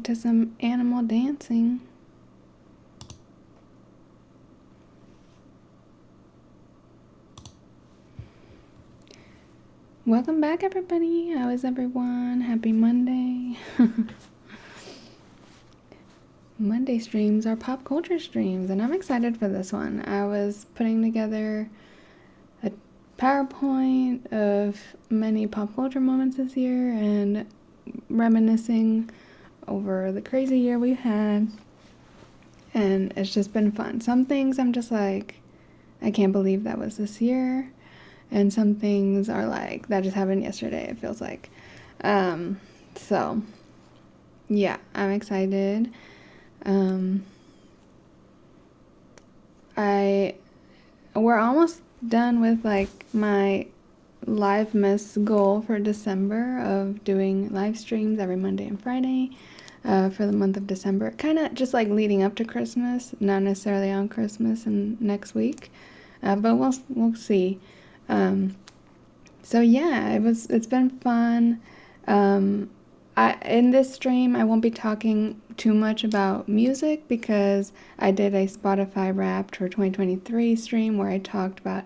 to some animal dancing. Welcome back, everybody. How is everyone? Happy Monday. Monday streams are pop culture streams, and I'm excited for this one. I was putting together a PowerPoint of many pop culture moments this year and reminiscing over the crazy year we had, and it's just been fun. Some things I'm just like, I can't believe that was this year, and some things are like, that just happened yesterday, it feels like. So yeah, I'm excited. We're almost done with like my live miss goal for December of doing live streams every Monday and Friday for the month of December. Kind of just like leading up to Christmas, not necessarily on Christmas and next week, but we'll see. So yeah, it's been fun. In this stream, I won't be talking too much about music because I did a Spotify Wrapped for 2023 stream where I talked about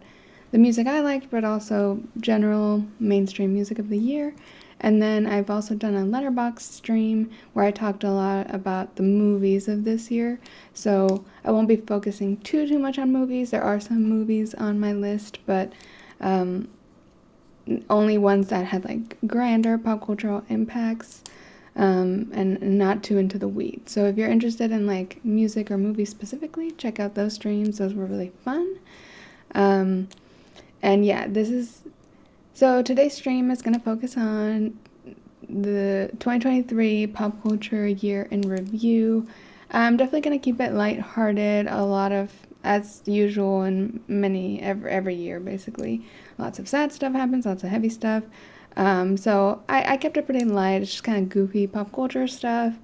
the music I liked, but also general mainstream music of the year. And then I've also done a Letterboxd stream where I talked a lot about the movies of this year. So I won't be focusing too much on movies. There are some movies on my list, but only ones that had like grander pop cultural impacts, and not too into the weeds. So if you're interested in like music or movies specifically, check out those streams. Those were really fun. And yeah, so today's stream is going to focus on the 2023 pop culture year in review. I'm definitely going to keep it lighthearted, a lot of, as usual in every year basically. Lots of sad stuff happens, lots of heavy stuff. So I kept it pretty light. It's just kind of goofy pop culture stuff.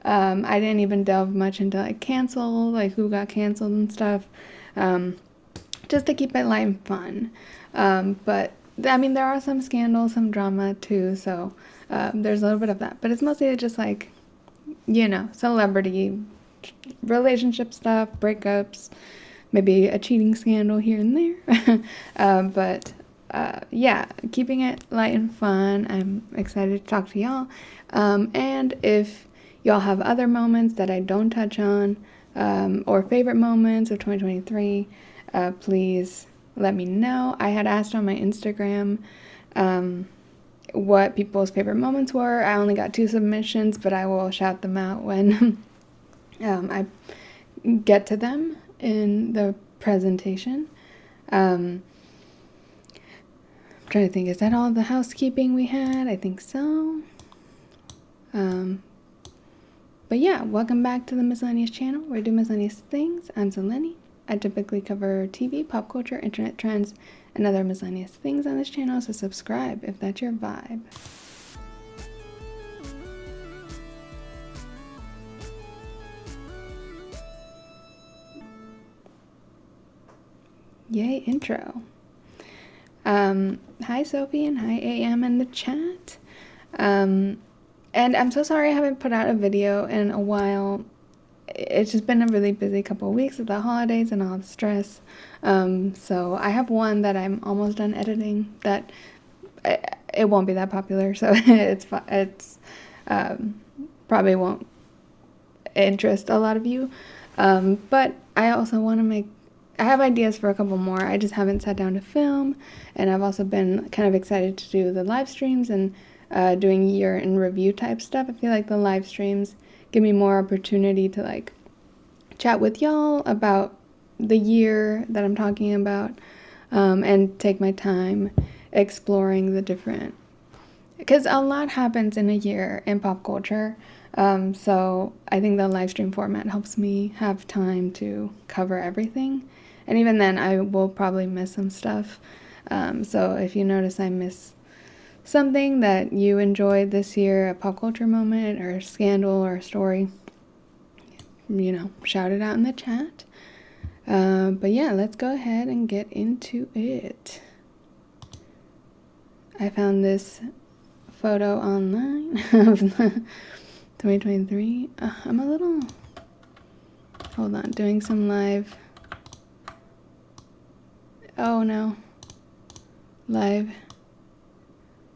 I didn't even delve much into like cancel, like who got canceled and stuff. Just to keep it light and fun. But I mean, there are some scandals, some drama too. So there's a little bit of that. But it's mostly just like, celebrity relationship stuff, breakups, maybe a cheating scandal here and there. But yeah, keeping it light and fun. I'm excited to talk to y'all. And if y'all have other moments that I don't touch on, or favorite moments of 2023, please let me know. I had asked on my Instagram what people's favorite moments were. I only got 2 submissions, but I will shout them out when I get to them in the presentation. I'm trying to think, is that all the housekeeping we had? I think so. But yeah, welcome back to the Miscellaneous channel where I do miscellaneous things. I'm Zeleny. I typically cover TV, pop culture, internet trends, and other miscellaneous things on this channel, so subscribe if that's your vibe. Yay, intro. Hi Sophie and hi AM in the chat. And I'm so sorry I haven't put out a video in a while. It's just been a really busy couple of weeks with the holidays and all the stress. So I have one that I'm almost done editing that it won't be that popular, so it's probably won't interest a lot of you. But I also want to I have ideas for a couple more. I just haven't sat down to film, and I've also been kind of excited to do the live streams and doing year in review type stuff. I feel like the live streams give me more opportunity to like chat with y'all about the year that I'm talking about, and take my time exploring the different, because a lot happens in a year in pop culture. So I think the live stream format helps me have time to cover everything. And even then, I will probably miss some stuff. So if you notice I miss something that you enjoyed this year, a pop culture moment or a scandal or a story, shout it out in the chat. But yeah, let's go ahead and get into it. I found this photo online of 2023. I'm a little... Hold on, doing some live... Oh no. Live.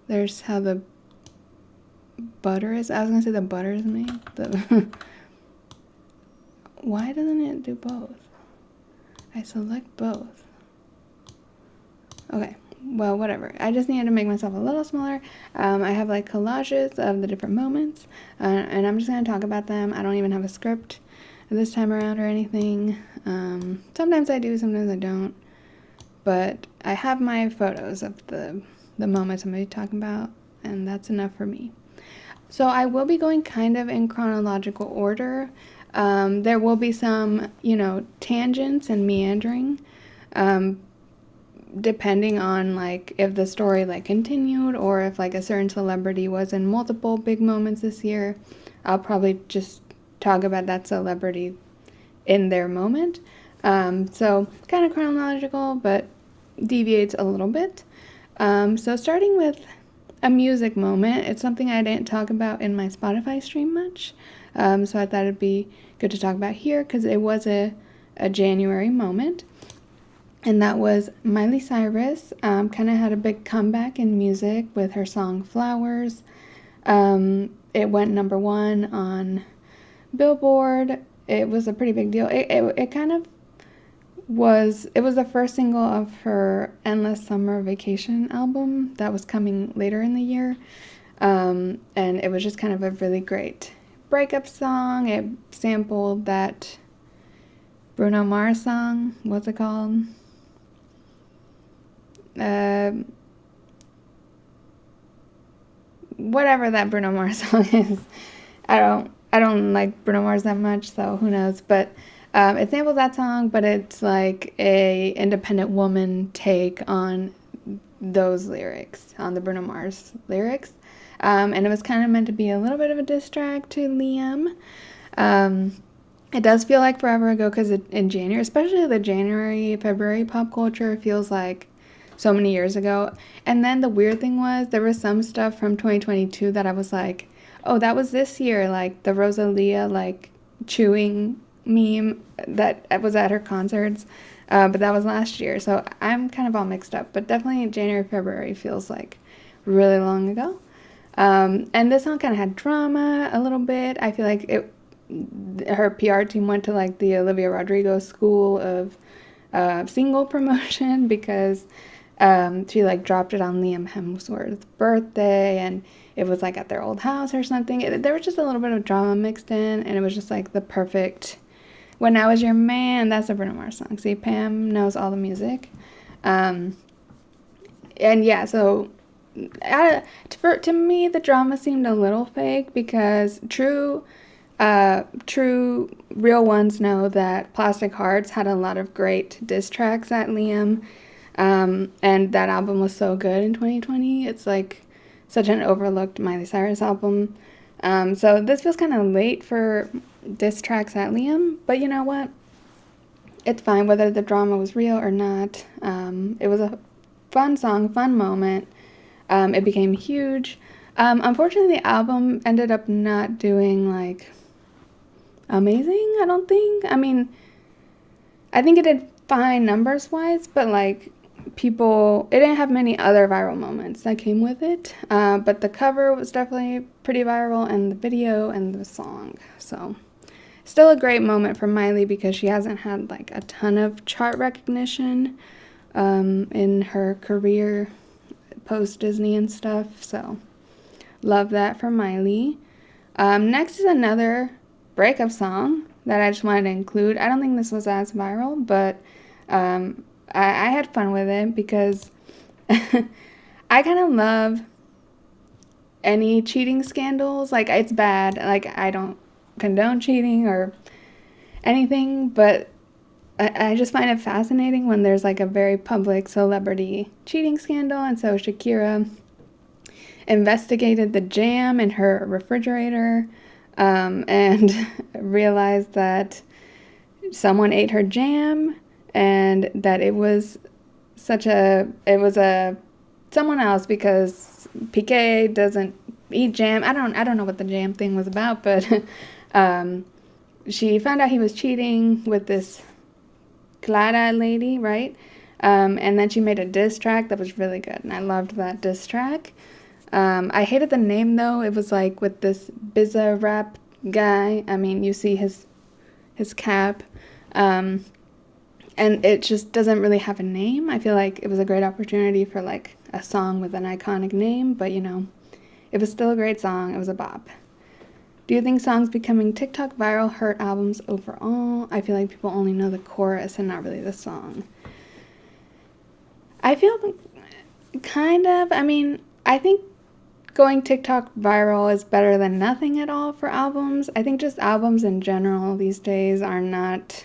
There's how the butter is. I was gonna say the butter is made. Why doesn't it do both? I select both. Okay, well, whatever. I just needed to make myself a little smaller. I have like collages of the different moments, and I'm just gonna talk about them. I don't even have a script this time around or anything. Sometimes I do, sometimes I don't. But I have my photos of the moments I'm going to be talking about, and that's enough for me. So I will be going kind of in chronological order. There will be some, tangents and meandering, depending on, like, if the story, like, continued or if, like, a certain celebrity was in multiple big moments this year. I'll probably just talk about that celebrity in their moment. So kind of chronological, but deviates a little bit. So starting with a music moment, it's something I didn't talk about in my Spotify stream much. So I thought it'd be good to talk about here because it was a January moment. And that was Miley Cyrus, kind of had a big comeback in music with her song Flowers. It went number 1 on Billboard. It was a pretty big deal. It kind of was the first single of her Endless Summer Vacation album that was coming later in the year. And it was just kind of a really great breakup song. It sampled that Bruno Mars song. What's it called? Whatever that Bruno Mars song is. I don't like Bruno Mars that much, so who knows. But it samples that song, but it's like a independent woman take on those lyrics, on the Bruno Mars lyrics. And it was kind of meant to be a little bit of a diss track to Liam. It does feel like forever ago because in January, especially the January, February pop culture, feels like so many years ago. And then the weird thing was there was some stuff from 2022 that I was like, oh, that was this year, like the Rosalia, like, chewing meme that was at her concerts, but that was last year, so I'm kind of all mixed up, but definitely January, February feels like really long ago. And this song kind of had drama a little bit. I feel like her PR team went to like the Olivia Rodrigo school of single promotion because she like dropped it on Liam Hemsworth's birthday, and it was like at their old house or something. There was just a little bit of drama mixed in, and it was just like the perfect When I Was Your Man. That's a Bruno Mars song. See, Pam knows all the music. And yeah, so to me, the drama seemed a little fake because true real ones know that Plastic Hearts had a lot of great diss tracks at Liam. And that album was so good in 2020. It's like such an overlooked Miley Cyrus album. So this feels kind of late for diss tracks at Liam, but you know what? It's fine whether the drama was real or not. It was a fun song, fun moment. It became huge. Unfortunately, the album ended up not doing like amazing, I don't think. I mean, I think it did fine numbers wise, but like it didn't have many other viral moments that came with it, but the cover was definitely pretty viral, and the video and the song. So still a great moment for Miley because she hasn't had like a ton of chart recognition in her career post Disney and stuff, so love that for Miley. Next is another breakup song that I just wanted to include. I don't think this was as viral, but I had fun with it because I kind of love any cheating scandals. Like, it's bad. Like, I don't condone cheating or anything, but I just find it fascinating when there's like a very public celebrity cheating scandal. And so Shakira investigated the jam in her refrigerator and realized that someone ate her jam and that it was someone else because Piqué doesn't eat jam. I don't know what the jam thing was about, but um, she found out he was cheating with this Clara lady, right? And then she made a diss track that was really good, and I loved that diss track. I hated the name though. It was like with this Bizarre rap guy. I mean, you see his cap, um, and it just doesn't really have a name. I feel like it was a great opportunity for like a song with an iconic name, but it was still a great song. It was a bop. Do you think songs becoming TikTok viral hurt albums overall? I feel like people only know the chorus and not really the song. I feel kind of. I mean, I think going TikTok viral is better than nothing at all for albums. I think just albums in general these days are not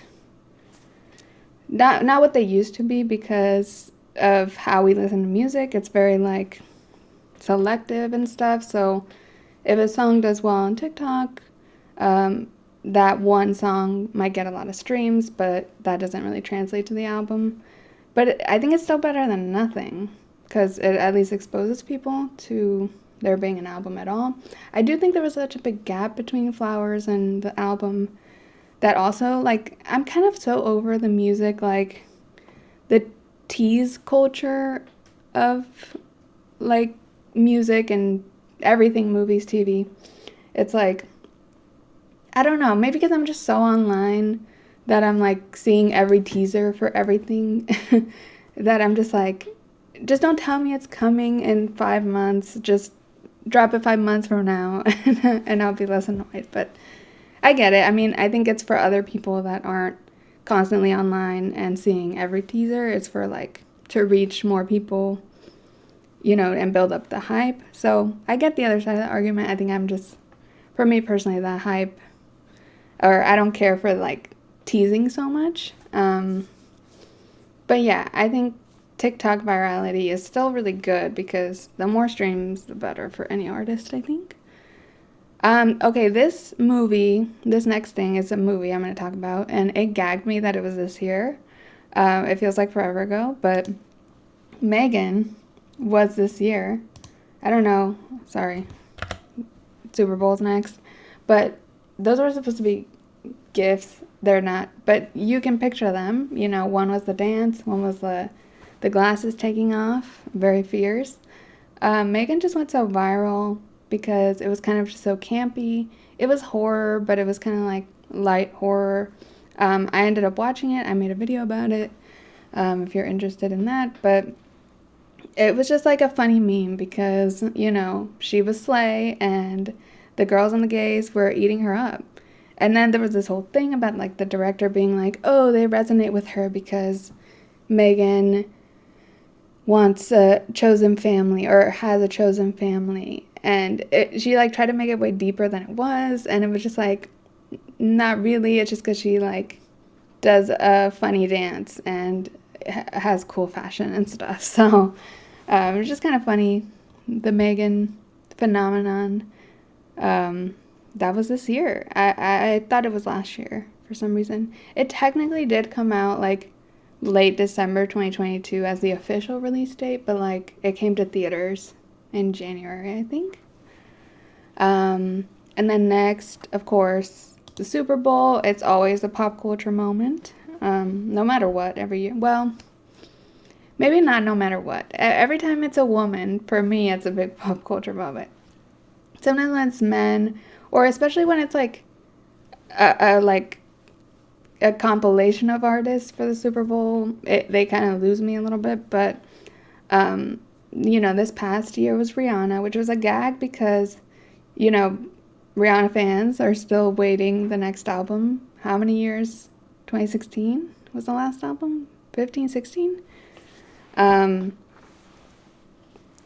what they used to be because of how we listen to music. It's very like selective and stuff. So if a song does well on TikTok, um, that one song might get a lot of streams, but that doesn't really translate to the album. But I think it's still better than nothing because it at least exposes people to there being an album at all. I do think there was such a big gap between Flowers and the album that also, like, I'm kind of so over the music, like, the tease culture of, like, music and everything, movies, TV. It's like, I don't know, maybe because I'm just so online that I'm, like, seeing every teaser for everything that I'm just like, just don't tell me it's coming in 5 months, just drop it 5 months from now, and I'll be less annoyed, but I get it. I mean, I think it's for other people that aren't constantly online and seeing every teaser. It's for like to reach more people, and build up the hype. So I get the other side of the argument. I think I'm just, for me personally, the hype, or I don't care for like teasing so much. But yeah, I think TikTok virality is still really good because the more streams, the better for any artist, I think. Okay, this next thing is a movie I'm going to talk about, and it gagged me that it was this year. It feels like forever ago, but Megan was this year. I don't know, sorry, Super Bowl's next, but those were supposed to be gifts. They're not, but you can picture them. One was the dance, one was the glasses taking off, very fierce. Megan just went so viral because it was kind of just so campy. It was horror, but it was kind of like light horror. I ended up watching it. I made a video about it, if you're interested in that. But it was just like a funny meme because, she was slay and the girls and the gays were eating her up. And then there was this whole thing about like the director being like, oh, they resonate with her because Megan wants a chosen family or has a chosen family. And she like tried to make it way deeper than it was. And it was just like, not really. It's just because she like does a funny dance and has cool fashion and stuff. So it was just kind of funny. The Megan phenomenon. That was this year. I thought it was last year for some reason. It technically did come out like late December 2022 as the official release date, but like it came to theaters in January, I think. And then next, of course, the Super Bowl. It's always a pop culture moment, no matter what, every year. Well, maybe not no matter what. Every time it's a woman, for me, it's a big pop culture moment. Sometimes when it's men, or especially when it's like a compilation of artists for the Super Bowl, they kind of lose me a little bit. But this past year was Rihanna, which was a gag because Rihanna fans are still waiting the next album. How many years? 2016 was the last album? 15, 16?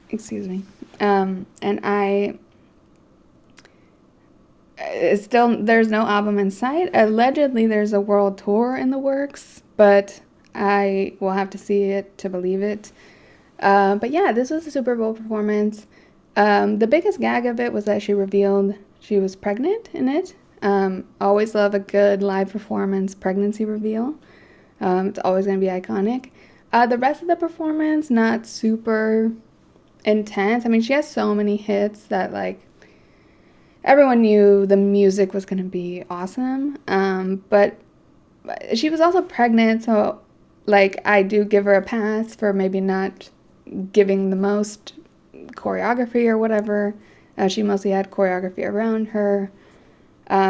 Excuse me. And there's no album in sight. Allegedly, there's a world tour in the works, but I will have to see it to believe it. But yeah, this was a Super Bowl performance. The biggest gag of it was that she revealed she was pregnant in it. Always love a good live performance pregnancy reveal. It's always going to be iconic. The rest of the performance, not super intense. I mean, she has so many hits that, like, everyone knew the music was going to be awesome. But she was also pregnant, so like I do give her a pass for maybe not giving the most choreography or whatever. She mostly had choreography around her.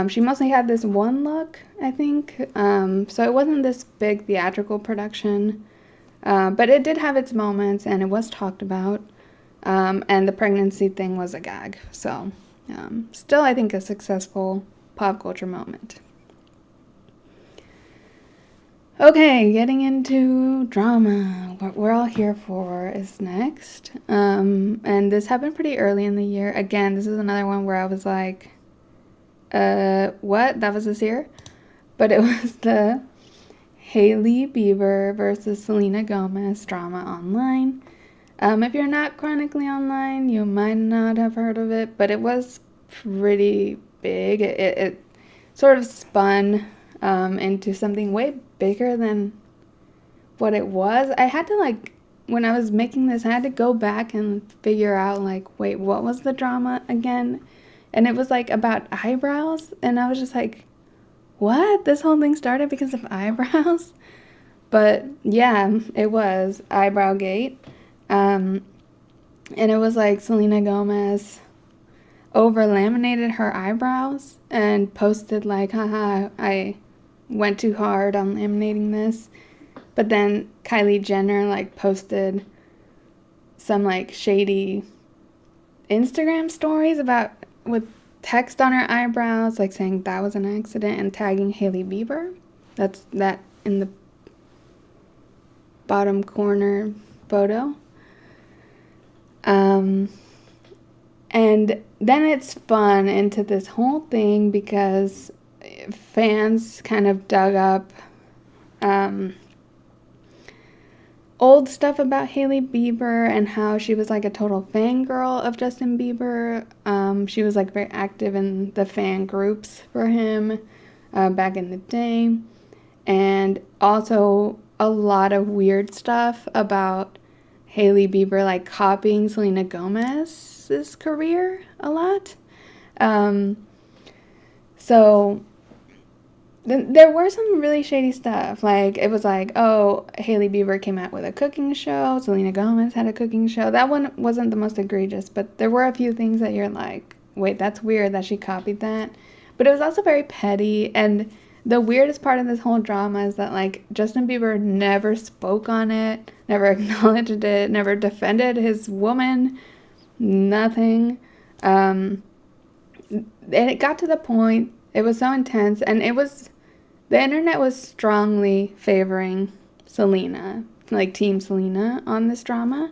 She mostly had this one look, I think. So it wasn't this big theatrical production. But it did have its moments, and it was talked about. And the pregnancy thing was a gag. So still, I think, a successful pop culture moment. Okay, getting into drama. What we're all here for is next. And this happened pretty early in the year. Again, this is another one where I was like, what? That was this year? But it was the Hailey Bieber versus Selena Gomez drama online. If you're not chronically online, you might not have heard of it, but it was pretty big. It sort of spun into something way bigger than what it was. I had to, like, when I was making this, I had to go back and figure out, like, wait, what was the drama again? And it was, like, about eyebrows, and I was just like, what? This whole thing started because of eyebrows? But, yeah, it was Eyebrow Gate. And it was, like, Selena Gomez over-laminated her eyebrows and posted, like, haha, I went too hard on laminating this. But then Kylie Jenner, like, posted some, like, shady Instagram stories about, with text on her eyebrows, like, saying that was an accident and tagging Hailey Bieber. That's that in the bottom corner photo. And then it spun into this whole thing because fans kind of dug up old stuff about Hailey Bieber and how she was like a total fangirl of Justin Bieber. She was like very active in the fan groups for him back in the day. And also a lot of weird stuff about Hailey Bieber like copying Selena Gomez's career a lot. So there were some really shady stuff. Like, it was like, oh, Hailey Bieber came out with a cooking show. Selena Gomez had a cooking show. That one wasn't the most egregious, but there were a few things that you're like, wait, that's weird that she copied that. But it was also very petty. And the weirdest part of this whole drama is that, like, Justin Bieber never spoke on it, never acknowledged it, never defended his woman, nothing. And it got to the point, it was so intense, and the internet was strongly favoring Selena, like Team Selena on this drama.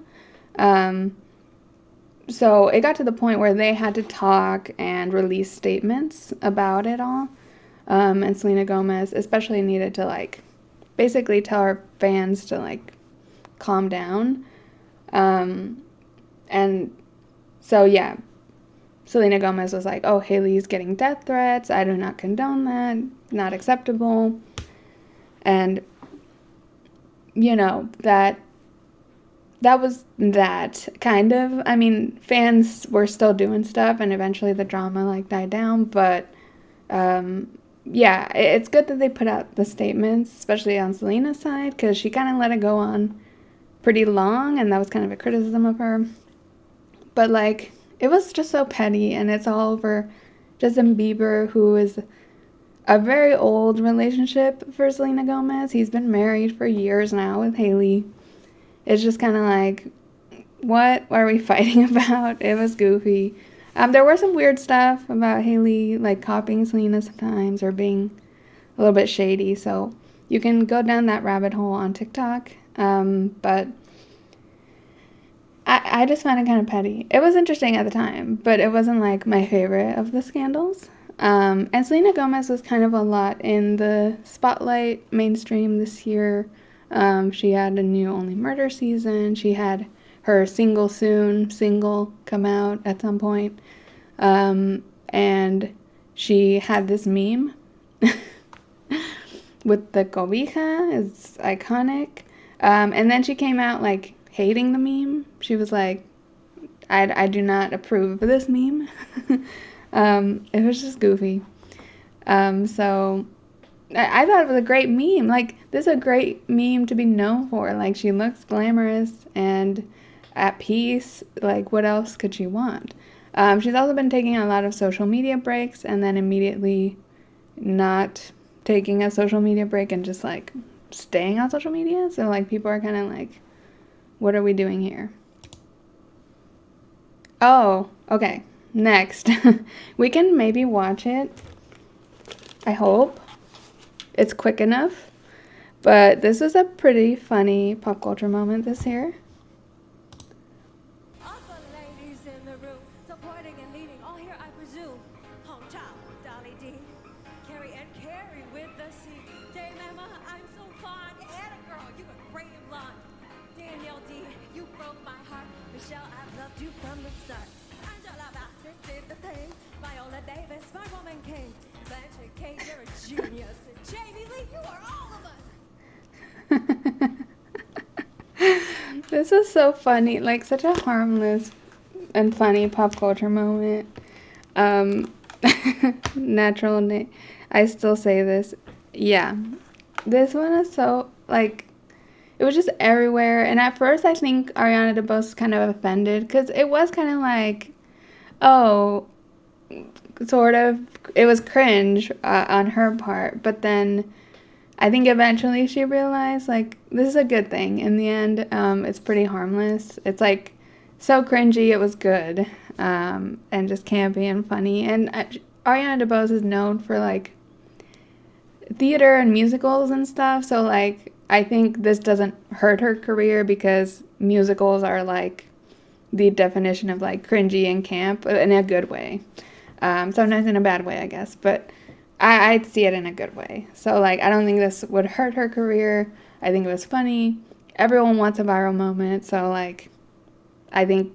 So it got to the point where they had to talk and release statements about it all. And Selena Gomez especially needed to, like, basically tell her fans to, like, calm down. And so, yeah, Selena Gomez was like, oh, Hailey's getting death threats. I do not condone that. Not acceptable. And, you know, that was that, kind of. I mean, fans were still doing stuff, and eventually the drama, like, died down. But, yeah, it's good that they put out the statements, especially on Selena's side, because she kind of let it go on pretty long, and that was kind of a criticism of her. But, like, it was just so petty, and it's all over Justin Bieber, who is a very old relationship for Selena Gomez. He's been married for years now with Hailey. It's just kind of like, what are we fighting about? It was goofy. There were some weird stuff about Hailey, like copying Selena sometimes or being a little bit shady, so you can go down that rabbit hole on TikTok. But I just found it kind of petty. It was interesting at the time, but it wasn't, like, my favorite of the scandals. And Selena Gomez was kind of a lot in the spotlight mainstream this year. She had a new Only Murder season. She had her Single Soon single come out at some point. And she had this meme with the cobija. It's iconic. And then she came out, like, hating the meme. She was like, I do not approve of this meme. It was just goofy. So I thought it was a great meme. Like, this is a great meme to be known for. Like, she looks glamorous and at peace. Like, what else could she want? She's also been taking a lot of social media breaks and then immediately not taking a social media break and just like staying on social media. So like people are kind of like, what are we doing here? Oh, okay. Next, we can maybe watch it. I hope it's quick enough. But this was a pretty funny pop culture moment this year. This is so funny, like such a harmless and funny pop culture moment. Um, natural name. I still say this. Yeah, this one is so like it was just everywhere. And at first, I think Ariana DeBose was kind of offended because it was kind of like, oh, sort of. It was cringe on her part, but then I think eventually she realized, like, this is a good thing. In the end, it's pretty harmless. It's, like, so cringy, it was good, and just campy and funny. And Ariana DeBose is known for, like, theater and musicals and stuff. So, like, I think this doesn't hurt her career because musicals are, like, the definition of, like, cringy and camp in a good way. Sometimes in a bad way, I guess. But I'd see it in a good way. So, like, I don't think this would hurt her career. I think it was funny. Everyone wants a viral moment. So, like, I think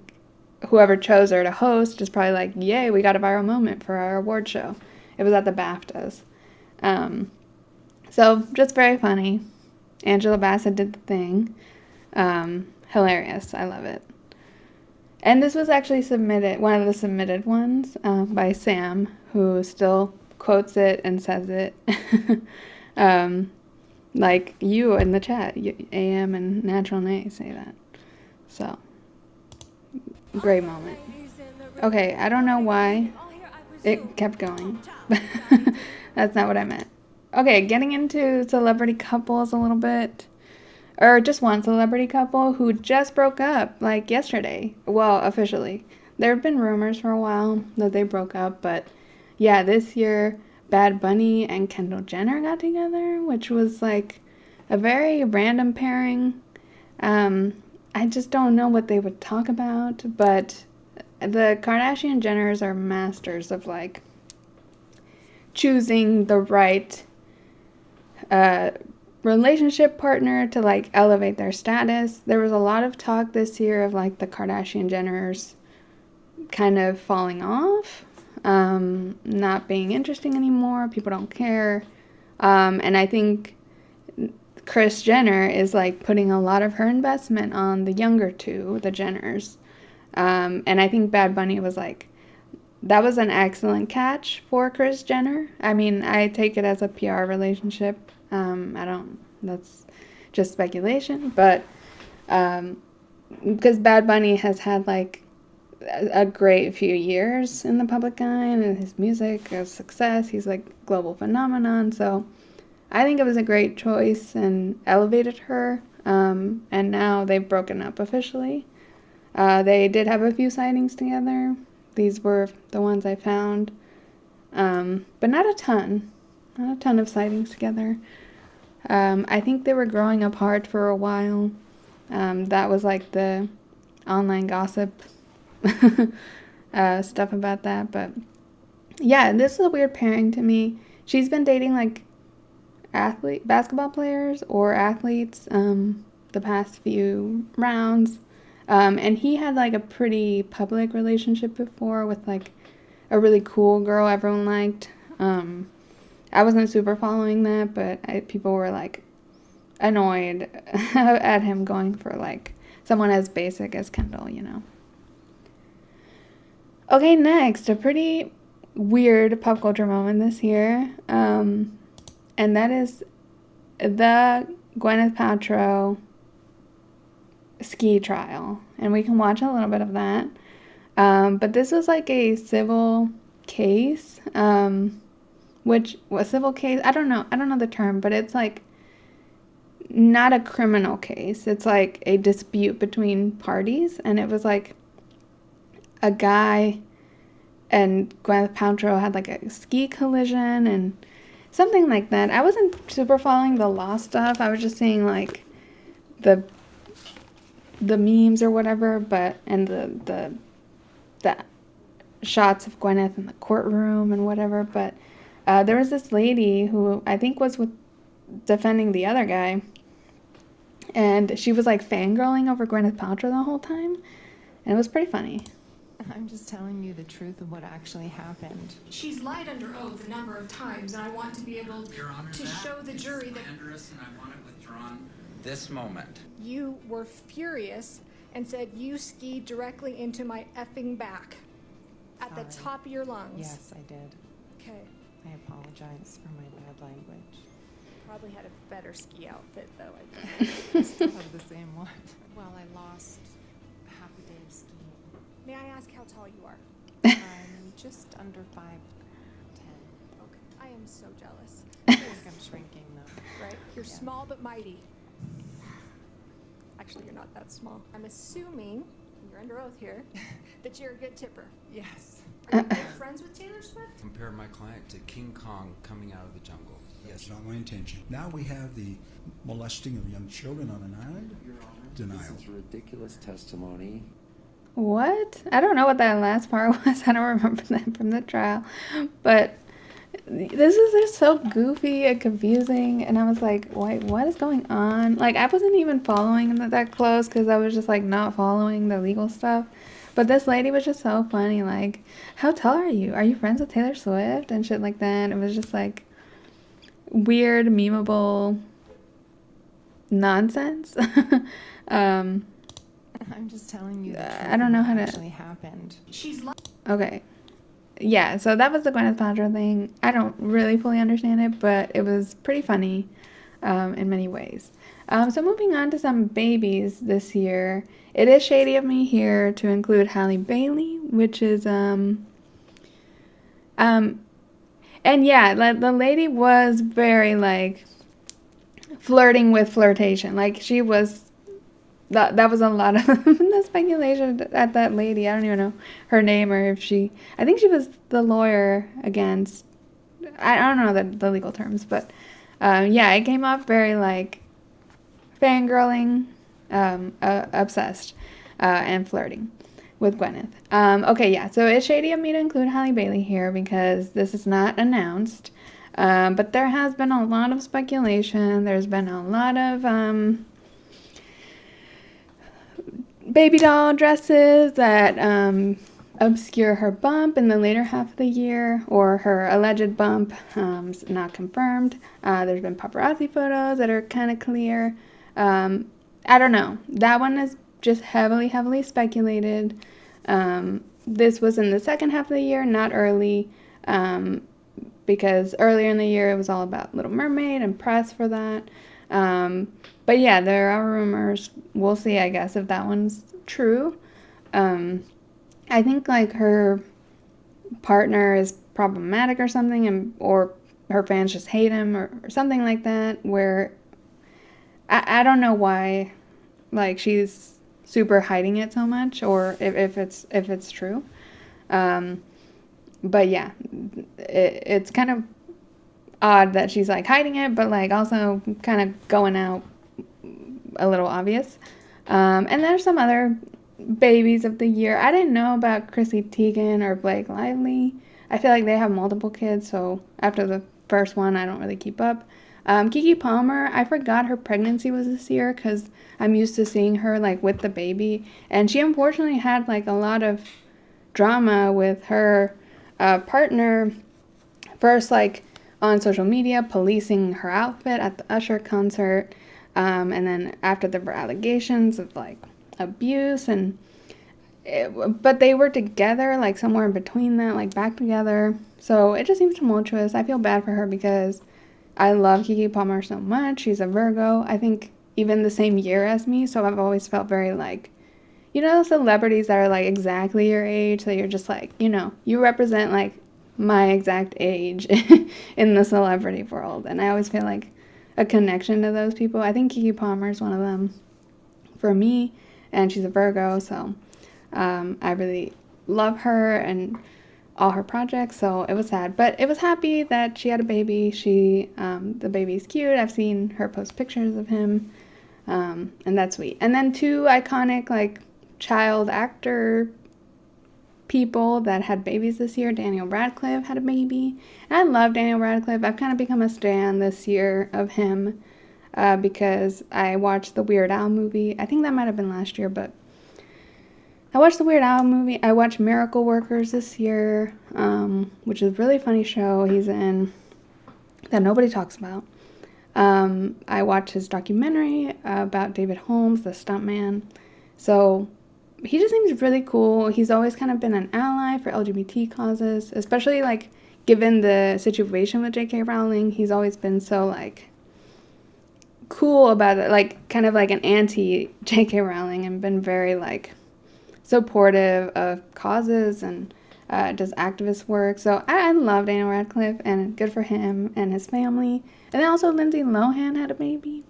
whoever chose her to host is probably like, yay, we got a viral moment for our award show. It was at the BAFTAs. So, just very funny. Angela Bassett did the thing. Hilarious. I love it. And this was actually submitted, one of the submitted ones by Sam, who still quotes it and says it. Like you in the chat, AM and Natural Nay say that. So, great moment. Okay, I don't know why it kept going. That's not what I meant. Okay, getting into celebrity couples a little bit. Or just one celebrity couple who just broke up, like yesterday. Well, officially. There have been rumors for a while that they broke up, but yeah, this year, Bad Bunny and Kendall Jenner got together, which was like a very random pairing. I just don't know what they would talk about, but the Kardashian Jenners are masters of like choosing the right relationship partner to like elevate their status. There was a lot of talk this year of like the Kardashian Jenners kind of falling off, not being interesting anymore. People don't care. And I think Kris Jenner is like putting a lot of her investment on the younger two, the Jenners. And I think Bad Bunny was like, that was an excellent catch for Kris Jenner. I mean, I take it as a PR relationship. That's just speculation, but because Bad Bunny has had like a great few years in the public eye and his music is success. He's like global phenomenon. So I think it was a great choice and elevated her. And now they've broken up officially. They did have a few sightings together. These were the ones I found. But not a ton. Not a ton of sightings together. I think they were growing apart for a while. That was like the online gossip stuff about that. But yeah, this is a weird pairing to me. She's been dating like basketball players or athletes the past few rounds. And he had like a pretty public relationship before with like a really cool girl everyone liked. I wasn't super following that, but people were like annoyed at him going for like someone as basic as Kendall, you know. Okay, next, a pretty weird pop culture moment this year. And that is the Gwyneth Paltrow ski trial. And we can watch a little bit of that. But this was like a civil case, which was civil case. I don't know the term, but it's like not a criminal case. It's like a dispute between parties. And it was like a guy and Gwyneth Paltrow had like a ski collision and something like that. I wasn't super following the law stuff. I was just seeing like the memes or whatever, but and the shots of Gwyneth in the courtroom and whatever. But there was this lady who I think was defending the other guy, and she was like fangirling over Gwyneth Paltrow the whole time, and it was pretty funny. I'm just telling you the truth of what actually happened. She's lied under oath a number of times, and I want to be able Your Honor, to show the jury that slanderous, and I want it withdrawn this moment. you were furious and said you skied directly into my effing back at the Sorry. top of your lungs. Yes, I did. Okay. I apologize for my bad language. Probably had a better ski outfit, though, I guess. I still have the same one. Well, I lost half a day of skiing. May I ask how tall you are? I'm just under 5'10". Okay. I am so jealous. I think I'm shrinking though. Right? You're Yeah. small but mighty. Actually, you're not that small. I'm assuming, you're under oath here, that you're a good tipper. Yes. Are you good friends with Taylor Swift? Compare my client to King Kong coming out of the jungle. That's not my intention. Now we have the molesting of young children on an island. Your Honor, Denial. This is ridiculous testimony. What? I don't know what that last part was. I don't remember that from the trial. But this is just so goofy and confusing. And I was like, wait, what is going on? Like, I wasn't even following that close because I was just, like, not following the legal stuff. But this lady was just so funny. Like, how tall are you? Are you friends with Taylor Swift? And shit like that. It was just, like, weird, memeable nonsense. I'm just telling you the truth I don't know of how what to- actually happened. She's lying. Okay. Yeah, so that was the Gwyneth Paltrow thing. I don't really fully understand it, but it was pretty funny in many ways. So moving on to some babies this year. It is shady of me here to include Halle Bailey, which is and yeah, the lady was very like flirting with flirtation. Like she was that was a lot of the speculation at that lady. I don't even know her name or if I think she was the lawyer against, I don't know the legal terms, but yeah, it came off very like fangirling, obsessed, and flirting with Gwyneth. Okay, yeah, so it's shady of me to include Halle Bailey here because this is not announced, but there has been a lot of speculation. There's been a lot of baby doll dresses that obscure her bump in the later half of the year, or her alleged bump, not confirmed. There's been paparazzi photos that are kind of clear. I don't know. That one is just heavily speculated. This was in the second half of the year, not early, because earlier in the year it was all about Little Mermaid and press for that. But yeah, there are rumors. We'll see, I guess, if that one's true. I think like her partner is problematic or something, or her fans just hate him or something like that, where I don't know why like she's super hiding it so much, or if it's true. But yeah, it's kind of odd that she's like hiding it, but like also kind of going out a little obvious. And there's some other babies of the year. I didn't know about Chrissy Teigen or Blake Lively. I feel like they have multiple kids, so after the first one, I don't really keep up. Keke Palmer, I forgot her pregnancy was this year because I'm used to seeing her like with the baby, and she unfortunately had like a lot of drama with her partner. First, like on social media, policing her outfit at the Usher concert. And then after there were allegations of like abuse, and but they were together, like somewhere in between that, like back together. So it just seems tumultuous. I feel bad for her because I love Keke Palmer so much. She's a Virgo. I think even the same year as me. So I've always felt very like, celebrities that are like exactly your age. So you're just like, you represent like my exact age in the celebrity world. And I always feel like a connection to those people. I think Keke Palmer is one of them for me. And she's a Virgo. So I really love her and all her projects, so it was sad. But it was happy that she had a baby. The baby's cute. I've seen her post pictures of him, and that's sweet. And then two iconic, like, child actor people that had babies this year. Daniel Radcliffe had a baby. And I love Daniel Radcliffe. I've kind of become a stan this year of him because I watched the Weird Al movie. I think that might have been last year, but I watched the Weird Al movie. I watched Miracle Workers this year, which is a really funny show he's in that nobody talks about. I watched his documentary about David Holmes, the stuntman. So he just seems really cool. He's always kind of been an ally for LGBT causes, especially like given the situation with J.K. Rowling. He's always been so like cool about it, like kind of like an anti J.K. Rowling, and been very like supportive of causes and does activist work. So I love Daniel Radcliffe, and good for him and his family. And then also Lindsay Lohan had a baby.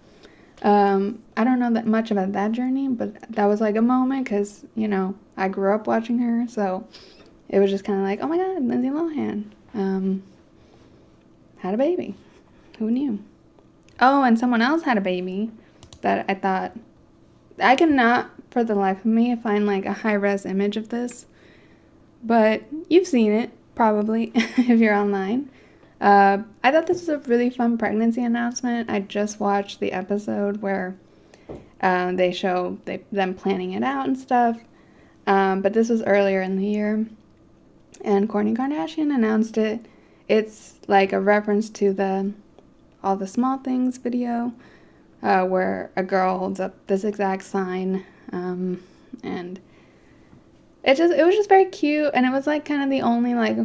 I don't know that much about that journey, but that was like a moment because, I grew up watching her. So it was just kind of like, oh my God, Lindsay Lohan had a baby. Who knew? Oh, and someone else had a baby that I thought, I cannot for the life of me find like a high-res image of this, but you've seen it probably if you're online. I thought this was a really fun pregnancy announcement. I just watched the episode where they show them planning it out and stuff, but this was earlier in the year, and Kourtney Kardashian announced it. It's like a reference to the All the Small Things video, where a girl holds up this exact sign, and it was just very cute, and it was like kind of the only like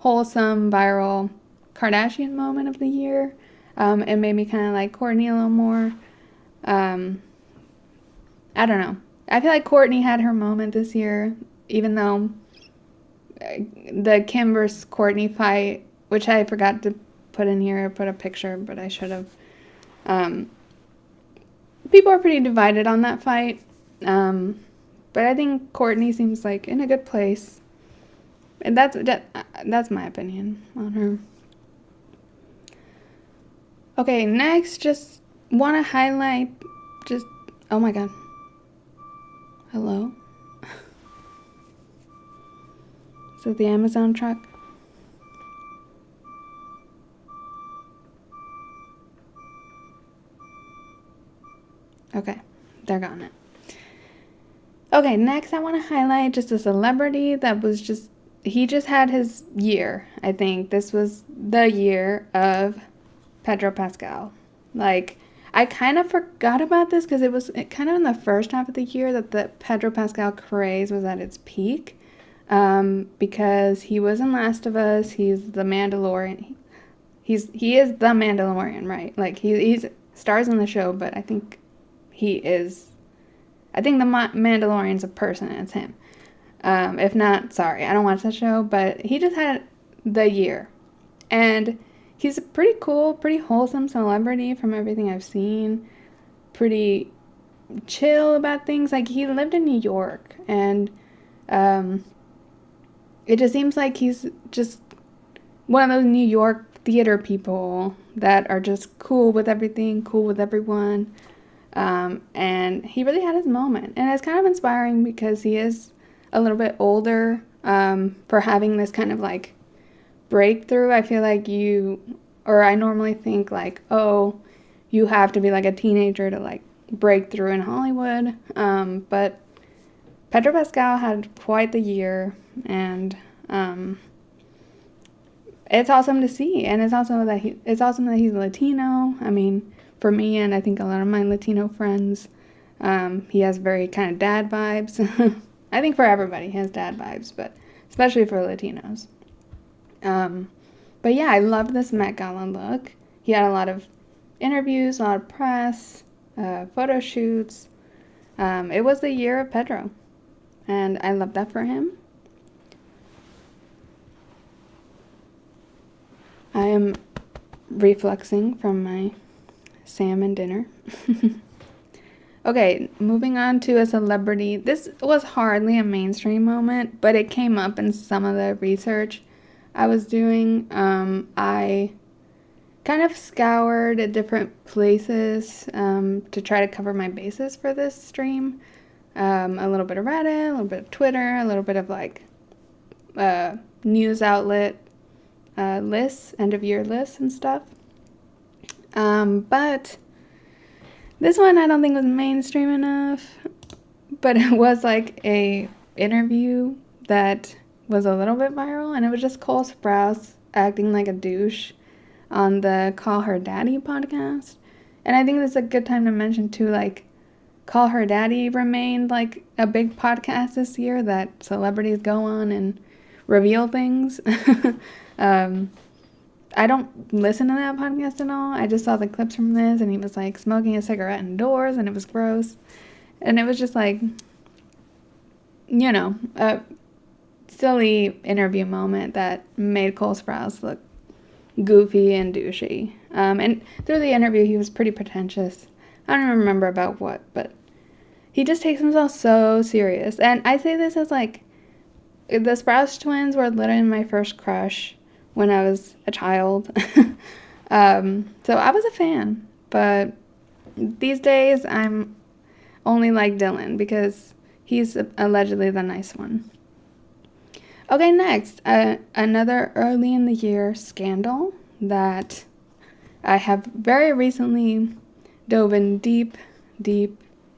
wholesome viral Kardashian moment of the year. It made me kind of like Kourtney a little more. I don't know. I feel like Kourtney had her moment this year, even though the Kim versus Kourtney fight, which I forgot to put in here, put a picture, but I should have. People are pretty divided on that fight, but I think Kourtney seems like in a good place, and that's my opinion on her. Okay, next, just want to highlight, oh my God, hello? Is it the Amazon truck? Okay, they're gone it. Okay, next I want to highlight just a celebrity that was he just had his year. I think this was the year of Pedro Pascal. Like, I kind of forgot about this because it was kind of in the first half of the year that the Pedro Pascal craze was at its peak, because he was in Last of Us. He's the Mandalorian. He is the Mandalorian, right? Like, he's stars in the show, but I think the Mandalorian's a person, and it's him. If not, sorry, I don't watch that show, but he just had the year. And he's a pretty cool, pretty wholesome celebrity from everything I've seen. Pretty chill about things. Like, he lived in New York, and it just seems like he's just one of those New York theater people that are just cool with everything, cool with everyone. And he really had his moment. And it's kind of inspiring because he is a little bit older for having this kind of like breakthrough. I feel like I normally think like, oh, you have to be like a teenager to like break through in Hollywood. But Pedro Pascal had quite the year, and it's awesome to see. And it's awesome that he's Latino. I mean, for me, and I think a lot of my Latino friends, he has very kind of dad vibes. I think for everybody, he has dad vibes, but especially for Latinos. But yeah, I love this Met Gala look. He had a lot of interviews, a lot of press, photo shoots. It was the year of Pedro, and I love that for him. I am refluxing from my salmon dinner. Okay, moving on to a celebrity. This was hardly a mainstream moment, but it came up in some of the research I was doing. I kind of scoured at different places to try to cover my bases for this stream. A little bit of Reddit, a little bit of Twitter, a little bit of like news outlet lists, end of year lists and stuff. But this one I don't think was mainstream enough, but it was like a interview that was a little bit viral, and it was just Cole Sprouse acting like a douche on the Call Her Daddy podcast. And I think this is a good time to mention too, like, Call Her Daddy remained like a big podcast this year that celebrities go on and reveal things. I don't listen to that podcast at all. I just saw the clips from this, and he was like smoking a cigarette indoors, and it was gross. And it was just like, a silly interview moment that made Cole Sprouse look goofy and douchey. And through the interview, he was pretty pretentious. I don't even remember about what, but he just takes himself so serious. And I say this as like, the Sprouse twins were literally my first crush when I was a child. So I was a fan, but these days I'm only like Dylan because he's allegedly the nice one. Okay, next, another early in the year scandal that I have very recently dove in deep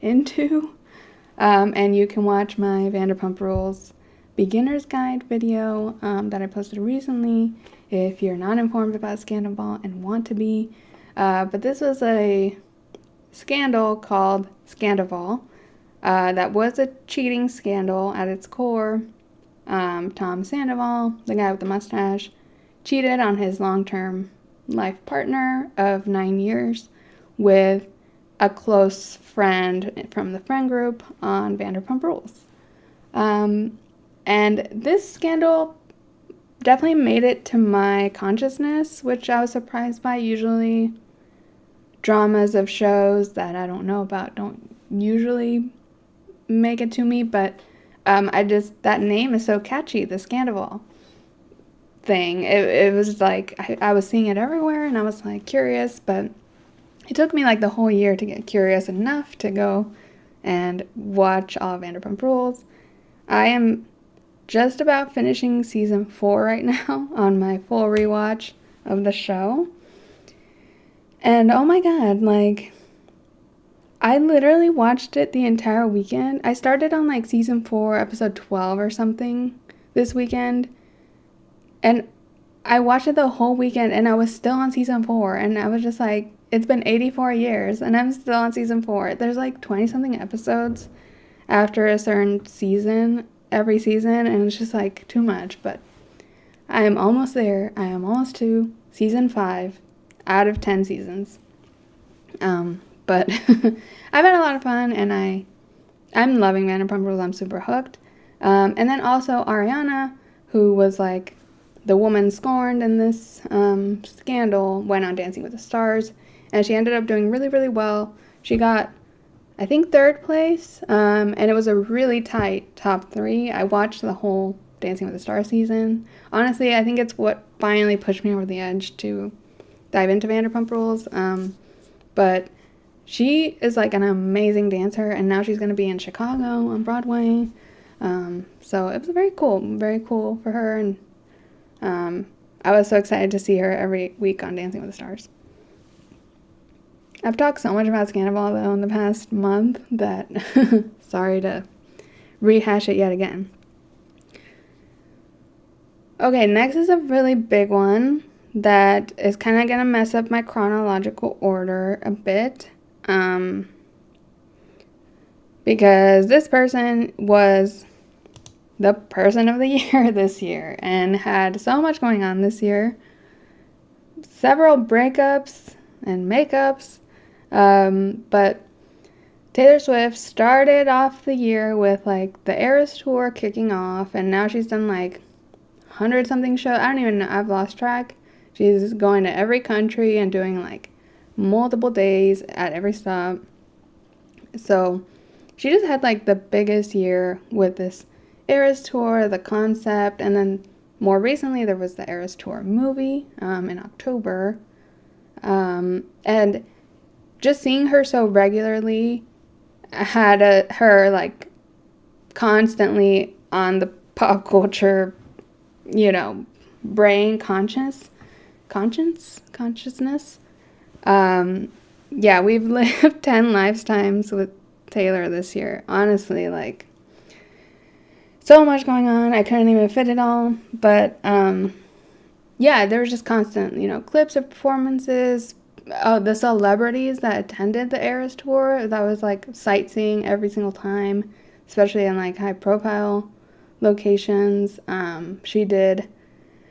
into, and you can watch my Vanderpump Rules beginner's guide video that I posted recently if you're not informed about Scandal and want to be. But this was a scandal called Scandival that was a cheating scandal at its core. Tom Sandoval, the guy with the mustache, cheated on his long-term life partner of 9 years with a close friend from the friend group on Vanderpump Rules. And this scandal definitely made it to my consciousness, which I was surprised by. Usually dramas of shows that I don't know about don't usually make it to me, but that name is so catchy, the Scandival thing. It was like, I was seeing it everywhere, and I was like curious, but it took me like the whole year to get curious enough to go and watch all of Vanderpump Rules. I am just about finishing season 4 right now on my full rewatch of the show. And oh my god, like, I literally watched it the entire weekend. I started on like season 4, episode 12 or something this weekend. And I watched it the whole weekend, and I was still on season 4. And I was just like, it's been 84 years and I'm still on season 4. There's like 20 something episodes after a certain season, every season, and it's just like too much. But I am almost there. I am almost to season 5 out of 10 seasons. But I've had a lot of fun, and I'm loving Vanderpump Rules. I'm super hooked. And then also Ariana, who was like the woman scorned in this scandal, went on Dancing with the Stars, and she ended up doing really, really well. She got, I think, 3rd place, and it was a really tight top 3. I watched the whole Dancing with the Stars season. Honestly, I think it's what finally pushed me over the edge to dive into Vanderpump Rules. But she is like an amazing dancer, and now she's going to be in Chicago on Broadway. So it was very cool for her, and I was so excited to see her every week on Dancing with the Stars. I've talked so much about Scandival, though, in the past month that sorry to rehash it yet again. Okay, next is a really big one that is kind of going to mess up my chronological order a bit. Because this person was the person of the year this year and had so much going on this year. Several breakups and makeups. But Taylor Swift started off the year with like the Eras Tour kicking off, and now she's done like 100 something shows. I don't even know. I've lost track. She's going to every country and doing like multiple days at every stop. So she just had like the biggest year with this Eras Tour, the concept, and then more recently there was the Eras Tour movie in October. And just seeing her so regularly had her like constantly on the pop culture, brain consciousness. Yeah, we've lived 10 lifetimes with Taylor this year. Honestly, like, so much going on. I couldn't even fit it all. But, yeah, there was just constant, clips of performances. Oh, the celebrities that attended the Eras Tour, that was, like, sightseeing every single time, especially in, like, high-profile locations.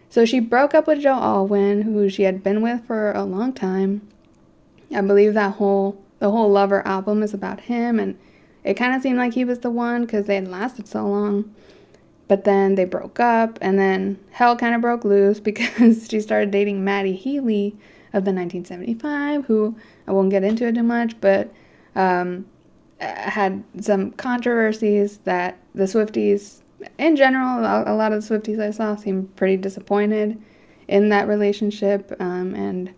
So she broke up with Joe Alwyn, who she had been with for a long time. I believe the whole Lover album is about him, and it kind of seemed like he was the one because they had lasted so long. But then they broke up, and then hell kind of broke loose because she started dating Maddie Healy of the 1975, who I won't get into it too much, but had some controversies that the Swifties, in general, a lot of the Swifties I saw seemed pretty disappointed in that relationship, and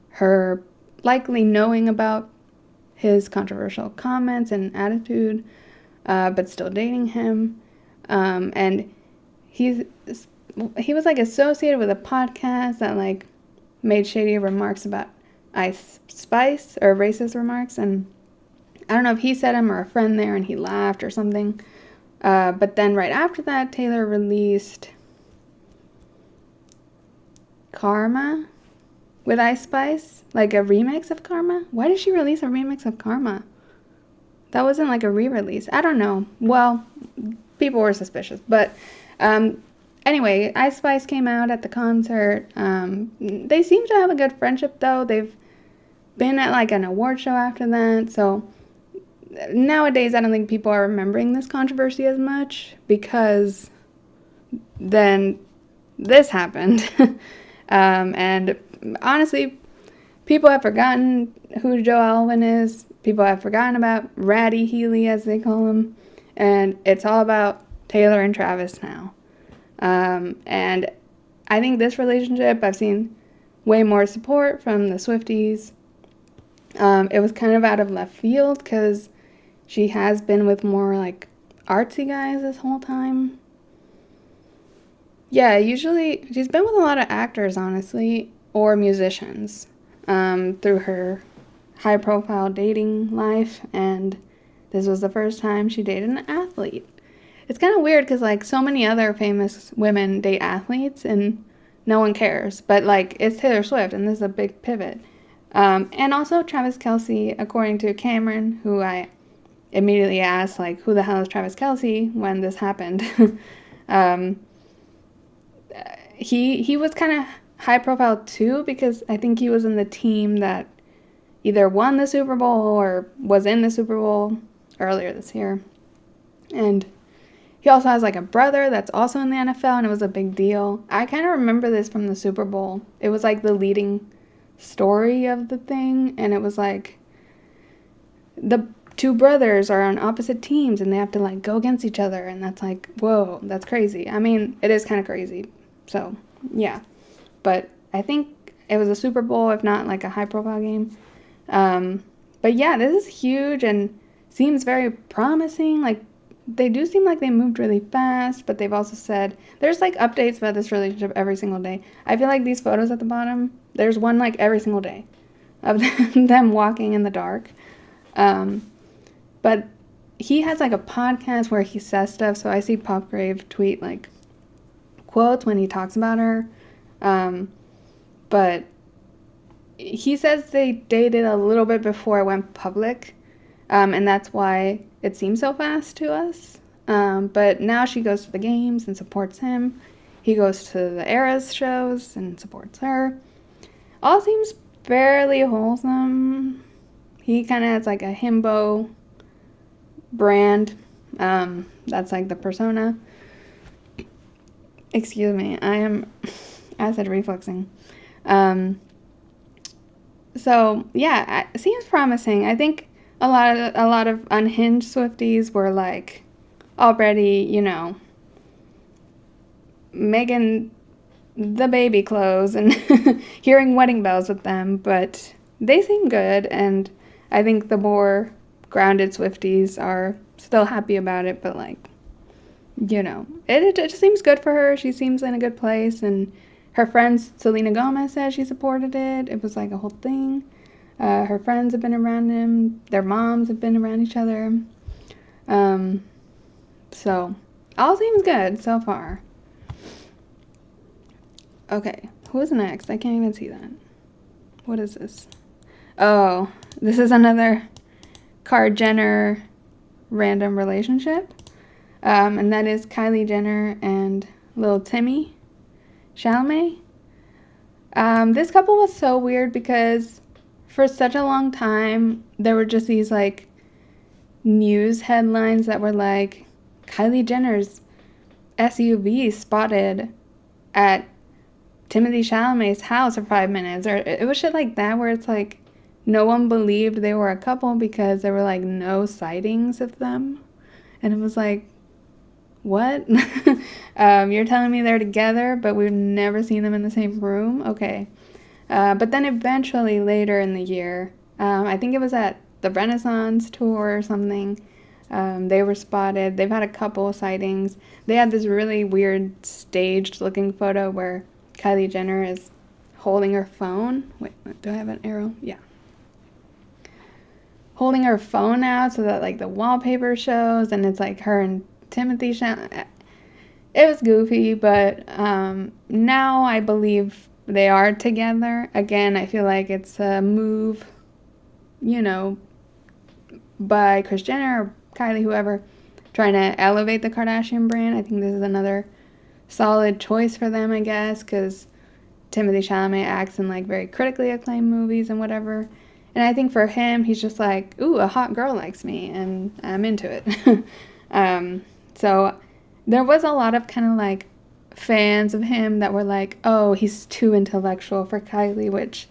her likely knowing about his controversial comments and attitude, but still dating him. And he was like associated with a podcast that like made shady remarks about Ice Spice or racist remarks, and I don't know if he said them or a friend there and he laughed or something. But then right after that, Taylor released Karma with Ice Spice, like a remix of Karma. Why did she release a remix of Karma? That wasn't like a re-release. I don't know. Well, people were suspicious. But anyway, Ice Spice came out at the concert. They seem to have a good friendship, though. They've been at like an award show after that. So nowadays, I don't think people are remembering this controversy as much because then this happened. And honestly, people have forgotten who Joe Alwyn is. People have forgotten about Ratty Healy, as they call him. And it's all about Taylor and Travis now. And I think this relationship, I've seen way more support from the Swifties. It was kind of out of left field because she has been with more like artsy guys this whole time. Yeah, usually she's been with a lot of actors, honestly, or musicians through her high-profile dating life, and this was the first time she dated an athlete. It's kind of weird because, like, so many other famous women date athletes, and no one cares, but, like, it's Taylor Swift, and this is a big pivot. And also Travis Kelce, according to Cameron, who I immediately asked, like, who the hell is Travis Kelce when this happened? He was kind of high profile too because I think he was in the team that either won the Super Bowl or was in the Super Bowl earlier this year. And he also has like a brother that's also in the NFL, and it was a big deal. I kind of remember this from the Super Bowl. It was like the leading story of the thing, and it was like the two brothers are on opposite teams and they have to like go against each other, and that's like, whoa, that's crazy. I mean, it is kind of crazy. So, yeah. But I think it was a Super Bowl, if not like a high-profile game. But yeah, this is huge and seems very promising. Like, they do seem like they moved really fast, but they've also said there's like updates about this relationship every single day. I feel like these photos at the bottom, there's one like every single day of them walking in the dark. But he has like a podcast where he says stuff. So I see Popgrave tweet like quotes when he talks about her. But he says they dated a little bit before it went public. And that's why it seems so fast to us. But now she goes to the games and supports him. He goes to the Eras shows and supports her. All seems fairly wholesome. He kind of has like a himbo brand. That's like the persona. Excuse me, I am acid refluxing. So yeah, it seems promising. I think a lot of unhinged Swifties were like already, making the baby clothes and hearing wedding bells with them, but they seem good, and I think the more grounded Swifties are still happy about it, but like, it just seems good for her. She seems in a good place, and her friend Selena Gomez said she supported it. It was like a whole thing. Her friends have been around him. Their moms have been around each other. So all seems good so far. Okay, who's next? I can't even see that. What is this? Oh, this is another Card Jenner random relationship. And that is Kylie Jenner and Lil Timmy Chalamet. This couple was so weird because for such a long time, there were just these like news headlines that were like, Kylie Jenner's SUV spotted at Timothée Chalamet's house for 5 minutes, or it was shit like that where it's like no one believed they were a couple because there were like no sightings of them, and it was like, what? You're telling me they're together but we've never seen them in the same room? Okay. But then eventually later in the year, I think it was at the Renaissance tour or something, they were spotted. They've had a couple of sightings. They had this really weird staged looking photo where Kylie Jenner is holding her phone. Wait, do I have an arrow? Yeah. Holding her phone out so that like the wallpaper shows, and it's like her and Timothée Chalamet. It was goofy, but now I believe they are together. Again, I feel like it's a move, by Kris Jenner or Kylie, whoever, trying to elevate the Kardashian brand. I think this is another solid choice for them, I guess, because Timothée Chalamet acts in like very critically acclaimed movies and whatever. And I think for him, he's just like, ooh, a hot girl likes me, and I'm into it. So there was a lot of kind of like fans of him that were like, oh, he's too intellectual for Kylie, which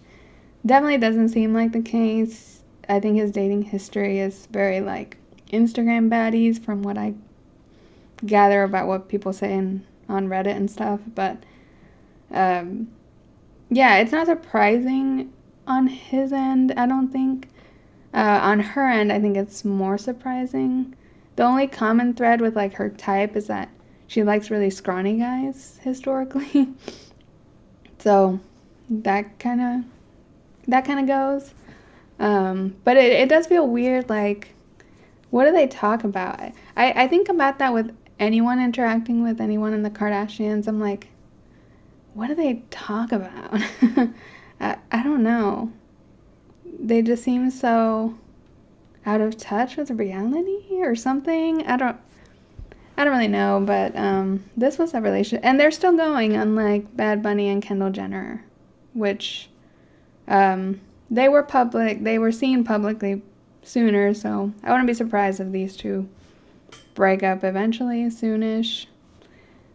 definitely doesn't seem like the case. I think his dating history is very like Instagram baddies from what I gather about what people say on Reddit and stuff. But yeah, it's not surprising on his end, I don't think. On her end, I think it's more surprising. The only common thread with like her type is that she likes really scrawny guys historically. So that kind of goes. But it does feel weird. Like, what do they talk about? I think about that with anyone interacting with anyone in the Kardashians. I'm like, what do they talk about? I don't know. They just seem so out of touch with reality or something. I don't really know, but this was a relationship, and they're still going, unlike Bad Bunny and Kendall Jenner, which they were seen publicly sooner, so I wouldn't be surprised if these two break up eventually, soonish.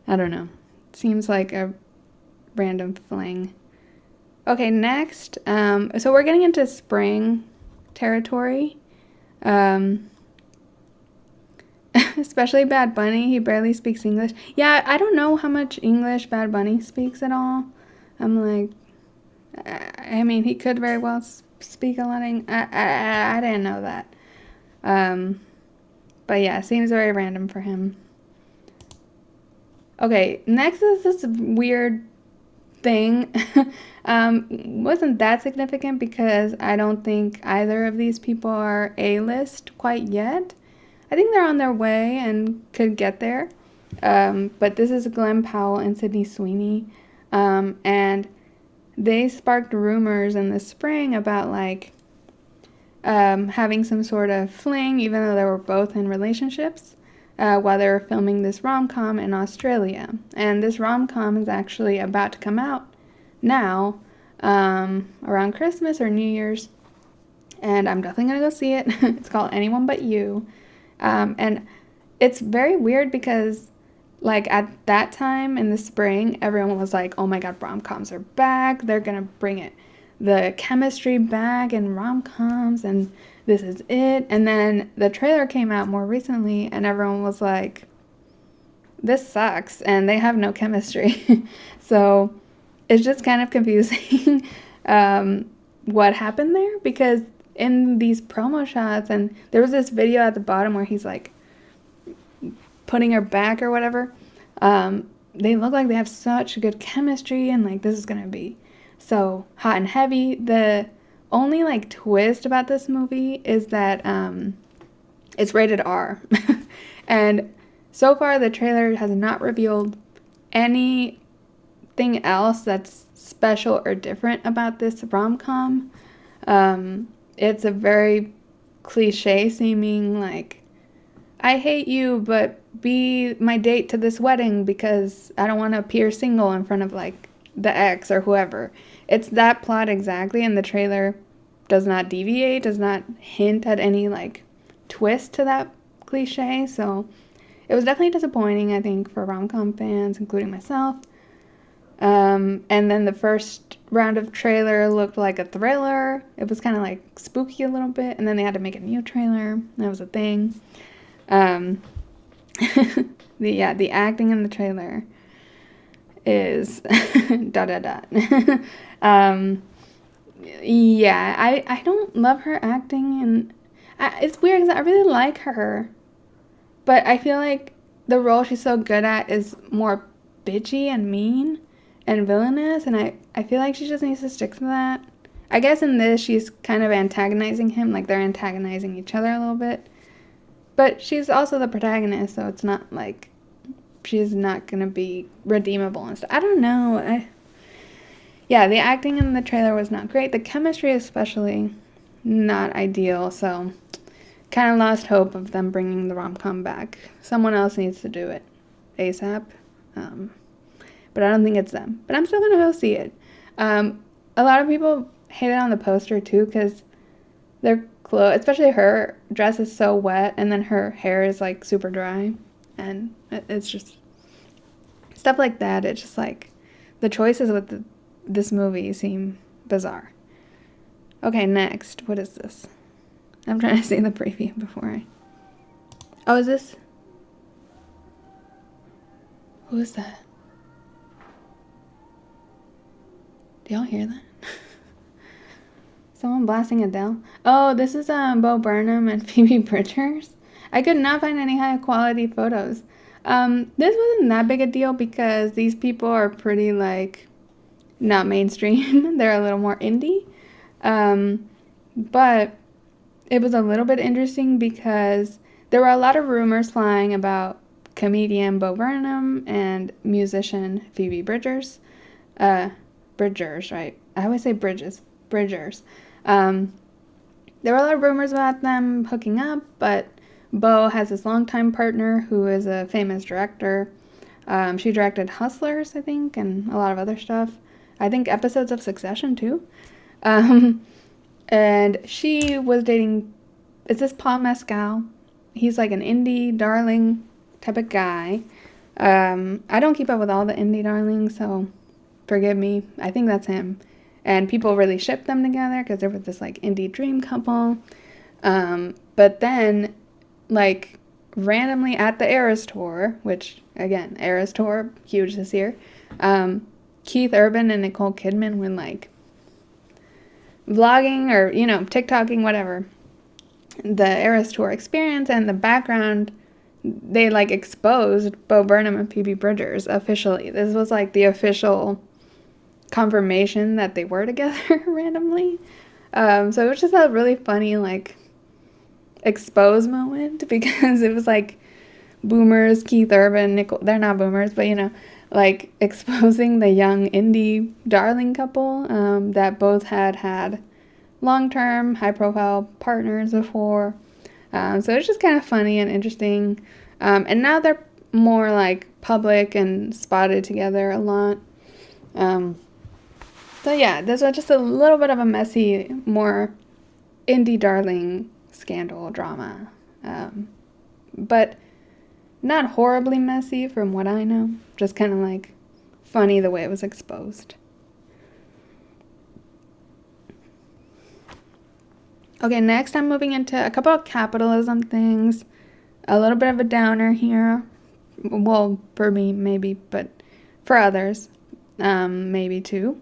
I don't know. It seems like a random fling. Okay, next, so we're getting into spring territory. Especially Bad Bunny, he barely speaks English. Yeah, I don't know how much English Bad Bunny speaks at all. I'm like, I mean, he could very well speak a lot of English. I didn't know that. But yeah, seems very random for him. Okay, next is this weird thing. Wasn't that significant because I don't think either of these people are A-list quite yet. I think they're on their way and could get there. But this is Glenn Powell and Sydney Sweeney. And they sparked rumors in the spring about like having some sort of fling, even though they were both in relationships. while they were filming this rom-com in Australia. And this rom-com is actually about to come out now, around Christmas or New Year's. And I'm definitely going to go see it. It's called Anyone But You. And it's very weird because, like, at that time in the spring, everyone was like, oh my god, rom-coms are back. They're going to bring the chemistry back in rom-coms, and this is it. And then the trailer came out more recently, and everyone was like, this sucks, and they have no chemistry. So it's just kind of confusing what happened there, because in these promo shots, and there was this video at the bottom where he's like putting her back or whatever, they look like they have such good chemistry, and like this is gonna be so hot and heavy. The only like twist about this movie is that it's rated R. And so far the trailer has not revealed anything else that's special or different about this rom-com. It's a very cliche seeming, like, I hate you, but be my date to this wedding because I don't want to appear single in front of, like, the ex or whoever. It's that plot exactly, and the trailer does not deviate, does not hint at any, like, twist to that cliche. So it was definitely disappointing, I think, for rom-com fans, including myself. And then the first round of trailer looked like a thriller. It was kind of like spooky a little bit, and then they had to make a new trailer. That was a thing. The acting in the trailer is dot dot dot. I don't love her acting, and it's weird because I really like her, but I feel like the role she's so good at is more bitchy and mean and villainous, and I feel like she just needs to stick to that. I guess in this she's kind of antagonizing him, like they're antagonizing each other a little bit, but she's also the protagonist, so it's not like she's not gonna be redeemable and stuff. I don't know. The acting in the trailer was not great. The chemistry especially not ideal, so kind of lost hope of them bringing the rom-com back. Someone else needs to do it ASAP. But I don't think it's them. But I'm still going to go see it. A lot of people hated on the poster too, because their clothes, especially her dress, is so wet, and then her hair is like super dry. And it's just stuff like that. It's just like the choices with this movie seem bizarre. Okay, next. What is this? I'm trying to see the preview before I... Oh, is this... Who is that? Do y'all hear that? Someone blasting Adele? Oh, this is Bo Burnham and Phoebe Bridgers. I could not find any high quality photos. This wasn't that big a deal because these people are pretty, like, not mainstream. They're a little more indie. But it was a little bit interesting because there were a lot of rumors flying about comedian Bo Burnham and musician Phoebe Bridgers. Bridgers, right? I always say Bridges. Bridgers. There were a lot of rumors about them hooking up, but Bo has his longtime partner who is a famous director. She directed Hustlers, I think, and a lot of other stuff. I think episodes of Succession, too. And she was dating... Is this Paul Mescal? He's like an indie darling type of guy. I don't keep up with all the indie darlings, so forgive me. I think that's him. And people really shipped them together because they were this like indie dream couple. But then, like, randomly at the Eras Tour, which, again, Eras Tour, huge this year, Keith Urban and Nicole Kidman were, like, vlogging or, TikToking, whatever, the Eras Tour experience, and the background, they, like, exposed Bo Burnham and Phoebe Bridgers officially. This was, like, the official confirmation that they were together randomly. So it was just a really funny, like, expose moment because it was, like, boomers, Keith Urban, Nicole, they're not boomers, but, like, exposing the young indie darling couple that both had long-term, high-profile partners before. So it's just kind of funny and interesting. And now they're more like public and spotted together a lot. So yeah, this was just a little bit of a messy, more indie darling scandal drama. But not horribly messy from what I know. Just kind of like funny the way it was exposed. Okay, next I'm moving into a couple of capitalism things. A little bit of a downer here. Well, for me, maybe, but for others, maybe too.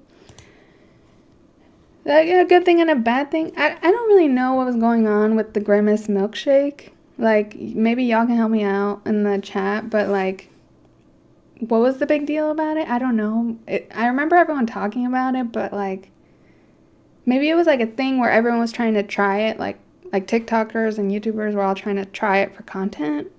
A good thing and a bad thing. I don't really know what was going on with the Grimace milkshake. Like, maybe y'all can help me out in the chat, but like, what was the big deal about it? I don't know. I remember everyone talking about it, but like, maybe it was like a thing where everyone was trying to try it, like TikTokers and YouTubers were all trying to try it for content.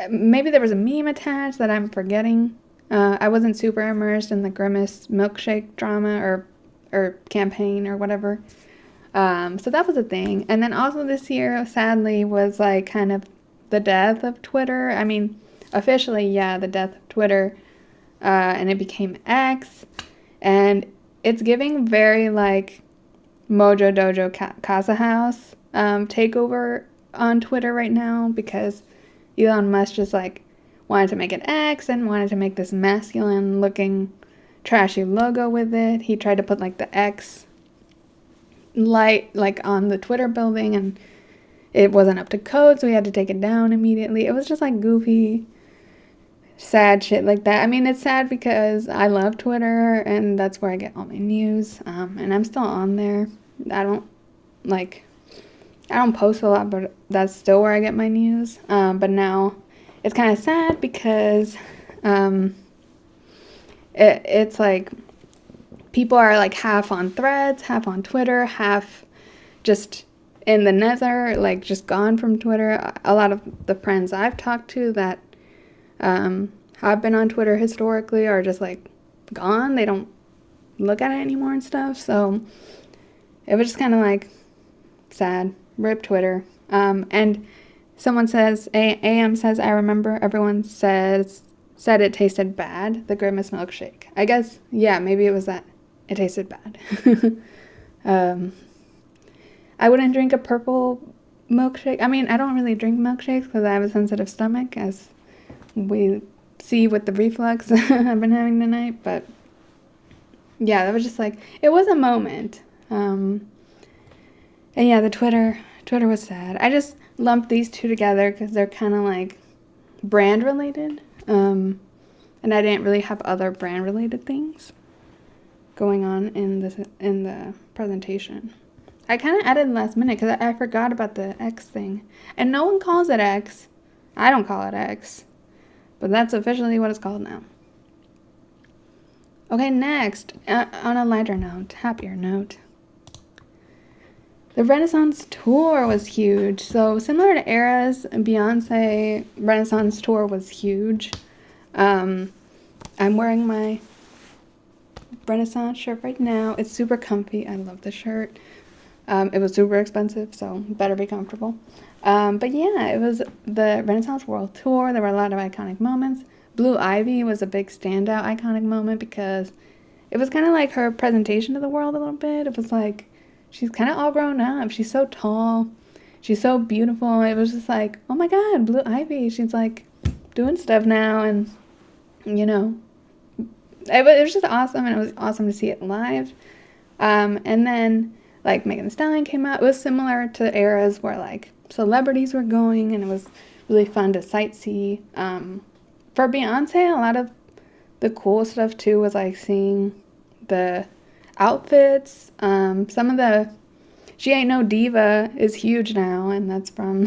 Maybe there was a meme attached that I'm forgetting. I wasn't super immersed in the Grimace milkshake drama or campaign or whatever. So that was a thing. And then also this year, sadly, was like kind of the death of Twitter. I mean, officially, yeah, the death of Twitter. And it became X. And it's giving very like Mojo Dojo Casa House takeover on Twitter right now, because Elon Musk just like wanted to make it X and wanted to make this masculine looking trashy logo with it. He tried to put like the X light like on the Twitter building, and it wasn't up to code, so he had to take it down immediately. It was just like goofy, sad shit like that. I mean, it's sad because I love Twitter and that's where I get all my news, and I'm still on there. I don't post a lot, but that's still where I get my news. But now it's kind of sad because it's like people are like half on Threads, half on Twitter, half just in the nether, like just gone from Twitter. A lot of the friends I've talked to that have been on Twitter historically are just like gone. They don't look at it anymore and stuff. So it was just kind of like sad. Rip Twitter. And someone says, AM says, I remember everyone said it tasted bad, the Grimace milkshake. I guess, yeah, maybe it was that. It tasted bad. I wouldn't drink a purple milkshake. I mean, I don't really drink milkshakes because I have a sensitive stomach, as we see with the reflux I've been having tonight. But yeah, that was just like, it was a moment. And yeah, the Twitter was sad. I just lumped these two together because they're kind of like brand related. And I didn't really have other brand related things going on in the presentation. I kind of added last minute because I forgot about the X thing. And no one calls it X. I don't call it X. But that's officially what it's called now. Okay, next, on a lighter note, happier note. The Renaissance tour was huge. So similar to Era's, Beyonce Renaissance tour was huge. I'm wearing my Renaissance shirt right now. It's super comfy. I love the shirt. It was super expensive, so better be comfortable. But yeah, it was the Renaissance World Tour. There were a lot of iconic moments. Blue Ivy was a big standout iconic moment because it was kind of like her presentation to the world a little bit. It was like, she's kind of all grown up. She's so tall. She's so beautiful. It was just like, oh my God, Blue Ivy. She's like doing stuff now. And, you know, it was just awesome. And it was awesome to see it live. And then like Megan Thee Stallion came out. It was similar to eras where like celebrities were going, and it was really fun to sightsee. For Beyonce, a lot of the cool stuff too was like seeing the outfits. Some of the She Ain't No Diva is huge now, and that's from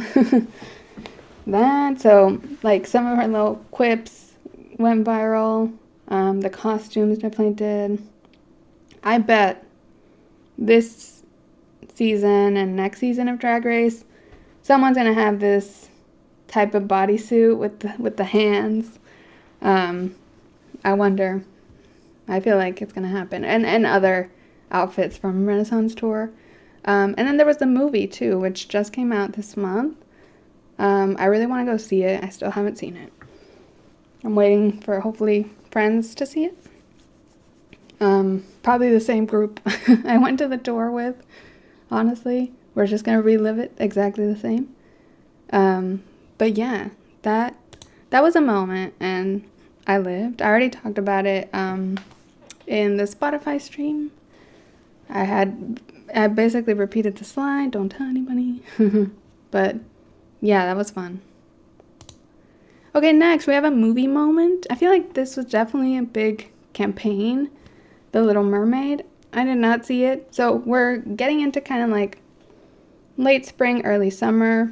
that. So like some of her little quips went viral. The costumes definitely did. I bet this season and next season of Drag Race, someone's gonna have this type of bodysuit with the hands. I wonder. I feel like it's gonna happen, and other outfits from Renaissance Tour. And then there was the movie too, which just came out this month. I really want to go see it. I still haven't seen it. I'm waiting for hopefully friends to see it. Probably the same group I went to the tour with, honestly. We're just going to relive it exactly the same. But yeah, that was a moment, and I lived. I already talked about it in the Spotify stream. I basically repeated the slide, don't tell anybody. But yeah, that was fun. Okay, next we have a movie moment. I feel like this was definitely a big campaign. The Little Mermaid. I did not see it. So we're getting into kind of like late spring, early summer,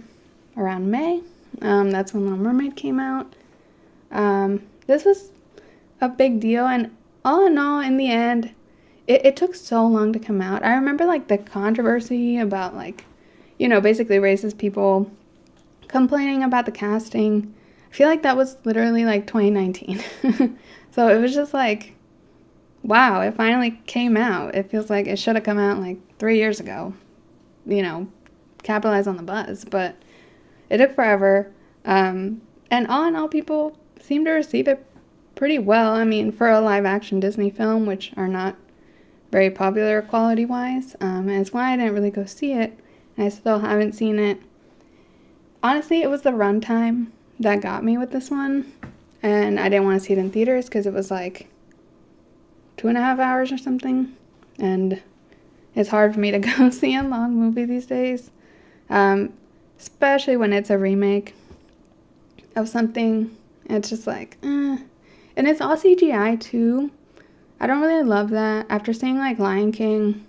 around May. That's when Little Mermaid came out. This was a big deal, and all in all, in the end, it took so long to come out. I remember like the controversy about like, basically racist people complaining about the casting. I feel like that was literally like 2019. So it was just like, wow, it finally came out. It feels like it should have come out like 3 years ago. Capitalize on the buzz, but it took forever. And all in all, people seem to receive it pretty well. I mean, for a live action Disney film, which are not very popular quality wise, and it's why I didn't really go see it. And I still haven't seen it. Honestly, it was the runtime that got me with this one, and I didn't want to see it in theaters because it was like 2.5 hours or something, and it's hard for me to go see a long movie these days, especially when it's a remake of something. It's just like, and it's all CGI too. I don't really love that. After seeing like Lion King,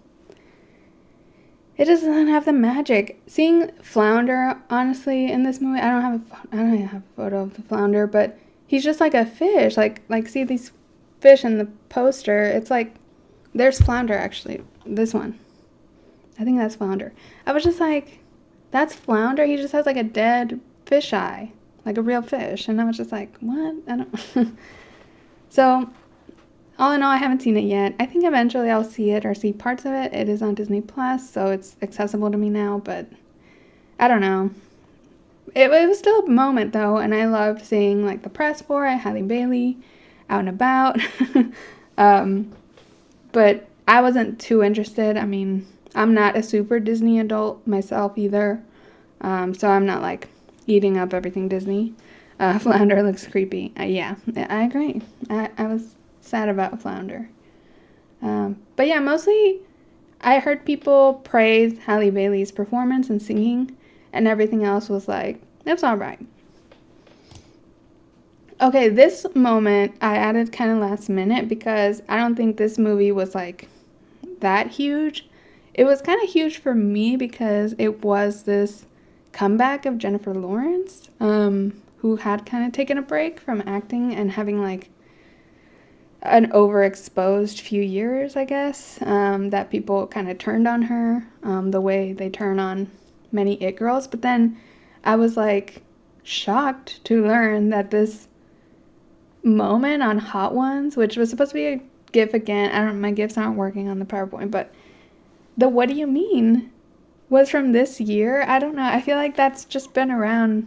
it just doesn't have the magic. Seeing Flounder, honestly, in this movie, I don't have a photo of the Flounder, but he's just like a fish. Like see these fish in the poster. It's like, there's Flounder actually. This one. I think that's Flounder. I was just like, that's Flounder? He just has like a dead fish eye. Like a real fish. And I was just like, what? I don't... So, all in all, I haven't seen it yet. I think eventually I'll see it or see parts of it. It is on Disney Plus, so it's accessible to me now, but I don't know. It was still a moment, though, and I loved seeing, like, the press for it, Halle Bailey, out and about. But I wasn't too interested. I mean, I'm not a super Disney adult myself either, so I'm not, like, eating up everything Disney. Flounder looks creepy. Yeah, I agree. I was sad about Flounder. But yeah, mostly I heard people praise Halle Bailey's performance and singing, and everything else was like, it was alright. Okay, this moment I added kind of last minute because I don't think this movie was like that huge. It was kind of huge for me because it was this comeback of Jennifer Lawrence, who had kind of taken a break from acting and having like an overexposed few years, I guess, that people kind of turned on her, the way they turn on many it girls. But then I was like shocked to learn that this moment on Hot Ones, which was supposed to be a GIF again, my GIFs aren't working on the PowerPoint, but the what do you mean was from this year. I don't know. I feel like that's just been around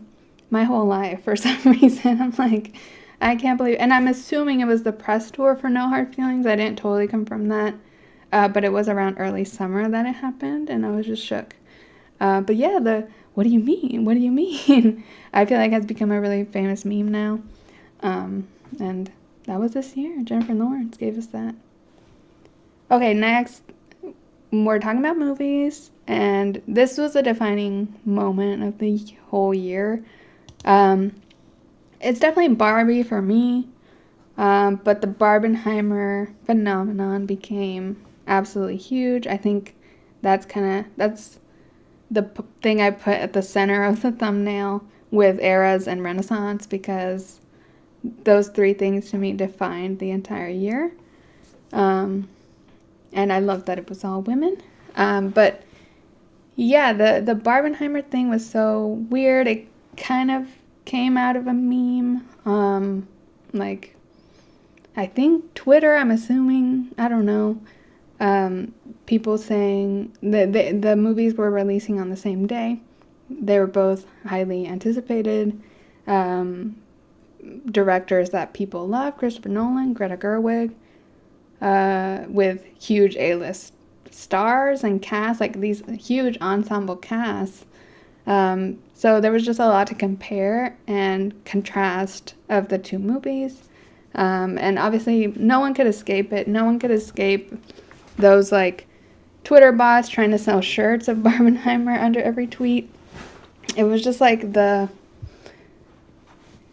my whole life for some reason. I'm like, I can't believe, and I'm assuming it was the press tour for No Hard Feelings. I didn't totally confirm that, but it was around early summer that it happened, and I was just shook. But yeah, the what do you mean? What do you mean? I feel like has become a really famous meme now, and that was this year. Jennifer Lawrence gave us that. Okay, next, we're talking about movies, and this was a defining moment of the whole year. It's definitely Barbie for me, but the Barbenheimer phenomenon became absolutely huge. I think that's the thing I put at the center of the thumbnail with eras and Renaissance, because those three things to me defined the entire year. And I love that it was all women. But yeah, the Barbenheimer thing was so weird. It kind of came out of a meme. Like, I think Twitter, I'm assuming, I don't know. People saying the movies were releasing on the same day. They were both highly anticipated. Directors that people love, Christopher Nolan, Greta Gerwig, with huge A-list stars and cast, like these huge ensemble casts. So there was just a lot to compare and contrast of the two movies. And obviously no one could escape it. No one could escape those like Twitter bots trying to sell shirts of Barbenheimer under every tweet. It was just like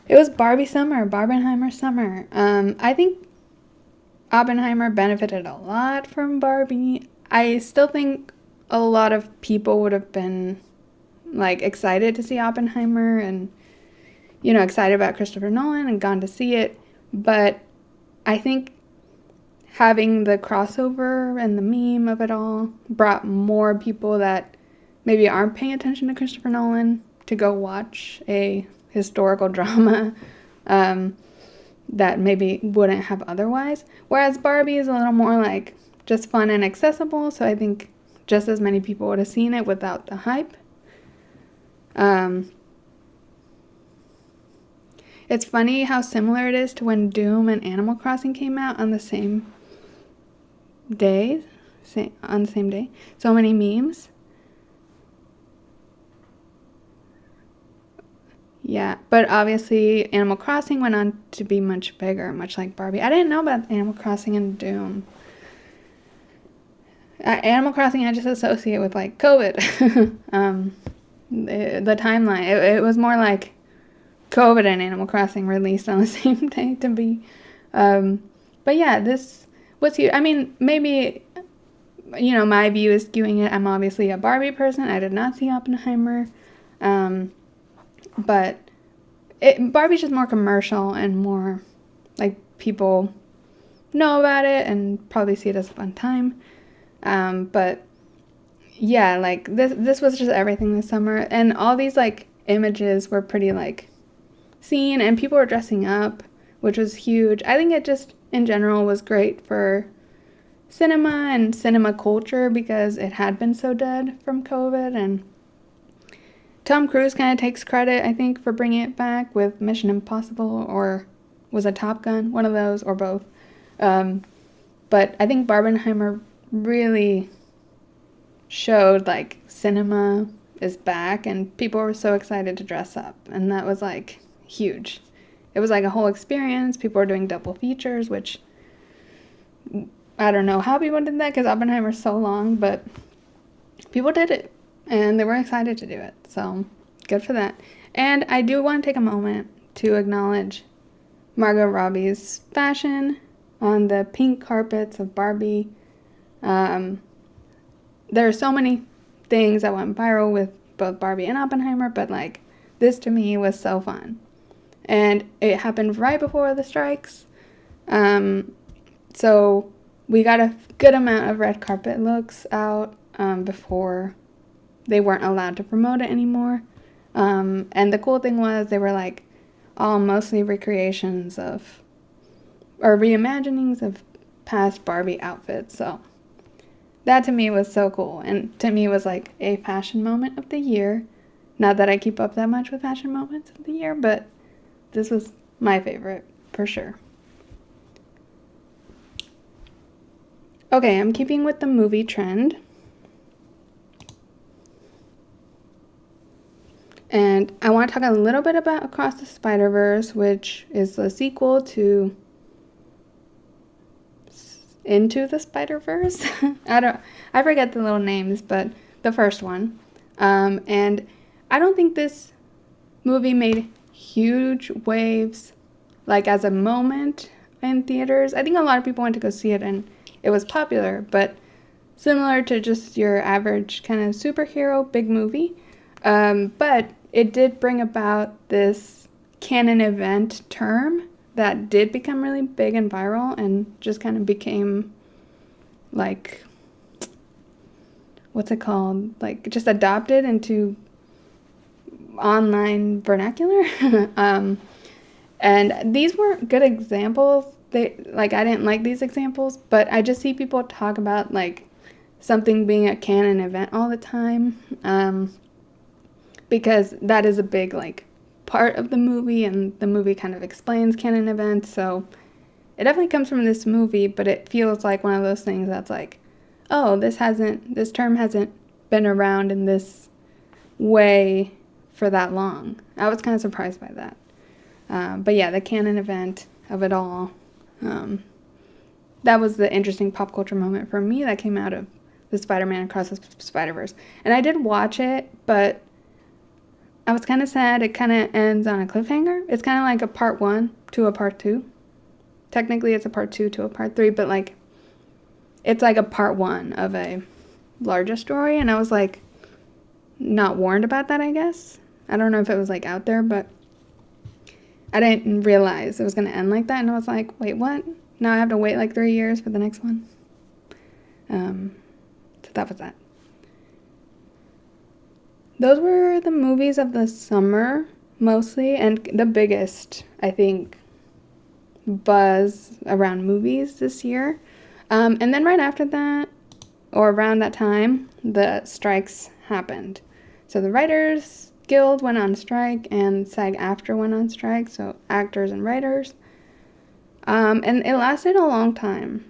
it was Barbie summer, Barbenheimer summer. I think Oppenheimer benefited a lot from Barbie. I still think a lot of people would have been like excited to see Oppenheimer and, you know, excited about Christopher Nolan and gone to see it. But I think having the crossover and the meme of it all brought more people that maybe aren't paying attention to Christopher Nolan to go watch a historical drama that maybe wouldn't have otherwise. Whereas Barbie is a little more like just fun and accessible, so I think just as many people would have seen it without the hype. It's funny how similar it is to when Doom and Animal Crossing came out on the same day. So many memes. Yeah, but obviously Animal Crossing went on to be much bigger, much like Barbie. I didn't know about Animal Crossing and Doom. Animal Crossing I just associate with like COVID. The timeline. It was more like COVID and Animal Crossing released on the same day to be. But yeah, this was huge. I mean, maybe, you know, my view is skewing it. I'm obviously a Barbie person. I did not see Oppenheimer. But Barbie's just more commercial and more like people know about it and probably see it as a fun time. But yeah, like this was just everything this summer, and all these like images were pretty like seen, and people were dressing up, which was huge. I think it just in general was great for cinema and cinema culture because it had been so dead from COVID, and Tom Cruise kind of takes credit, I think, for bringing it back with Mission Impossible, or was it Top Gun? One of those, or both. But I think Barbenheimer really showed, like, cinema is back, and people were so excited to dress up, and that was, like, huge. It was, like, a whole experience. People were doing double features, which I don't know how people did that, because Oppenheimer's so long, but people did it. And they were excited to do it, so good for that. And I do want to take a moment to acknowledge Margot Robbie's fashion on the pink carpets of Barbie. There are so many things that went viral with both Barbie and Oppenheimer, but like this to me was so fun. And it happened right before the strikes. So we got a good amount of red carpet looks out before they weren't allowed to promote it anymore. And the cool thing was they were like all mostly recreations of, or reimaginings of past Barbie outfits. So that to me was so cool. And to me was like a fashion moment of the year. Not that I keep up that much with fashion moments of the year, but this was my favorite for sure. Okay, I'm keeping with the movie trend. And I want to talk a little bit about Across the Spider-Verse, which is the sequel to Into the Spider-Verse. I forget the little names, but the first one. And I don't think this movie made huge waves, like as a moment in theaters. I think a lot of people went to go see it and it was popular, but similar to just your average kind of superhero big movie. But it did bring about this canon event term that did become really big and viral and just kind of became like, what's it called? Like just adopted into online vernacular. And these were good examples I didn't like these examples, but I just see people talk about like something being a canon event all the time, because that is a big like part of the movie, and the movie kind of explains canon events. So it definitely comes from this movie, but it feels like one of those things that's like, oh, this term hasn't been around in this way for that long. I was kind of surprised by that. But yeah, the canon event of it all, that was the interesting pop culture moment for me that came out of the Spider-Man Across the Spider-Verse. And I did watch it, but I was kind of sad. It kind of ends on a cliffhanger. It's kind of like a part 1 to a part 2. Technically, it's a part 2 to a part 3, but like, it's like a part 1 of a larger story. And I was like, not warned about that, I guess. I don't know if it was like out there, but I didn't realize it was going to end like that. And I was like, wait, what? Now I have to wait like 3 years for the next one. So that was that. Those were the movies of the summer, mostly, and the biggest, I think, buzz around movies this year. And then right after that, or around that time, the strikes happened. So the Writers Guild went on strike, and SAG-AFTRA went on strike, so actors and writers. And it lasted a long time.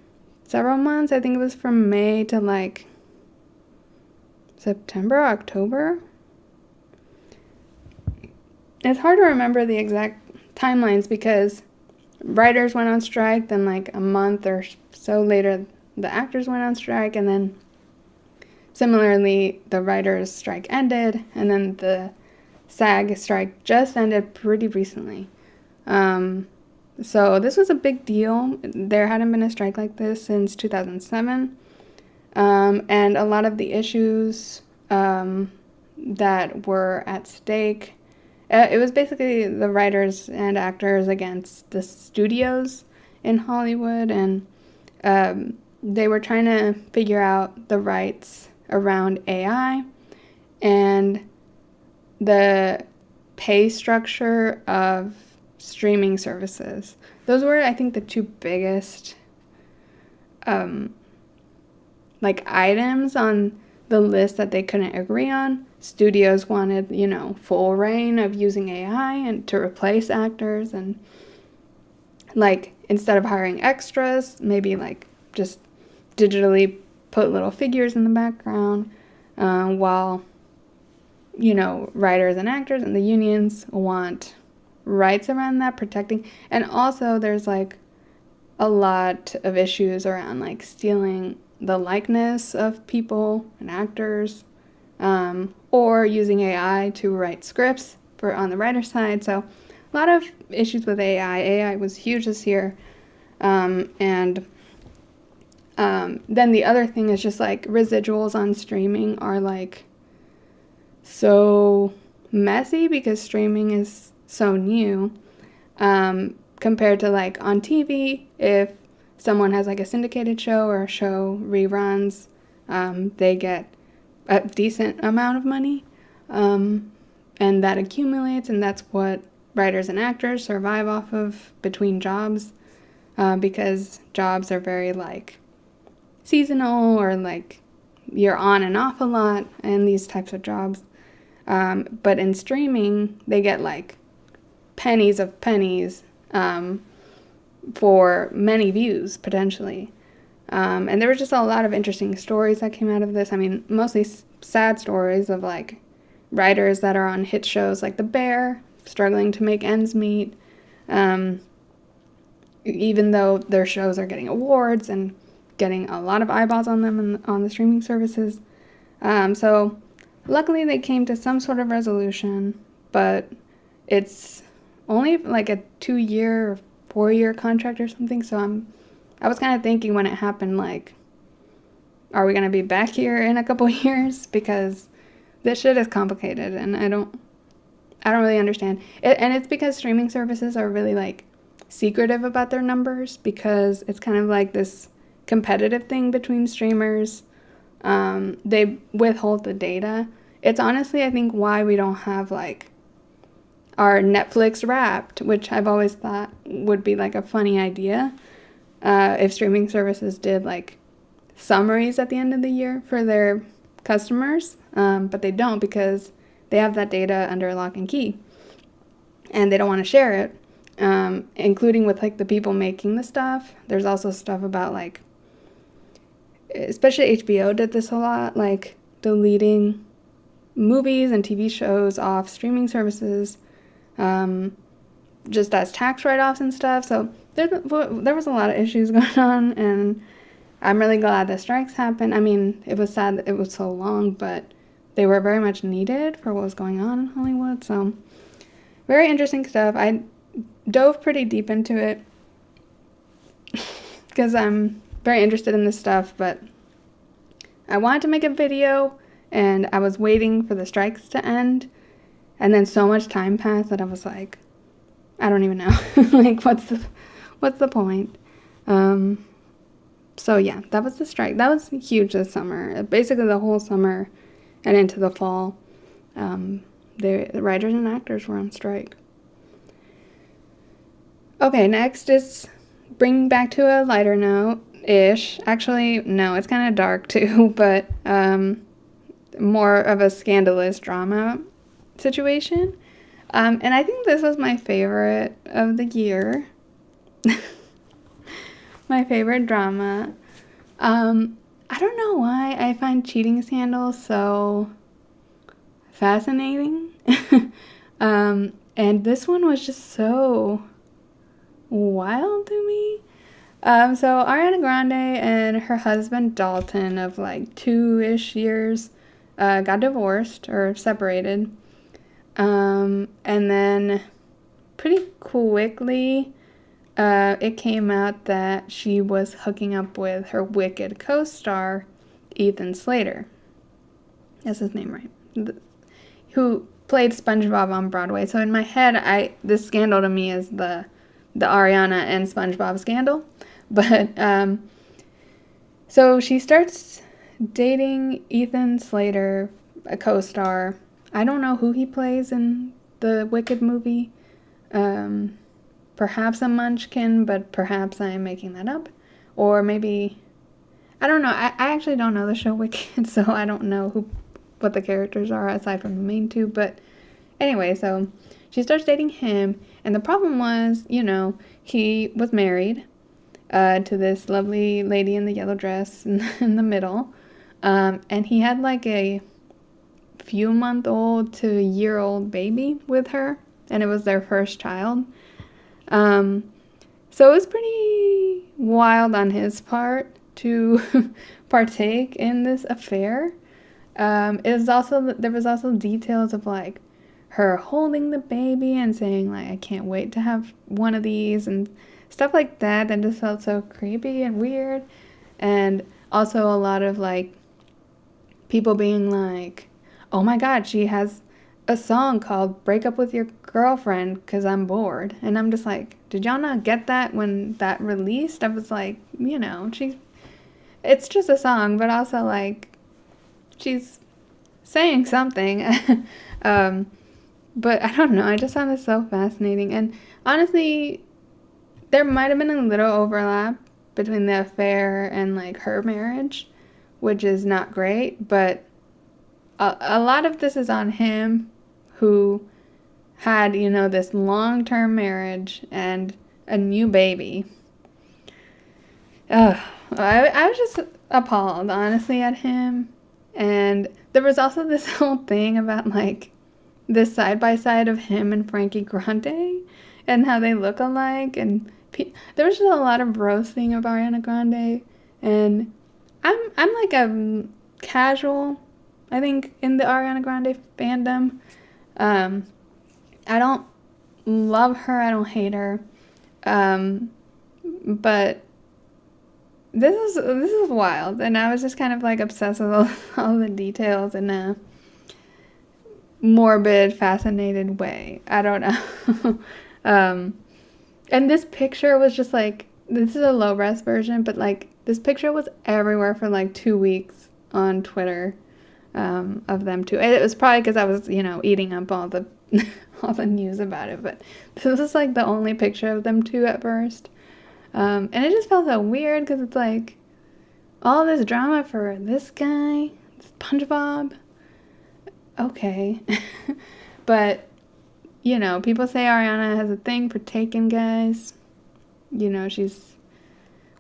Several months. I think it was from May to like September, October. It's hard to remember the exact timelines because writers went on strike, then like a month or so later the actors went on strike, and then similarly the writers' strike ended, and then the SAG strike just ended pretty recently. So this was a big deal. There hadn't been a strike like this since 2007. And a lot of the issues that were at stake, it was basically the writers and actors against the studios in Hollywood, and they were trying to figure out the rights around AI and the pay structure of streaming services. Those were, I think, the two biggest items on the list that they couldn't agree on. Studios wanted, full reign of using AI and to replace actors, and like instead of hiring extras, maybe like just digitally put little figures in the background, while writers and actors and the unions want rights around that, protecting. And also there's like a lot of issues around like stealing the likeness of people and actors, or using AI to write scripts for on the writer side. So a lot of issues with AI. AI was huge this year. And then the other thing is just like residuals on streaming are like so messy because streaming is so new, compared to like on TV. If someone has like a syndicated show or a show reruns, they get a decent amount of money, and that accumulates, and that's what writers and actors survive off of between jobs, because jobs are very like seasonal, or like you're on and off a lot in these types of jobs. But in streaming, they get like pennies of pennies for many views, potentially. And there were just a lot of interesting stories that came out of this. I mean, mostly sad stories of like writers that are on hit shows like The Bear, struggling to make ends meet, even though their shows are getting awards and getting a lot of eyeballs on them on the streaming services. So luckily they came to some sort of resolution, but it's only like a 2-year or 4-year contract or something. So I was kind of thinking when it happened, like, are we going to be back here in a couple years? Because this shit is complicated, and I don't really understand it. And it's because streaming services are really like secretive about their numbers, because it's kind of like this competitive thing between streamers. They withhold the data. It's honestly, I think, why we don't have like our Netflix Wrapped, which I've always thought would be like a funny idea. if streaming services did like summaries at the end of the year for their customers, but they don't because they have that data under lock and key and they don't want to share it, including with like the people making the stuff. There's also stuff about like, especially HBO did this a lot, like deleting movies and TV shows off streaming services, just as tax write-offs and stuff. So there was a lot of issues going on, and I'm really glad the strikes happened. I mean, it was sad that it was so long, but they were very much needed for what was going on in Hollywood. So very interesting stuff. I dove pretty deep into it because I'm very interested in this stuff, but I wanted to make a video and I was waiting for the strikes to end, and then so much time passed that I was like, I don't even know. Like, what's the point? So yeah, that was the strike. That was huge this summer. Basically the whole summer and into the fall, the writers and actors were on strike. Okay, next is bring back to a lighter note-ish. Actually, no, it's kind of dark too, but more of a scandalous drama situation. And I think this was my favorite of the year. My favorite drama. I don't know why I find cheating scandals so fascinating. And this one was just so wild to me. So Ariana Grande and her husband Dalton of like 2-ish years got divorced or separated. And then pretty quickly it came out that she was hooking up with her Wicked co-star Ethan Slater. That's his name, right? Who played SpongeBob on Broadway. So in my head, this scandal to me is the Ariana and SpongeBob scandal. But so she starts dating Ethan Slater, a co-star. I don't know who he plays in the Wicked movie. Perhaps a munchkin, but perhaps I am making that up. Or maybe, I don't know. I actually don't know the show Wicked, so I don't know what the characters are aside from the main two. But anyway, so she starts dating him, and the problem was, he was married to this lovely lady in the yellow dress in the middle, and he had like a few-month-old to a year-old baby with her, and it was their first child. So it was pretty wild on his part to partake in this affair. There was also details of like her holding the baby and saying like, I can't wait to have one of these and stuff like that just felt so creepy and weird. And also a lot of like people being like, oh my God, she has a song called Break Up With Your Girlfriend Because I'm Bored. And I'm just like, did y'all not get that when that released? I was like, it's just a song, but also like she's saying something. But I don't know, I just found this so fascinating. And honestly, there might have been a little overlap between the affair and like her marriage, which is not great, but a lot of this is on him, who had, this long-term marriage and a new baby. I was just appalled, honestly, at him. And there was also this whole thing about, like, this side-by-side of him and Frankie Grande and how they look alike. And there was just a lot of roasting of Ariana Grande. And I'm like a casual, I think, in the Ariana Grande fandom. I don't love her. I don't hate her. But this is wild. And I was just kind of like obsessed with all the details in a morbid, fascinated way. I don't know. And this picture was just like, this is a low-res version, but like this picture was everywhere for like 2 weeks on Twitter. Of them too. It was probably because I was, eating up all the all the news about it. But this was like the only picture of them two at first. And it just felt so weird because it's like all this drama for this guy, SpongeBob. Okay. But, you know, people say Ariana has a thing for taken guys. You know,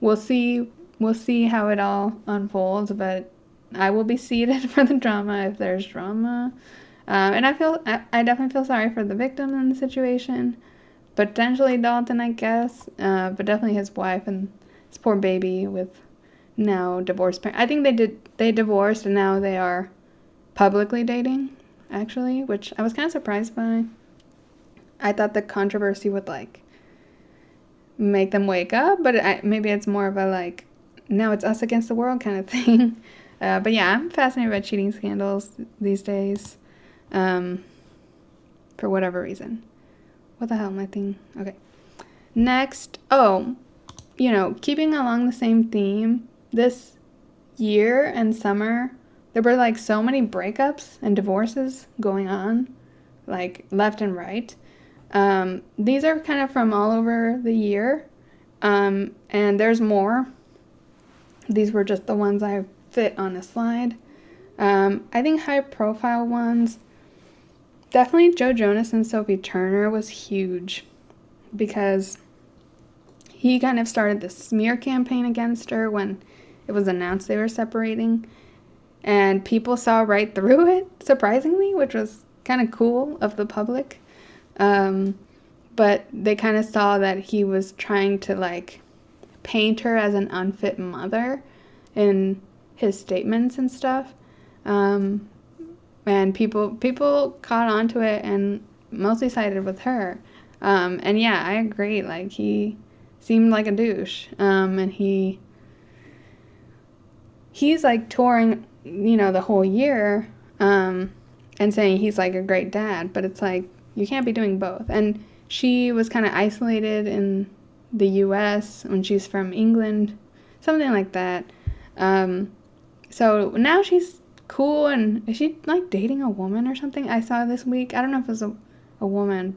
we'll see how it all unfolds, but I will be seated for the drama if there's drama. And I definitely feel sorry for the victim in the situation. Potentially Dalton, I guess, but definitely his wife and his poor baby with now divorced parents. I think they divorced and now they are publicly dating, actually, which I was kind of surprised by. I thought the controversy would like make them wake up, but maybe it's more of a like, now it's us against the world kind of thing. But yeah, I'm fascinated by cheating scandals these days, for whatever reason. What the hell am I thinking? Okay. Next, keeping along the same theme, this year and summer, there were like so many breakups and divorces going on, like left and right. These are kind of from all over the year, and there's more. These were just the ones I fit on a slide. I think high profile ones, definitely Joe Jonas and Sophie Turner was huge because he kind of started the smear campaign against her when it was announced they were separating. And people saw right through it, surprisingly, which was kind of cool of the public. But they kind of saw that he was trying to like paint her as an unfit mother in his statements and stuff. And people caught on to it and mostly sided with her. And yeah, I agree. Like, he seemed like a douche. And he's like touring, the whole year, and saying he's like a great dad, but it's like, you can't be doing both. And she was kind of isolated in the US when she's from England, something like that. So now she's cool, and is she like dating a woman or something? I saw this week. I don't know if it was a woman,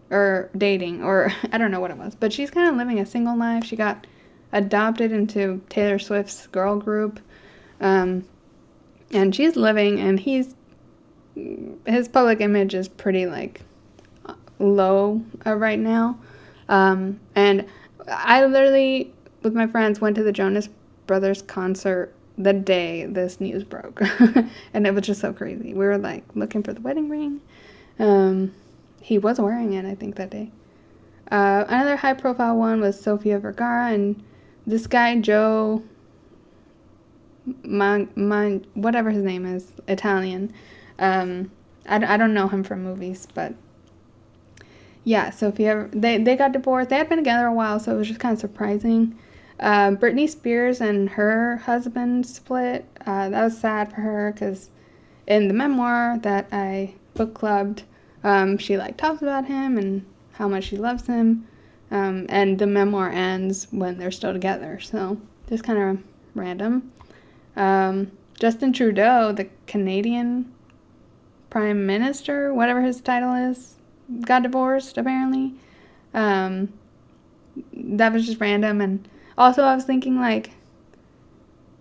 or dating, or I don't know what it was, but she's kind of living a single life. She got adopted into Taylor Swift's girl group, and she's living, and his public image is pretty like low right now. And I literally, with my friends, went to the Jonas Brothers concert the day this news broke. And it was just so crazy. We were like looking for the wedding ring. He was wearing it, I think, that day. Another high profile one was Sofia Vergara and this guy Joe whatever his name is, Italian. I don't know him from movies, but yeah, Sophia, they got divorced. They had been together a while, so it was just kind of surprising. Britney Spears and her husband split. That was sad for her because in the memoir that I book clubbed, she like talks about him and how much she loves him. And the memoir ends when they're still together, so just kind of random. Justin Trudeau, the Canadian Prime Minister, whatever his title is, got divorced, apparently. That was just random. And also I was thinking, like,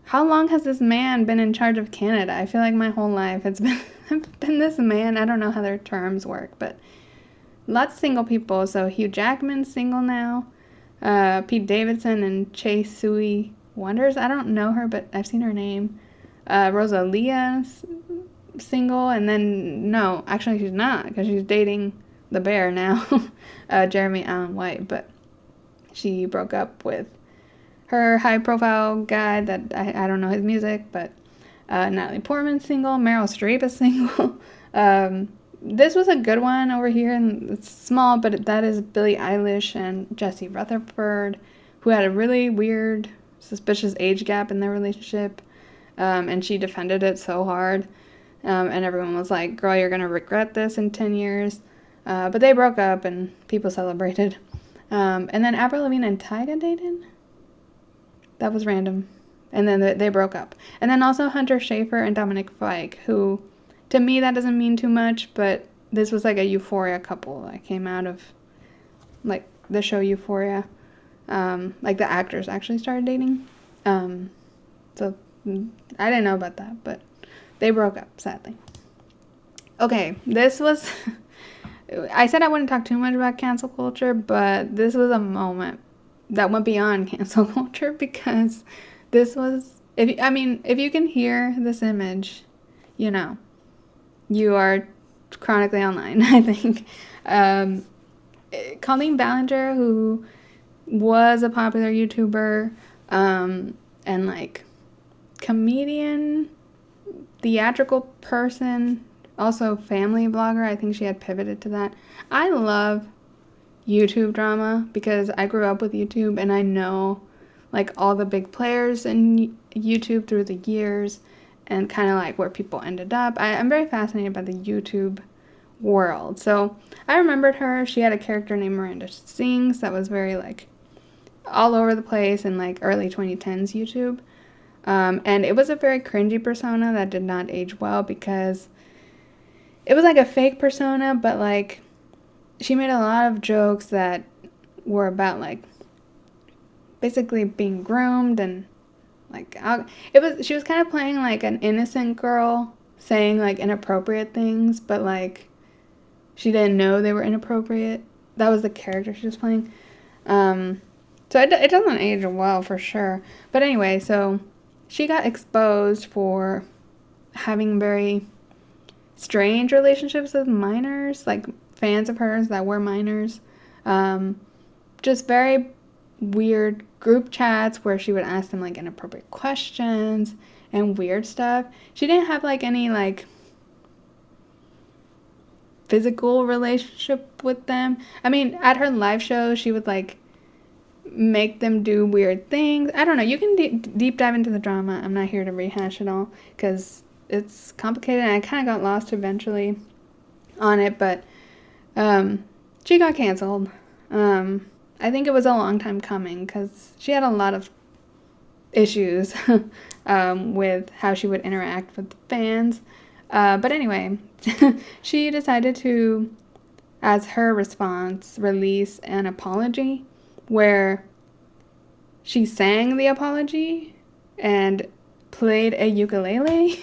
how long has this man been in charge of Canada? I feel like my whole life it's been this man. I don't know how their terms work, but lots of single people. So Hugh Jackman's single now. Pete Davidson and Chase Sui Wonders. I don't know her, but I've seen her name. Rosalia's single, and then no, actually she's not, because she's dating the bear now, Jeremy Allen White, but she broke up with her high-profile guy that I don't know his music, but Natalie Portman's single, Meryl Streep is single. This was a good one over here, and it's small, but that is Billie Eilish and Jesse Rutherford, who had a really weird, suspicious age gap in their relationship, and she defended it so hard, and everyone was like, girl, you're gonna regret this in 10 years, but they broke up, and people celebrated. And then Avril Lavigne and Tyga dated? That was random. And then they broke up. And then also Hunter Schafer and Dominic Fike, who, to me, that doesn't mean too much, but this was like a Euphoria couple that came out of, like, the show Euphoria. Like the actors actually started dating. So I didn't know about that, but they broke up, sadly. Okay, this was... I said I wouldn't talk too much about cancel culture, but this was a moment that went beyond cancel culture because this was... if you can hear this image, you know, you are chronically online, I think. Colleen Ballinger, who was a popular YouTuber, and like comedian, theatrical person, also family vlogger. I think she had pivoted to that. I love YouTube drama because I grew up with YouTube and I know like all the big players in YouTube through the years and kind of like where people ended up. I'm very fascinated by the YouTube world. So I remembered her. She had a character named Miranda Sings that was very like all over the place in like early 2010s YouTube. And it was a very cringy persona that did not age well because it was like a fake persona, but like she made a lot of jokes that were about like basically being groomed and like she was kind of playing like an innocent girl saying like inappropriate things, but like she didn't know they were inappropriate. That was the character she was playing. So it doesn't age well for sure. But anyway, so she got exposed for having very strange relationships with minors, like fans of hers that were minors. Just very weird group chats where she would ask them like inappropriate questions and weird stuff. She didn't have like any like physical relationship with them. I mean, at her live show, she would like make them do weird things. I don't know. You can deep dive into the drama. I'm not here to rehash it all because it's complicated and I kind of got lost eventually on it, but she got canceled. I think it was a long time coming because she had a lot of issues with how she would interact with the fans. But anyway, she decided to, as her response, release an apology where she sang the apology and played a ukulele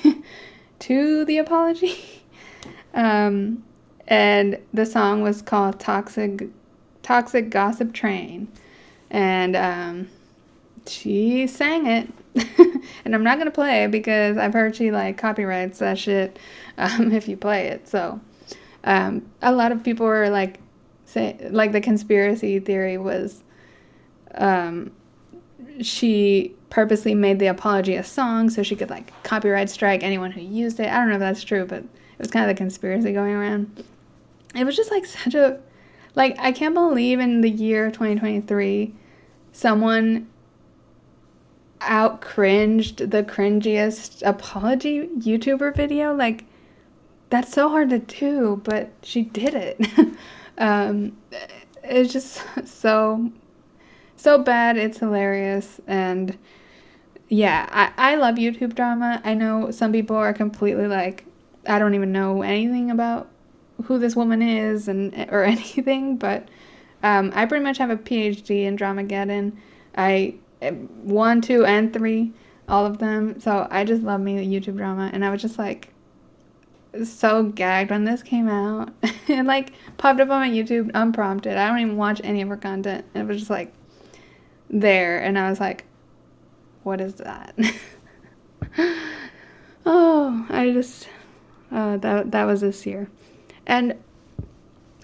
to the apology. And the song was called Toxic Gossip Train. And she sang it. And I'm not going to play it because I've heard she like copyrights that shit if you play it. So a lot of people were like, like the conspiracy theory was she purposely made the apology a song so she could like copyright strike anyone who used it. I don't know if that's true, but it was kind of the conspiracy going around. It was just like such a, like, I can't believe in the year 2023 someone out cringed the cringiest apology YouTuber video. Like, that's so hard to do, but she did it. It's just so bad, it's hilarious. And yeah, I love YouTube drama. I know some people are completely like, I don't even know anything about who this woman is or anything, but I pretty much have a PhD in Dramageddon. 1, 2, and 3, all of them. So I just love me the YouTube drama, and I was just like so gagged when this came out. It like popped up on my YouTube unprompted. I don't even watch any of her content, and it was just like there, and I was like, what is that? Oh, I just that was this year. And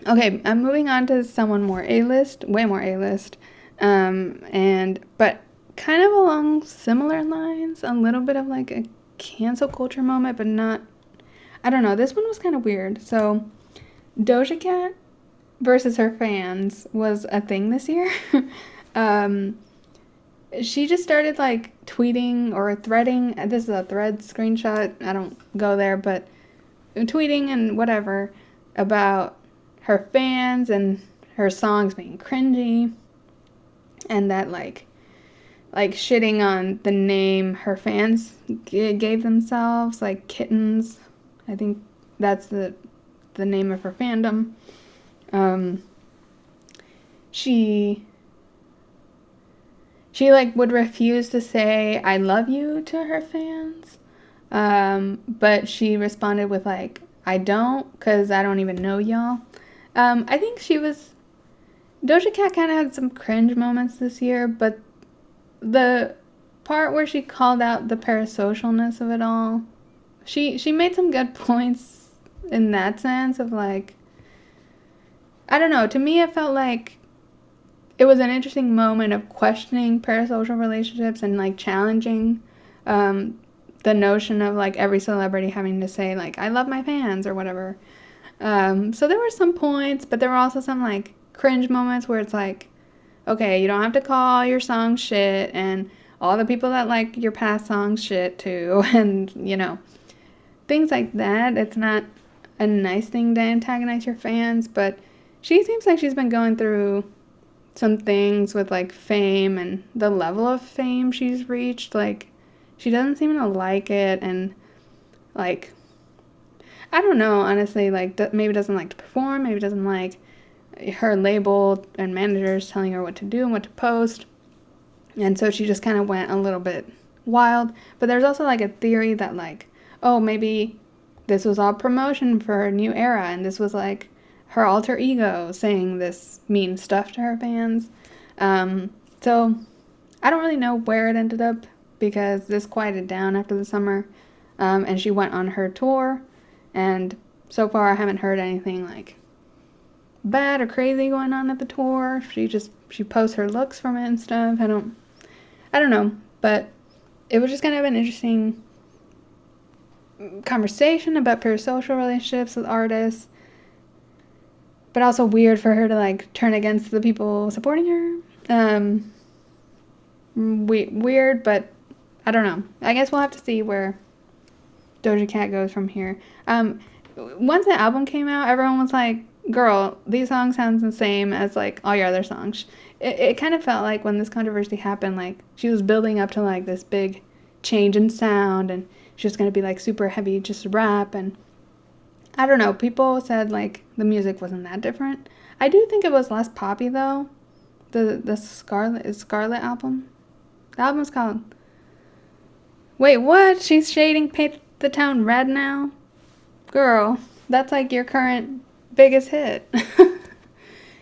okay, I'm moving on to someone more A-list, way more A-list, but kind of along similar lines, a little bit of like a cancel culture moment, but not, I don't know, this one was kind of weird. So Doja Cat versus her fans was a thing this year. She just started like tweeting or threading, this is a thread screenshot, I don't go there, but tweeting and whatever about her fans and her songs being cringy, and that like shitting on the name her fans gave themselves, like kittens. I think that's the name of her fandom. She she like would refuse to say I love you to her fans. But she responded with like, I don't, because I don't even know y'all. I think Doja Cat kind of had some cringe moments this year, but the part where she called out the parasocialness of it all, she made some good points in that sense of like, I don't know, to me it felt like it was an interesting moment of questioning parasocial relationships and like challenging the notion of like every celebrity having to say like I love my fans or whatever. So there were some points, but there were also some like cringe moments where it's like, okay, you don't have to call your song shit and all the people that like your past songs shit too, and you know, things like that. It's not a nice thing to antagonize your fans, but she seems like she's been going through some things with like fame and the level of fame she's reached. Like, she doesn't seem to like it, and like, I don't know, honestly, like maybe doesn't like to perform, maybe doesn't like her label and managers telling her what to do and what to post, and so she just kind of went a little bit wild. But there's also like a theory that like, oh, maybe this was all promotion for her new era, and this was like her alter ego saying this mean stuff to her fans. So I don't really know where it ended up, because this quieted down after the summer, and she went on her tour, and so far I haven't heard anything like bad or crazy going on at the tour. She posts her looks from it and stuff. I don't know, but it was just kind of an interesting conversation about parasocial relationships with artists, but also weird for her to like turn against the people supporting her. Weird, but I don't know. I guess we'll have to see where Doja Cat goes from here. Once the album came out, everyone was like, girl, these songs sound the same as like all your other songs. It kind of felt like when this controversy happened, like she was building up to like this big change in sound, and she was going to be like super heavy, just rap, and I don't know, people said like the music wasn't that different. I do think it was less poppy though. The Scarlet album. The album's called, wait, what? She's shading Paint the Town Red now? Girl, that's like your current biggest hit.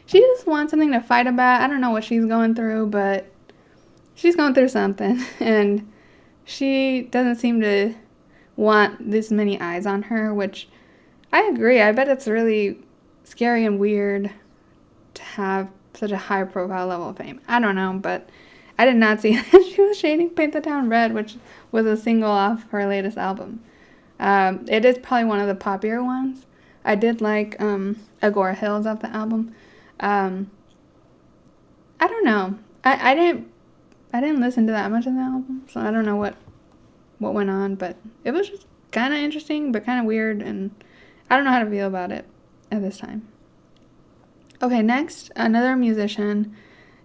She just wants something to fight about. I don't know what she's going through, but she's going through something, and she doesn't seem to want this many eyes on her, which I agree. I bet it's really scary and weird to have such a high profile level of fame. I don't know, but I did not see that she was shading Paint the Town Red, which was a single off her latest album. It is probably one of the poppier ones. I did like Agora Hills off the album. I don't know. I didn't listen to that much of the album, so I don't know what went on, but it was just kind of interesting, but kind of weird, and I don't know how to feel about it at this time. Okay, next, another musician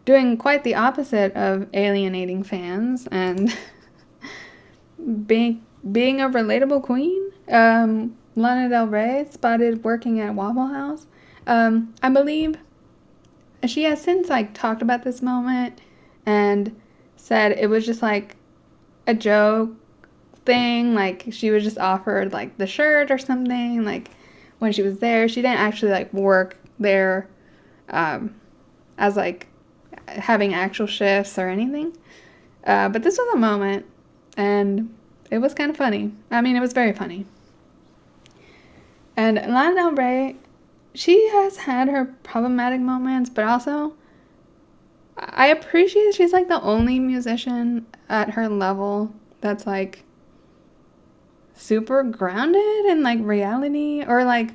doing quite the opposite of alienating fans and being a relatable queen. Lana Del Rey spotted working at Waffle House. I believe she has since like talked about this moment and said it was just like a joke thing, like she was just offered like the shirt or something, like when she was there. She didn't actually like work there as like having actual shifts or anything, but this was a moment, and it was kind of funny. I mean, it was very funny. And Lana Del Rey, she has had her problematic moments, but also I appreciate she's like the only musician at her level that's like super grounded in like reality, or like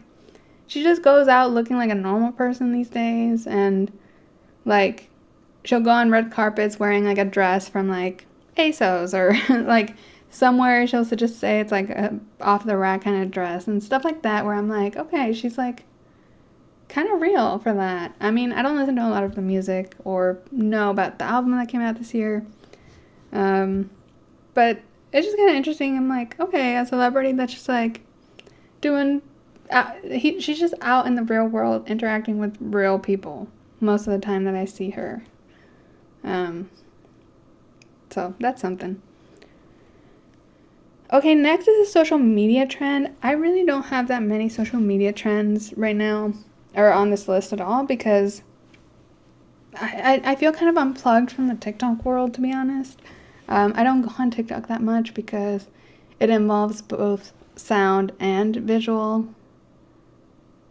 she just goes out looking like a normal person these days, and like she'll go on red carpets wearing like a dress from like ASOS, or like somewhere she'll just say it's like a off the rack kind of dress and stuff like that, where I'm like, okay, she's like kind of real for that. I mean, I don't listen to a lot of the music or know about the album that came out this year, but it's just kind of interesting. I'm like, okay, a celebrity that's just like doing she's just out in the real world interacting with real people most of the time that I see her. So that's something. Okay, next is a social media trend. I really don't have that many social media trends right now or on this list at all because I feel kind of unplugged from the TikTok world, to be honest. I don't go on TikTok that much because it involves both sound and visual,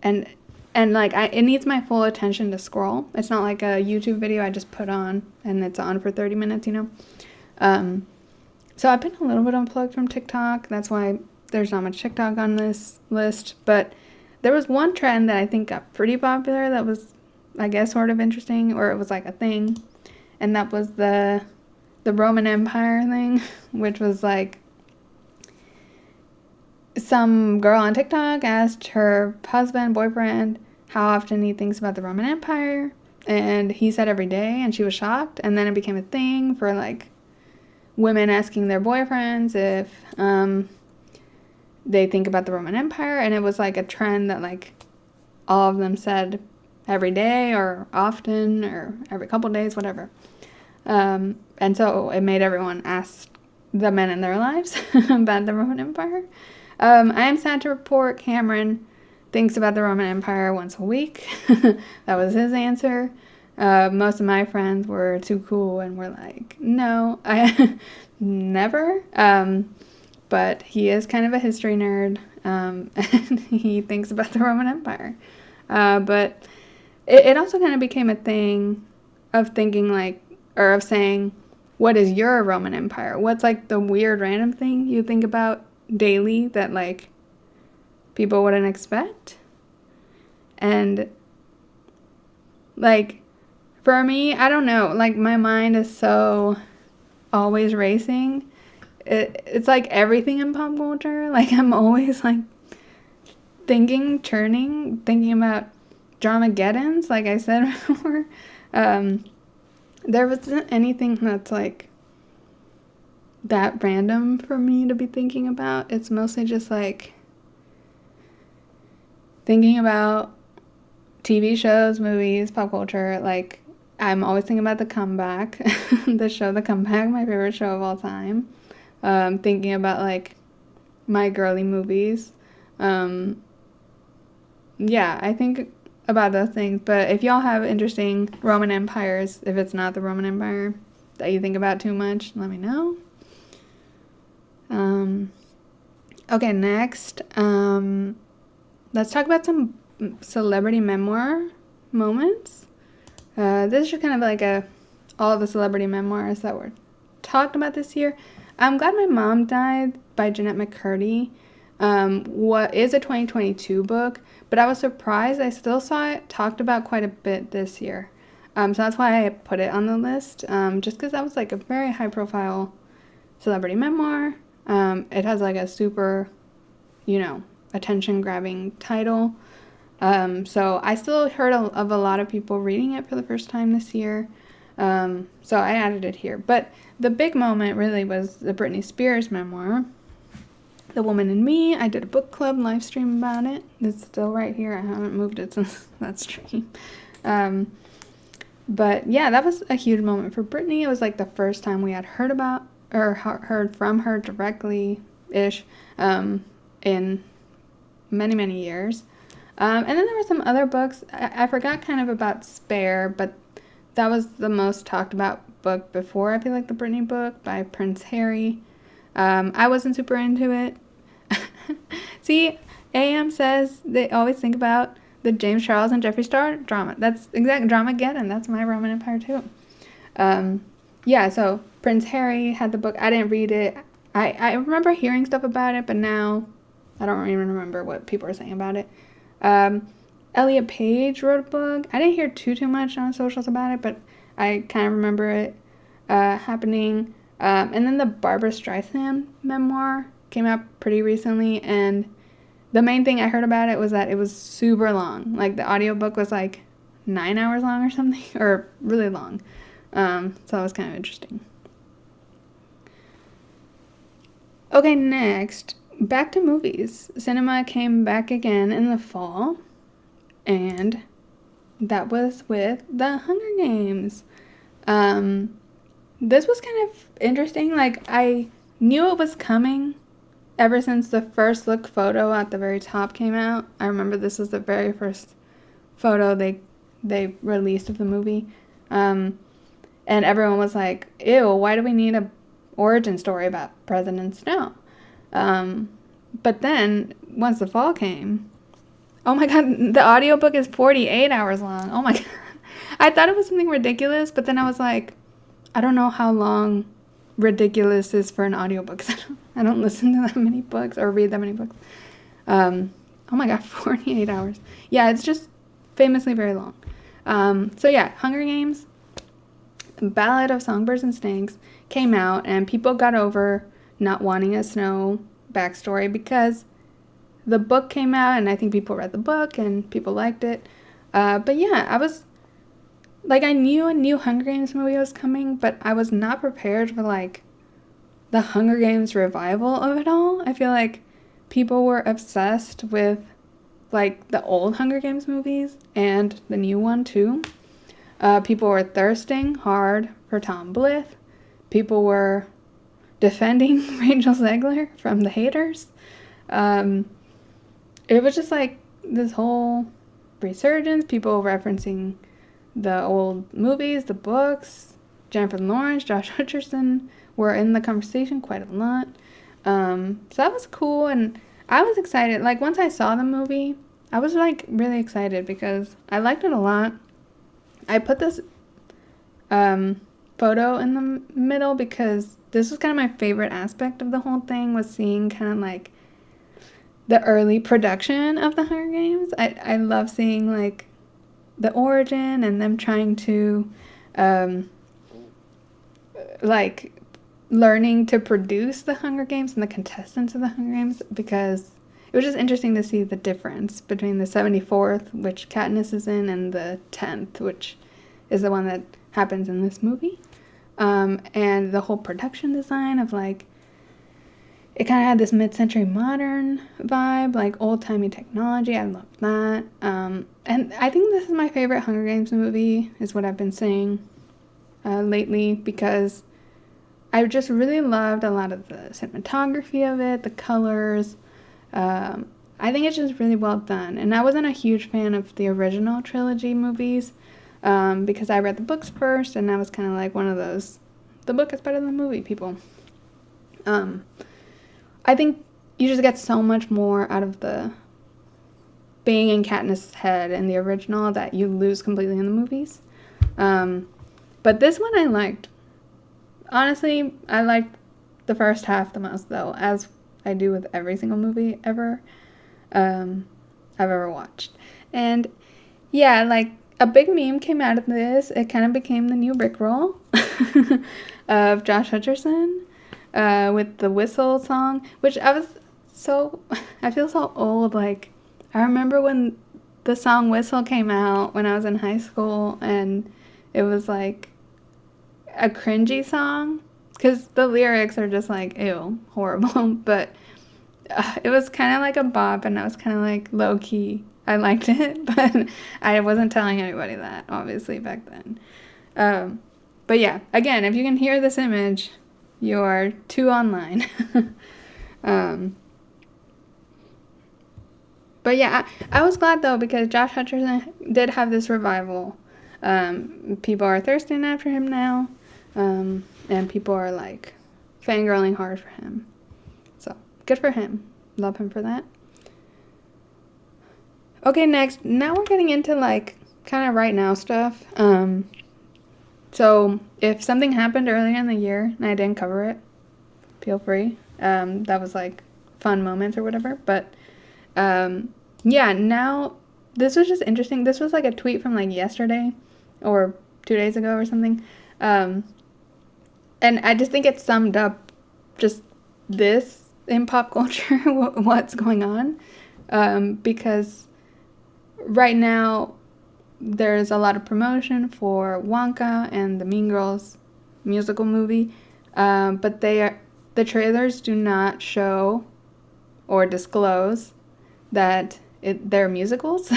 and like it needs my full attention to scroll. It's not like a YouTube video I just put on and it's on for 30 minutes, you know. So I've been a little bit unplugged from TikTok. That's why there's not much TikTok on this list. But there was one trend that I think got pretty popular that was, I guess, sort of interesting, or it was like a thing. And that was the Roman Empire thing, which was like some girl on TikTok asked her husband, boyfriend, how often he thinks about the Roman Empire. And he said every day, and she was shocked. And then it became a thing for like women asking their boyfriends if they think about the Roman Empire, and it was like a trend that like all of them said every day or often or every couple days, whatever. And so it made everyone ask the men in their lives about the Roman Empire. I am sad to report Cameron thinks about the Roman Empire once a week. That was his answer. Most of my friends were too cool and were like, no, I never. But he is kind of a history nerd, and he thinks about the Roman Empire. But it also kind of became a thing of thinking like, or of saying, what is your Roman Empire? What's like the weird random thing you think about daily that like people wouldn't expect? And like, for me, I don't know, like my mind is so always racing. It's like everything in pop culture. Like I'm always like thinking about Dramageddons, like I said before. There wasn't anything that's like that random for me to be thinking about. It's mostly just like thinking about TV shows, movies, pop culture. Like I'm always thinking about The Comeback, the show The Comeback, my favorite show of all time. Thinking about like my girly movies. Yeah, I think about those things. But if y'all have interesting Roman empires, if it's not the Roman Empire that you think about too much, let me know. Okay, next, let's talk about some celebrity memoir moments. This is just kind of like all of the celebrity memoirs that were talked about this year. I'm glad my mom died by Jeanette McCurdy. What is a 2022 book, but I was surprised I still saw it talked about quite a bit this year. So that's why I put it on the list, just because that was like a very high profile celebrity memoir. It has like a super, attention grabbing title. So I still heard of a lot of people reading it for the first time this year. So I added it here. But the big moment really was the Britney Spears memoir, The Woman in Me. I did a book club live stream about it. It's still right here. I haven't moved it since that stream. But yeah, that was a huge moment for Britney. It was like the first time we had heard about or heard from her directly-ish in many, many years. And then there were some other books. I forgot kind of about Spare, but that was the most talked about book before, I feel like, the Britney book by Prince Harry. I wasn't super into it. See, AM says they always think about the James Charles and Jeffree Star drama. That's exact Dramageddon. That's my Roman Empire too. Yeah, so Prince Harry had the book. I didn't read it. I remember hearing stuff about it, but now I don't even remember what people are saying about it. Elliot Page wrote a book. I didn't hear too much on socials about it, but I kind of remember it happening. And then the Barbara Streisand memoir came out pretty recently, and the main thing I heard about it was that it was super long. Like, the audiobook was like 9 hours long or something, or really long. So that was kind of interesting. Okay, next, back to movies. Cinema came back again in the fall, and that was with The Hunger Games. this was kind of interesting. Like, I knew it was coming ever since the first look photo at the very top came out. I remember this was the very first photo they released of the movie. And everyone was like, ew, why do we need a origin story about President Snow? But then, once the fall came, oh my god, the audiobook is 48 hours long. Oh my god. I thought it was something ridiculous, but then I was like, I don't know how long ridiculous is for an audiobook. I don't listen to that many books or read that many books. Oh my god, 48 hours. Yeah, it's just famously very long. So yeah, Hunger Games, Ballad of Songbirds and Snakes came out, and people got over not wanting a Snow backstory because the book came out, and I think people read the book and people liked it. But yeah, I was like, I knew a new Hunger Games movie was coming, but I was not prepared for like the Hunger Games revival of it all. I feel like people were obsessed with like the old Hunger Games movies and the new one too. People were thirsting hard for Tom Blythe. People were defending Rachel Zegler from the haters. It was just like this whole resurgence, people referencing the old movies, the books. Jennifer Lawrence, Josh Hutcherson were in the conversation quite a lot. So that was cool, and I was excited. Like, once I saw the movie, I was like really excited because I liked it a lot. I put this photo in the middle because this was kind of my favorite aspect of the whole thing, was seeing kind of like the early production of the Hunger Games. I love seeing like the origin and them trying to like learning to produce the Hunger Games and the contestants of the Hunger Games, because it was just interesting to see the difference between the 74th, which Katniss is in, and the 10th, which is the one that happens in this movie. And the whole production design of like, it kind of had this mid-century modern vibe, like old-timey technology. I love that. And I think this is my favorite Hunger Games movie, is what I've been saying lately, because I just really loved a lot of the cinematography of it, the colors. I think it's just really well done. And I wasn't a huge fan of the original trilogy movies because I read the books first, and I was kind of like one of those, the book is better than the movie people. I think you just get so much more out of the being in Katniss' head in the original that you lose completely in the movies. But this one I liked. Honestly, I liked the first half the most, though, as I do with every single movie ever I've ever watched. And yeah, like, a big meme came out of this. It kind of became the new Rickroll of Josh Hutcherson with the Whistle song, which I feel so old. Like, I remember when the song Whistle came out when I was in high school, and it was like a cringy song because the lyrics are just like, ew, horrible, but it was kind of like a bop, and I was kind of like low-key, I liked it, but I wasn't telling anybody that, obviously, back then. But yeah, again, if you can hear this image, you're too online. But yeah, I was glad, though, because Josh Hutcherson did have this revival. People are thirsting after him now, and people are like fangirling hard for him. So good for him. Love him for that. Okay, next. Now we're getting into like kind of right now stuff. So if something happened earlier in the year and I didn't cover it, feel free. That was like fun moments or whatever. But yeah, now this was just interesting. This was like a tweet from like yesterday or 2 days ago or something. And I just think it summed up just this in pop culture, what's going on. Because right now there's a lot of promotion for Wonka and the Mean Girls musical movie. But the trailers do not show or disclose that they're musicals.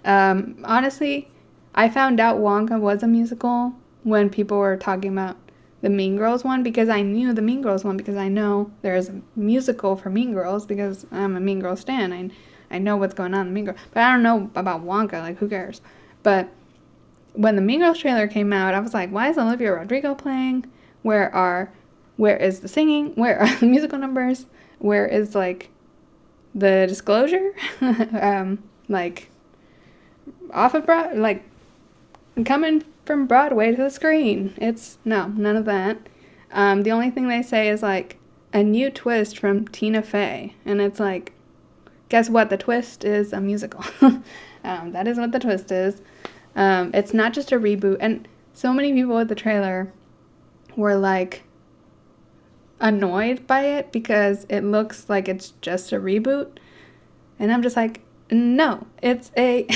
Honestly, I found out Wonka was a musical when people were talking about the Mean Girls one, because I knew the Mean Girls one because I know there's a musical for Mean Girls because I'm a Mean Girls stan. I know what's going on in Mean Girls. But I don't know about Wonka. Like, who cares? But when the Mean Girls trailer came out, I was like, why is Olivia Rodrigo playing? Where is the singing? Where are the musical numbers? Where is, like, the disclosure? Like, off of Broadway, like, coming from Broadway to the screen. It's, no, none of that. The only thing they say is, like, a new twist from Tina Fey. And it's like, guess what? The twist is a musical. That is what the twist is. It's not just a reboot. And so many people with the trailer were, like, annoyed by it because it looks like it's just a reboot. And I'm just like, no, it's a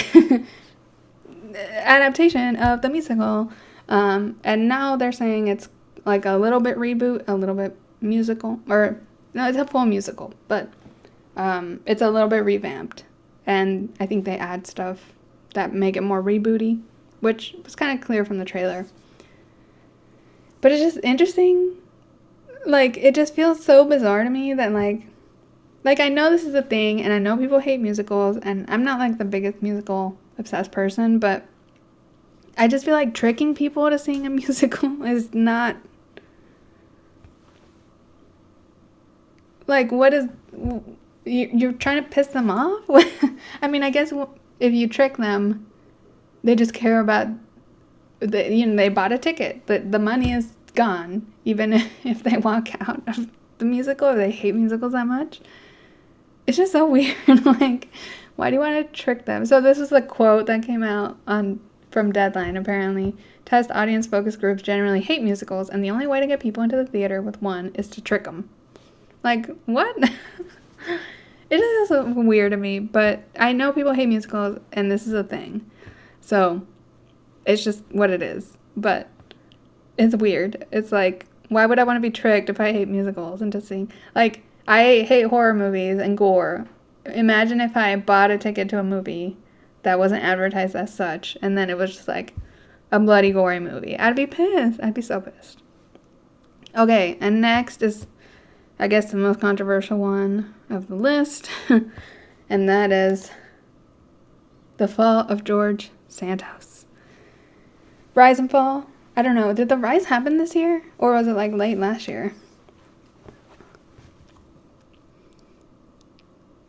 adaptation of the musical. And now they're saying it's like a little bit reboot, a little bit musical. Or, no, it's a full musical, but it's a little bit revamped. And I think they add stuff that make it more rebooty, which was kind of clear from the trailer. But it's just interesting. Like, it just feels so bizarre to me that, like, I know this is a thing, and I know people hate musicals, and I'm not, like, the biggest musical-obsessed person, but I just feel like tricking people to seeing a musical is not... Like, what is... You're trying to piss them off? I mean, I guess if you trick them, they just care about... they bought a ticket. The money is gone, even if they walk out of the musical, if they hate musicals that much. It's just so weird. Like, why do you want to trick them? So this was a quote that came out from Deadline, apparently. Test audience focus groups generally hate musicals, and the only way to get people into the theater with one is to trick them. Like, what? It is just weird to me, but I know people hate musicals, and this is a thing. So, it's just what it is. But it's weird. It's like, why would I want to be tricked if I hate musicals into seeing... Like, I hate horror movies and gore. Imagine if I bought a ticket to a movie that wasn't advertised as such, and then it was just like a bloody, gory movie. I'd be pissed. I'd be so pissed. Okay, and next is, I guess, the most controversial one of the list, and that is the fall of George Santos. Rise and fall. I don't know. Did the rise happen this year? Or was it like late last year?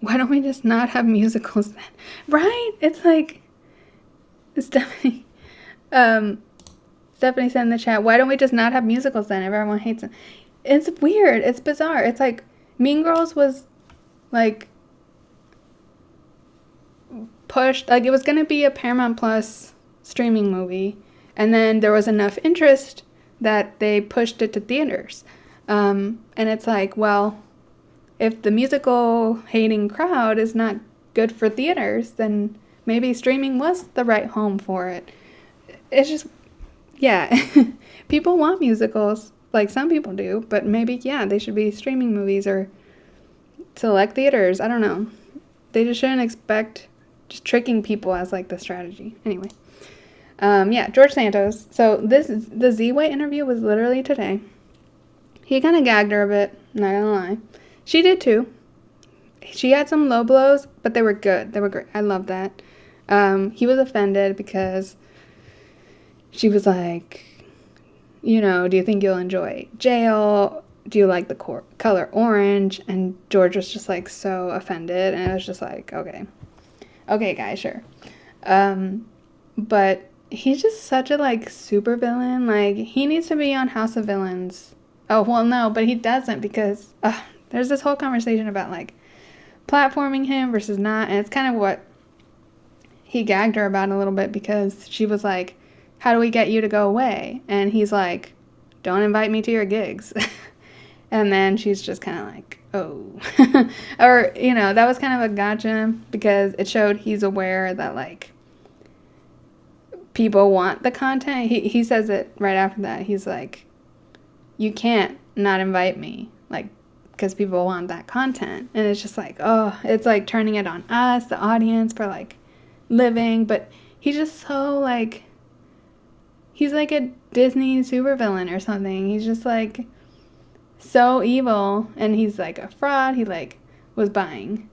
Why don't we just not have musicals then? Right? It's like... Stephanie said in the chat, why don't we just not have musicals then? Everyone hates them. It's weird. It's bizarre. It's like Mean Girls was like pushed. Like, it was going to be a Paramount Plus streaming movie. And then there was enough interest that they pushed it to theaters. And it's like, well, if the musical hating crowd is not good for theaters, then maybe streaming was the right home for it. It's just, yeah, people want musicals, like some people do, but maybe, yeah, they should be streaming movies or select theaters. I don't know. They just shouldn't expect just tricking people as like the strategy. Anyway. Yeah, George Santos. So the Z-Way interview was literally today. He kind of gagged her a bit, not gonna lie. She did too. She had some low blows, but they were good. They were great. I love that. He was offended because she was like, you know, do you think you'll enjoy jail? Do you like the color orange? And George was just like so offended, and it was just like, okay, guys, sure. But he's just such a, like, super villain. Like, he needs to be on House of Villains. Oh, well, no, but he doesn't because there's this whole conversation about, like, platforming him versus not. And it's kind of what he gagged her about a little bit because she was like, how do we get you to go away? And he's like, don't invite me to your gigs. And then she's just kind of like, oh. Or, you know, that was kind of a gotcha because it showed he's aware that, like, people want the content. He says it right after that. He's like, you can't not invite me, like, because people want that content. And it's just like, oh, it's like turning it on us, the audience, for like living. But he's just so like, he's like a Disney supervillain or something. He's just like so evil, and he's like a fraud. He like was buying,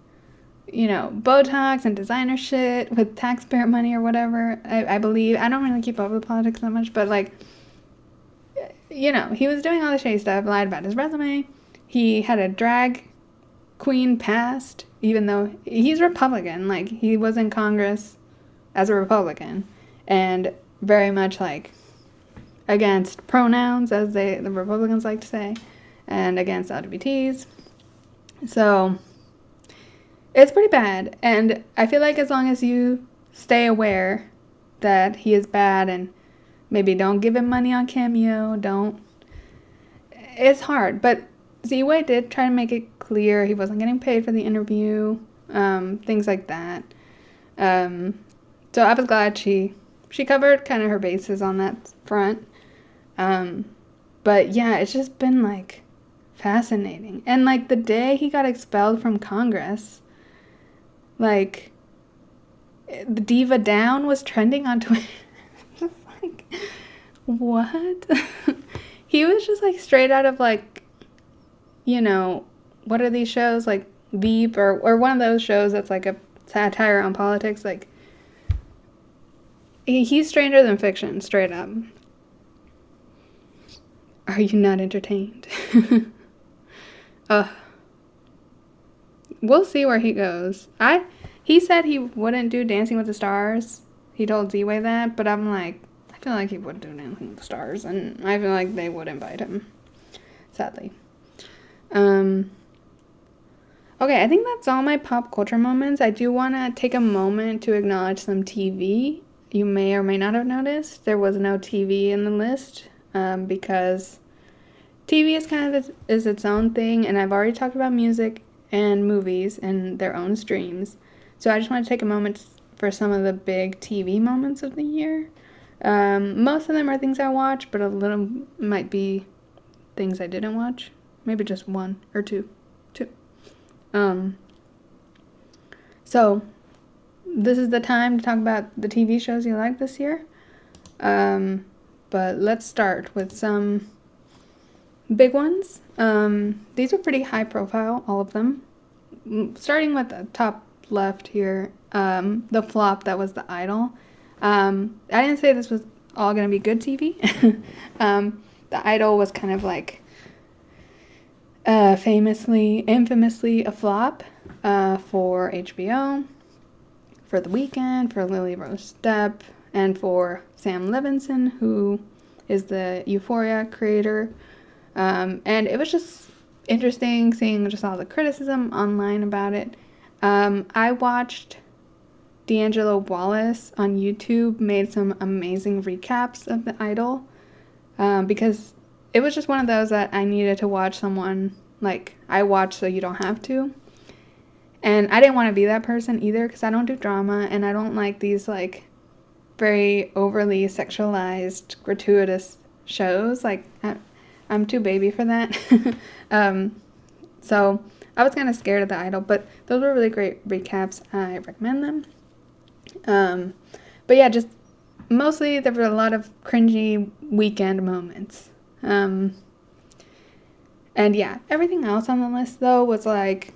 Botox and designer shit with taxpayer money or whatever. I believe. I don't really keep up with politics that much, but like, he was doing all the shady stuff, lied about his resume. He had a drag queen past, even though he's Republican. Like, he was in Congress as a Republican, and very much like against pronouns, as the Republicans like to say, and against LGBTs. So it's pretty bad, and I feel like as long as you stay aware that he is bad and maybe don't give him money on Cameo, it's hard. But Z-Way did try to make it clear he wasn't getting paid for the interview, things like that. So I was glad she covered kind of her bases on that front. But yeah, it's just been like fascinating. And like the day he got expelled from Congress, like the Diva Down was trending on Twitter. Just like, what? He was just like straight out of like, what are these shows, like Veep or one of those shows that's like a satire on politics. Like, he's stranger than fiction, straight up. Are you not entertained? We'll see where he goes. He said he wouldn't do Dancing with the Stars. He told Z-Way that, but I'm like, I feel like he would do Dancing with the Stars, and I feel like they would invite him, sadly. Okay, I think that's all my pop culture moments. I do want to take a moment to acknowledge some TV. You may or may not have noticed there was no TV in the list, because TV is kind of is its own thing, and I've already talked about music and movies and their own streams. So I just want to take a moment for some of the big TV moments of the year. Most of them are things I watch, but a little might be things I didn't watch. Maybe just one or two. So this is the time to talk about the TV shows you like this year. But let's start with some big ones. These are pretty high profile, all of them. Starting with the top left here, the flop that was The Idol. I didn't say this was all going to be good TV. The Idol was kind of like infamously a flop for HBO, for The Weeknd, for Lily Rose Depp, and for Sam Levinson, who is the Euphoria creator. And it was just interesting seeing just all the criticism online about it. I watched D'Angelo Wallace on YouTube made some amazing recaps of The Idol, because it was just one of those that I needed to watch someone, like, I watch so you don't have to. And I didn't want to be that person either, because I don't do drama, and I don't like these, like, very overly sexualized, gratuitous shows. Like, I'm too baby for that. So I was kind of scared of The Idol, but those were really great recaps. I recommend them. But yeah, just mostly there were a lot of cringy weekend moments. And yeah, everything else on the list though was like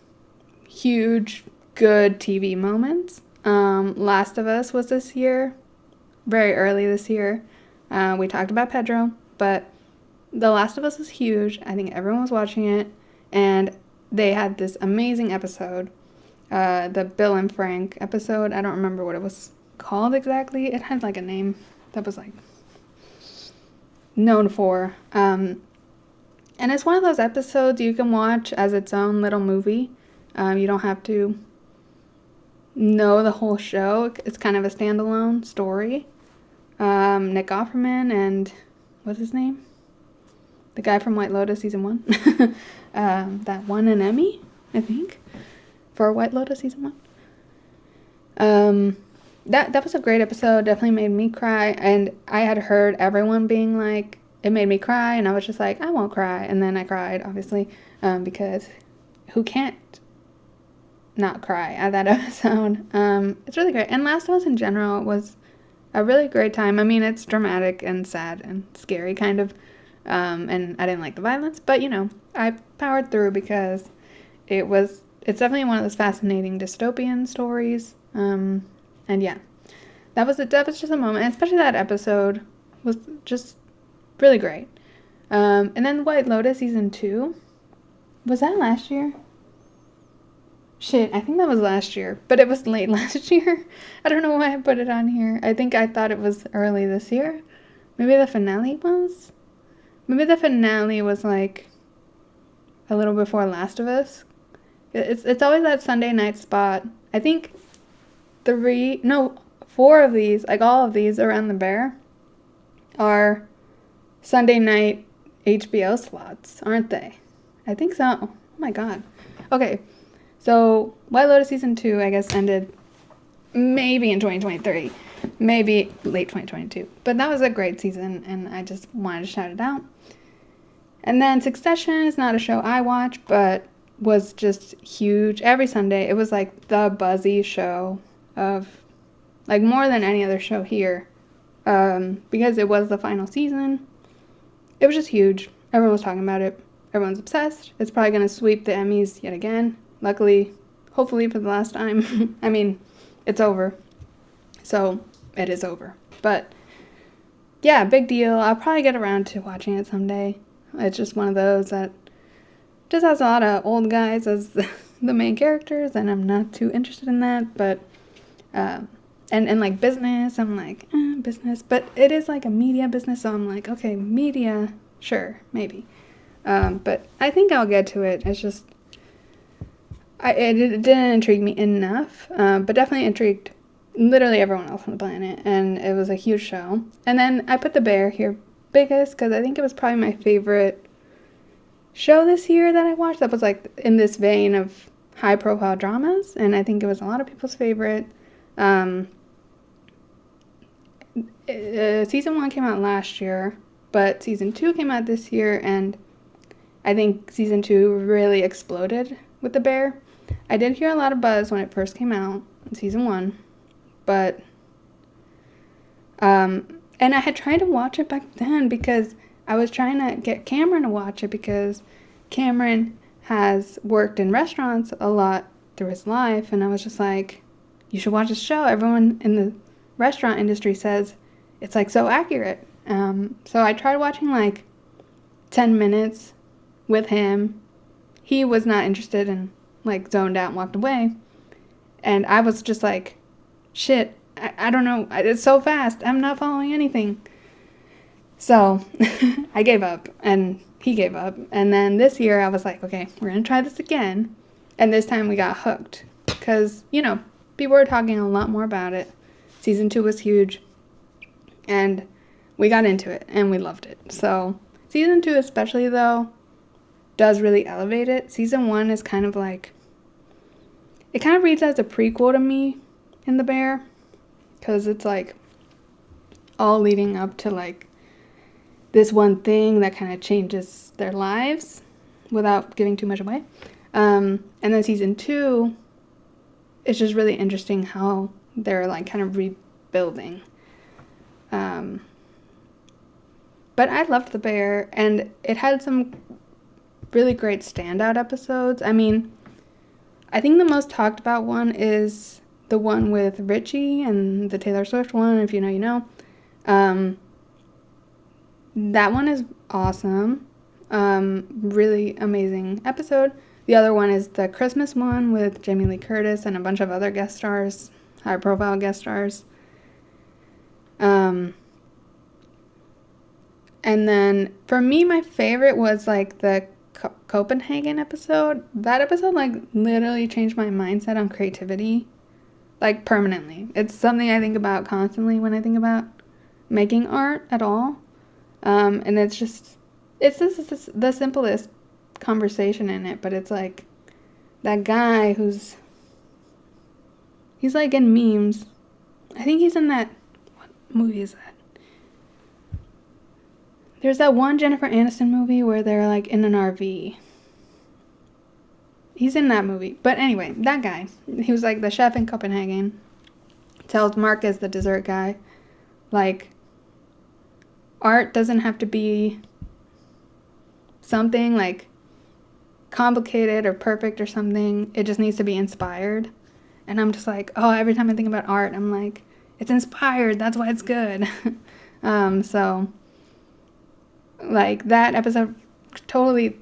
huge, good TV moments. Last of Us was this year, very early this year. We talked about Pedro, but The Last of Us was huge. I think everyone was watching it, and they had this amazing episode, the Bill and Frank episode. I don't remember what it was called exactly. It had like a name that was like known for. And it's one of those episodes you can watch as its own little movie. You don't have to know the whole show. It's kind of a standalone story. Nick Offerman and what's his name? The guy from White Lotus season 1. That won an Emmy, I think, for White Lotus season 1. That was a great episode. Definitely made me cry. And I had heard everyone being like, it made me cry. And I was just like, I won't cry. And then I cried, obviously, because who can't not cry at that episode? It's really great. And Last of Us in general was a really great time. I mean, it's dramatic and sad and scary kind of, and I didn't like the violence, but I powered through because it's definitely one of those fascinating dystopian stories. And yeah, that was just a moment, and especially that episode was just really great. And then White Lotus season 2, was that last year? Shit, I think that was last year, but it was late last year. I don't know why I put it on here. I thought it was early this year. Maybe the finale was? Maybe the finale was like a little before Last of Us. It's always that Sunday night spot. I think 4 of these, like all of these around the Bear, are Sunday night HBO slots, aren't they? I think so. Oh my god. Okay. So, White Lotus Season 2, I guess, ended maybe in 2023. Maybe late 2022. But that was a great season, and I just wanted to shout it out. And then Succession is not a show I watch, but was just huge. Every Sunday, it was like the buzzy show of, like, more than any other show here. Because it was the final season. It was just huge. Everyone was talking about it. Everyone's obsessed. It's probably going to sweep the Emmys yet again. Luckily, hopefully for the last time. I mean, it's over. So, it is over. But, yeah, big deal. I'll probably get around to watching it someday. It's just one of those that just has a lot of old guys as the main characters, and I'm not too interested in that. But, and like business, I'm like, business. But it is like a media business, so I'm like, okay, media, sure, maybe. But I think I'll get to it. It's just, it didn't intrigue me enough, but definitely intrigued literally everyone else on the planet, and it was a huge show. And then I put The Bear here biggest because I think it was probably my favorite show this year that I watched that was like in this vein of high profile dramas, and I think it was a lot of people's favorite. Season 1 came out last year, but season 2 came out this year, and I think season 2 really exploded with The Bear. I did hear a lot of buzz when it first came out in season 1, but and I had tried to watch it back then because I was trying to get Cameron to watch it because Cameron has worked in restaurants a lot through his life, and I was just like, you should watch this show. Everyone in the restaurant industry says it's like so accurate. So I tried watching like 10 minutes with him. He was not interested and like zoned out and walked away. And I was just like, shit, I don't know. It's so fast. I'm not following anything. So I gave up, and he gave up. And then this year I was like, okay, we're going to try this again. And this time we got hooked because, people were talking a lot more about it. Season 2 was huge, and we got into it, and we loved it. So season 2 especially, though, does really elevate it. Season 1 is kind of like, it kind of reads as a prequel to me in The Bear, because it's like all leading up to like this one thing that kind of changes their lives without giving too much away. And then season 2, it's just really interesting how they're like kind of rebuilding. But I loved The Bear, and it had some really great standout episodes. I mean, I think the most talked about one is the one with Richie and the Taylor Swift one. If you know, you know. That one is awesome. Really amazing episode. The other one is the Christmas one with Jamie Lee Curtis and a bunch of other guest stars, high profile guest stars. And then for me, my favorite was like the Copenhagen episode. That episode like literally changed my mindset on creativity, like permanently. It's something I think about constantly when I think about making art at all. And it's just the simplest conversation in it, but it's like that guy he's like in memes. I think he's in that, what movie is that? There's that one Jennifer Aniston movie where they're like in an RV. He's in that movie. But anyway, that guy, he was like the chef in Copenhagen. Tells Marcus, the dessert guy, like, art doesn't have to be something like complicated or perfect or something. It just needs to be inspired. And I'm just like, oh, every time I think about art, I'm like, it's inspired. That's why it's good. So, like, that episode totally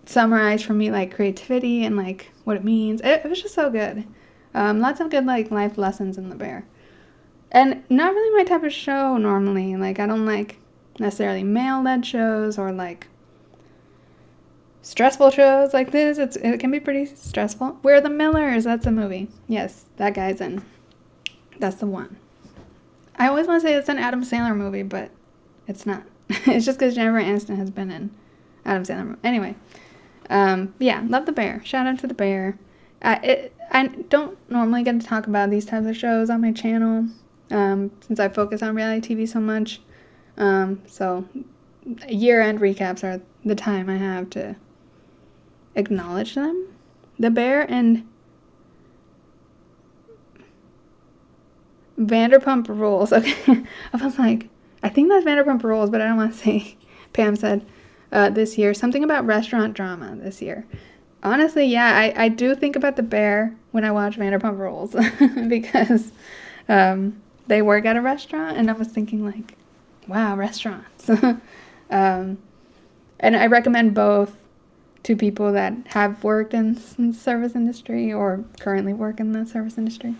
summarized for me, like, creativity and, like, what it means. It was just so good. Lots of good, like, life lessons in The Bear. And not really my type of show normally. Like, I don't like necessarily male-led shows or, like, stressful shows like this. It can be pretty stressful. We're the Millers. That's a movie. Yes, that guy's in. That's the one. I always want to say it's an Adam Sandler movie, but it's not. It's just because Jennifer Aniston has been in Adam Sandler movie. Anyway, yeah, love The Bear. Shout out to The Bear. I don't normally get to talk about these types of shows on my channel, since I focus on reality TV so much. So year-end recaps are the time I have to acknowledge them. The Bear and Vanderpump Rules. Okay, I was like, I think that's Vanderpump Rules, but I don't want to say. Pam said this year something about restaurant drama this year. Honestly, yeah, I do think about The Bear when I watch Vanderpump Rules because they work at a restaurant, and I was thinking like, wow, restaurants. And I recommend both to people that have worked in the service industry or currently work in the service industry.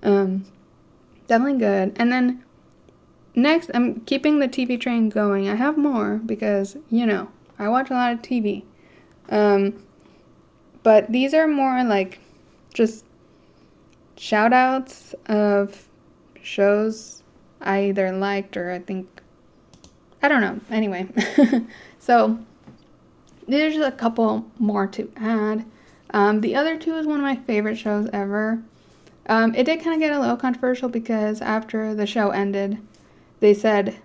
Definitely good. And then next, I'm keeping the TV train going. I have more because, you know, I watch a lot of TV. But these are more like just shout outs of shows I either liked or I think, I don't know. Anyway, so there's just a couple more to add. The other two is one of my favorite shows ever. It did kind of get a little controversial because after the show ended, they said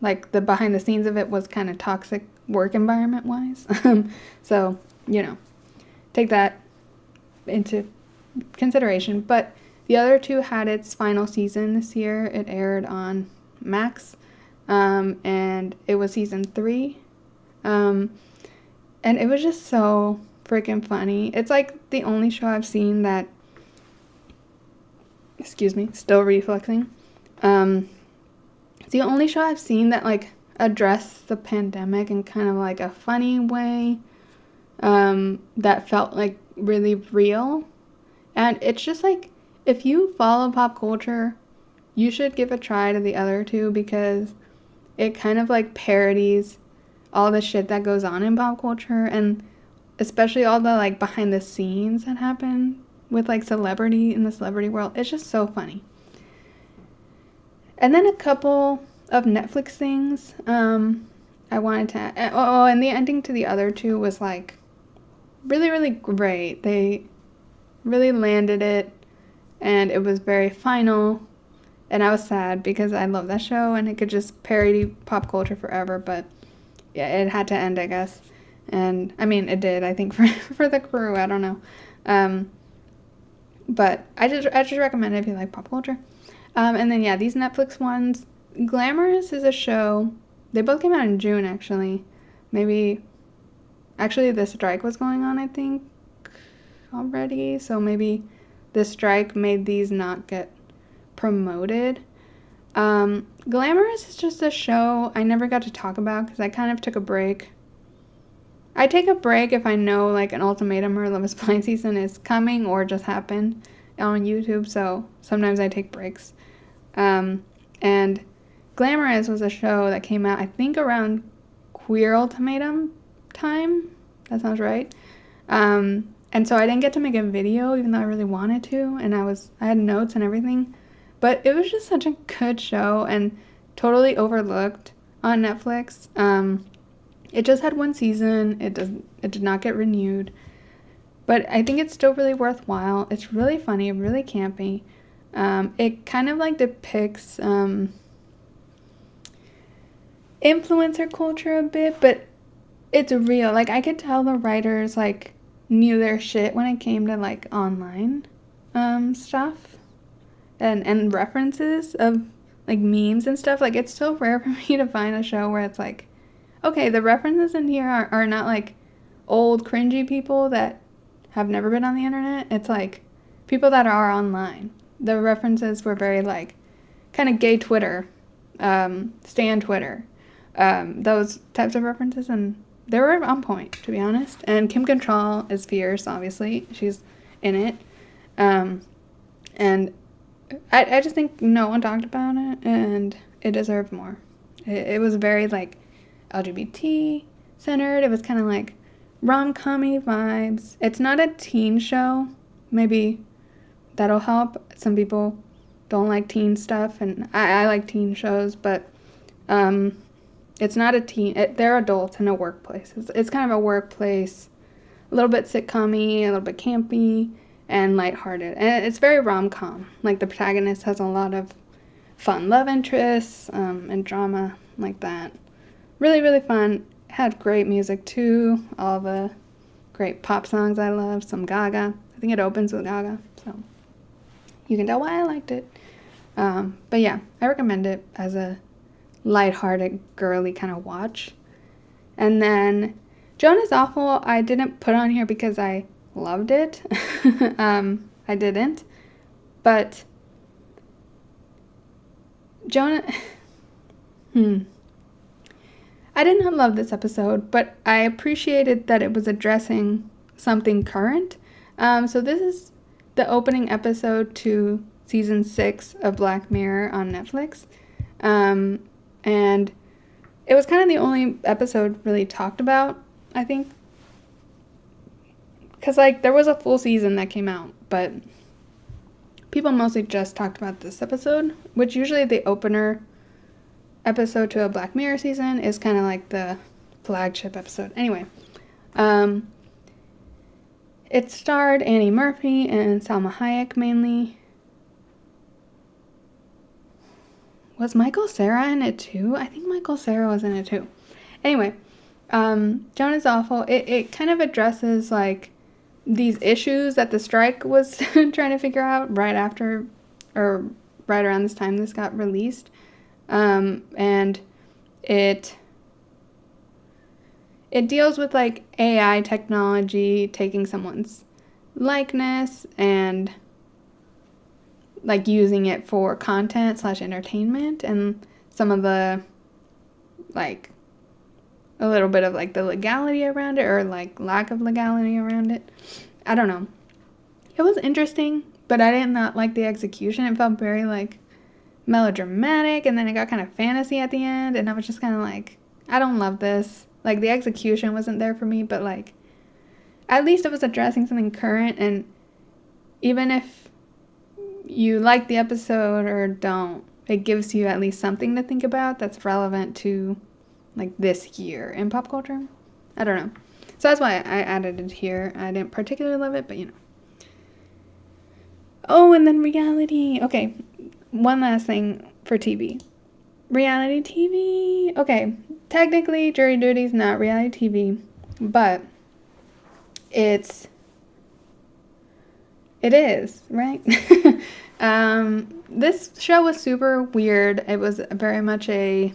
like the behind the scenes of it was kind of toxic work environment wise. So, you know, take that into consideration. But the other two had its final season this year. It aired on Max, and it was season 3. And it was just so freaking funny. It's like the only show I've seen that, excuse me, still reflexing. It's the only show I've seen that like addressed the pandemic in kind of like a funny way, that felt like really real. And it's just like, if you follow pop culture, you should give a try to the other two because it kind of like parodies all the shit that goes on in pop culture, and especially all the like behind the scenes that happen with like celebrity in the celebrity world. It's just so funny. And then a couple of Netflix things I wanted to add. Oh, and the ending to the other two was like really, really great. They really landed it, and it was very final. And I was sad because I love that show and it could just parody pop culture forever, but yeah, it had to end, I guess. And I mean, it did, I think, for the crew. I don't know. But I just recommend it if you like pop culture. And then, yeah, these Netflix ones. Glamorous is a show. They both came out in June, actually. Actually, the strike was going on, I think, already. So maybe the strike made these not get promoted. Glamorous is just a show I never got to talk about because I kind of took a break. I take a break if I know like an Ultimatum or Love is Blind season is coming or just happened on YouTube, so sometimes I take breaks. And Glamorous was a show that came out, I think, around Queer Ultimatum time. That sounds right. And so I didn't get to make a video, even though I really wanted to, and I had notes and everything. But it was just such a good show and totally overlooked on Netflix. It just had one season. It did not get renewed. But I think it's still really worthwhile. It's really funny, really campy. It kind of like depicts influencer culture a bit, but it's real. Like, I could tell the writers like knew their shit when it came to like online stuff and references of like memes and stuff. Like, it's so rare for me to find a show where it's like, okay, the references in here are not like old cringy people that have never been on the internet. It's like people that are online. The references were very like kind of gay Twitter, stan Twitter, those types of references, and they were on point, to be honest. And Kim Cattrall is fierce, obviously. She's in it. And I just think no one talked about it, and it deserved more. It was very, like, LGBT centered. It was kind of like rom-com-y vibes. It's not a teen show. Maybe that'll help. Some people don't like teen stuff, and I like teen shows, but it's not a teen. They're adults in a workplace. It's kind of a workplace, a little bit sitcom-y, a little bit campy, and lighthearted. And it's very rom-com. Like, the protagonist has a lot of fun love interests and drama like that. Really, really fun. Had great music, too. All the great pop songs I love. Some Gaga. I think it opens with Gaga, so you can tell why I liked it. But yeah, I recommend it as a lighthearted, girly kind of watch. And then Joan is Awful, I didn't put on here because I loved it. I didn't. But Joan... I did not love this episode, but I appreciated that it was addressing something current. So this is the opening episode to season 6 of Black Mirror on Netflix. And it was kind of the only episode really talked about, I think. Because, like, there was a full season that came out, but people mostly just talked about this episode, which usually the opener episode to a Black Mirror season is kind of like the flagship episode. Anyway, it starred Annie Murphy and Salma Hayek mainly. Was Michael Cera in it too? I think Michael Cera was in it too. Anyway, Joan is Awful. It kind of addresses like these issues that the strike was trying to figure out right after, or right around this time this got released. And it deals with like AI technology taking someone's likeness and like using it for content / entertainment, and some of the like a little bit of like the legality around it, or like lack of legality around it. I don't know. It was interesting, but I did not like the execution. It felt very like melodramatic, and then it got kind of fantasy at the end, and I was just kind of like, I don't love this. Like, the execution wasn't there for me, but like at least it was addressing something current, and even if you like the episode or don't, it gives you at least something to think about that's relevant to like this year in pop culture. I don't know. So that's why I added it here. I didn't particularly love it, but you know. Oh, and then reality. Okay, one last thing for TV. Reality TV. Okay, technically Jury Duty is not reality TV, but it is, right? This show was super weird. It was very much a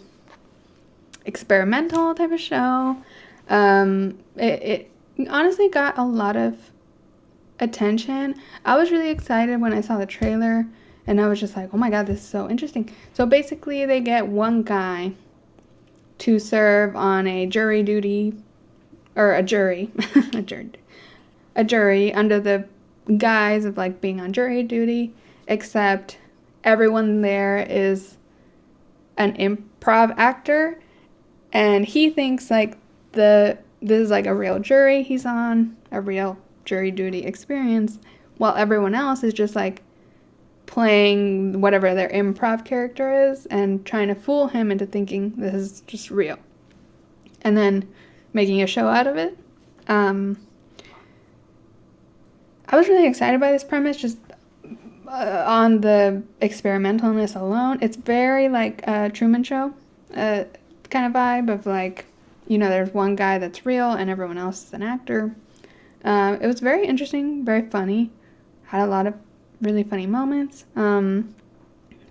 experimental type of show. It honestly got a lot of attention. I was really excited when I saw the trailer, and I was just like, oh my god, this is so interesting. So basically they get one guy to serve on a jury duty, or a jury, a jury under the guise of like being on jury duty, except everyone there is an improv actor, and he thinks like this is like a real jury he's on, a real jury duty experience, while everyone else is just like playing whatever their improv character is and trying to fool him into thinking this is just real, and then making a show out of it. I was really excited by this premise, just on the experimentalness alone. It's very like a Truman Show kind of vibe of like, you know, there's one guy that's real and everyone else is an actor. It was very interesting, very funny. Had a lot of really funny moments. Fun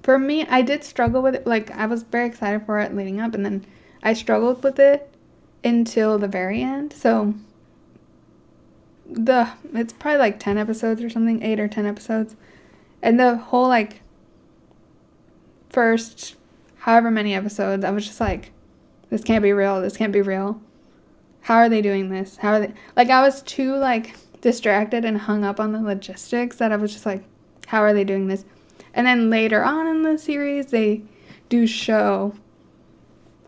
For me, I did struggle with it. Like, I was very excited for it leading up, and then I struggled with it until the very end. So it's probably like 10 episodes or something, 8 or 10 episodes. And the whole like first however many episodes, I was just like, this can't be real. This can't be real. How are they doing this? How are they, like, I was too like distracted and hung up on the logistics that I was just like, how are they doing this? And then later on in the series, they do show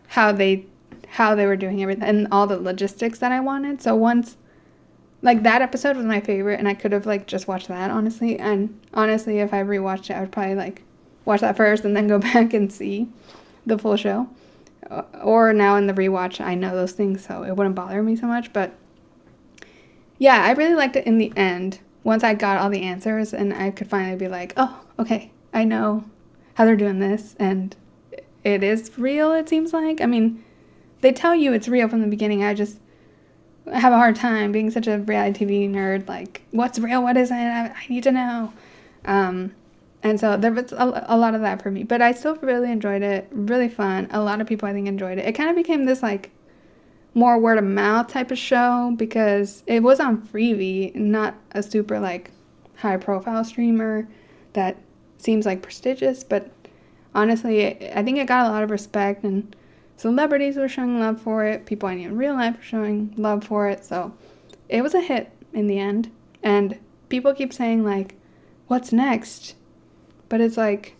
how they were doing everything and all the logistics that I wanted. So once, like, that episode was my favorite, and I could have like just watched that, honestly. And honestly, if I rewatched it, I would probably like watch that first and then go back and see the full show. Or now in the rewatch, I know those things, so it wouldn't bother me so much. But yeah, I really liked it in the end. Once I got all the answers, and I could finally be like, oh, okay, I know how they're doing this, and it is real, it seems like. I mean, they tell you it's real from the beginning. I just have a hard time being such a reality TV nerd. Like, what's real? What isn't? I need to know. And so there was a lot of that for me. But I still really enjoyed it. Really fun. A lot of people, I think, enjoyed it. It kind of became this, like, more word of mouth type of show because it was on Freevee, not a super, like, high-profile streamer that seems, like, prestigious. But honestly, I think it got a lot of respect, and celebrities were showing love for it. People I knew in real life were showing love for it. So it was a hit in the end. And people keep saying, like, what's next? But it's like,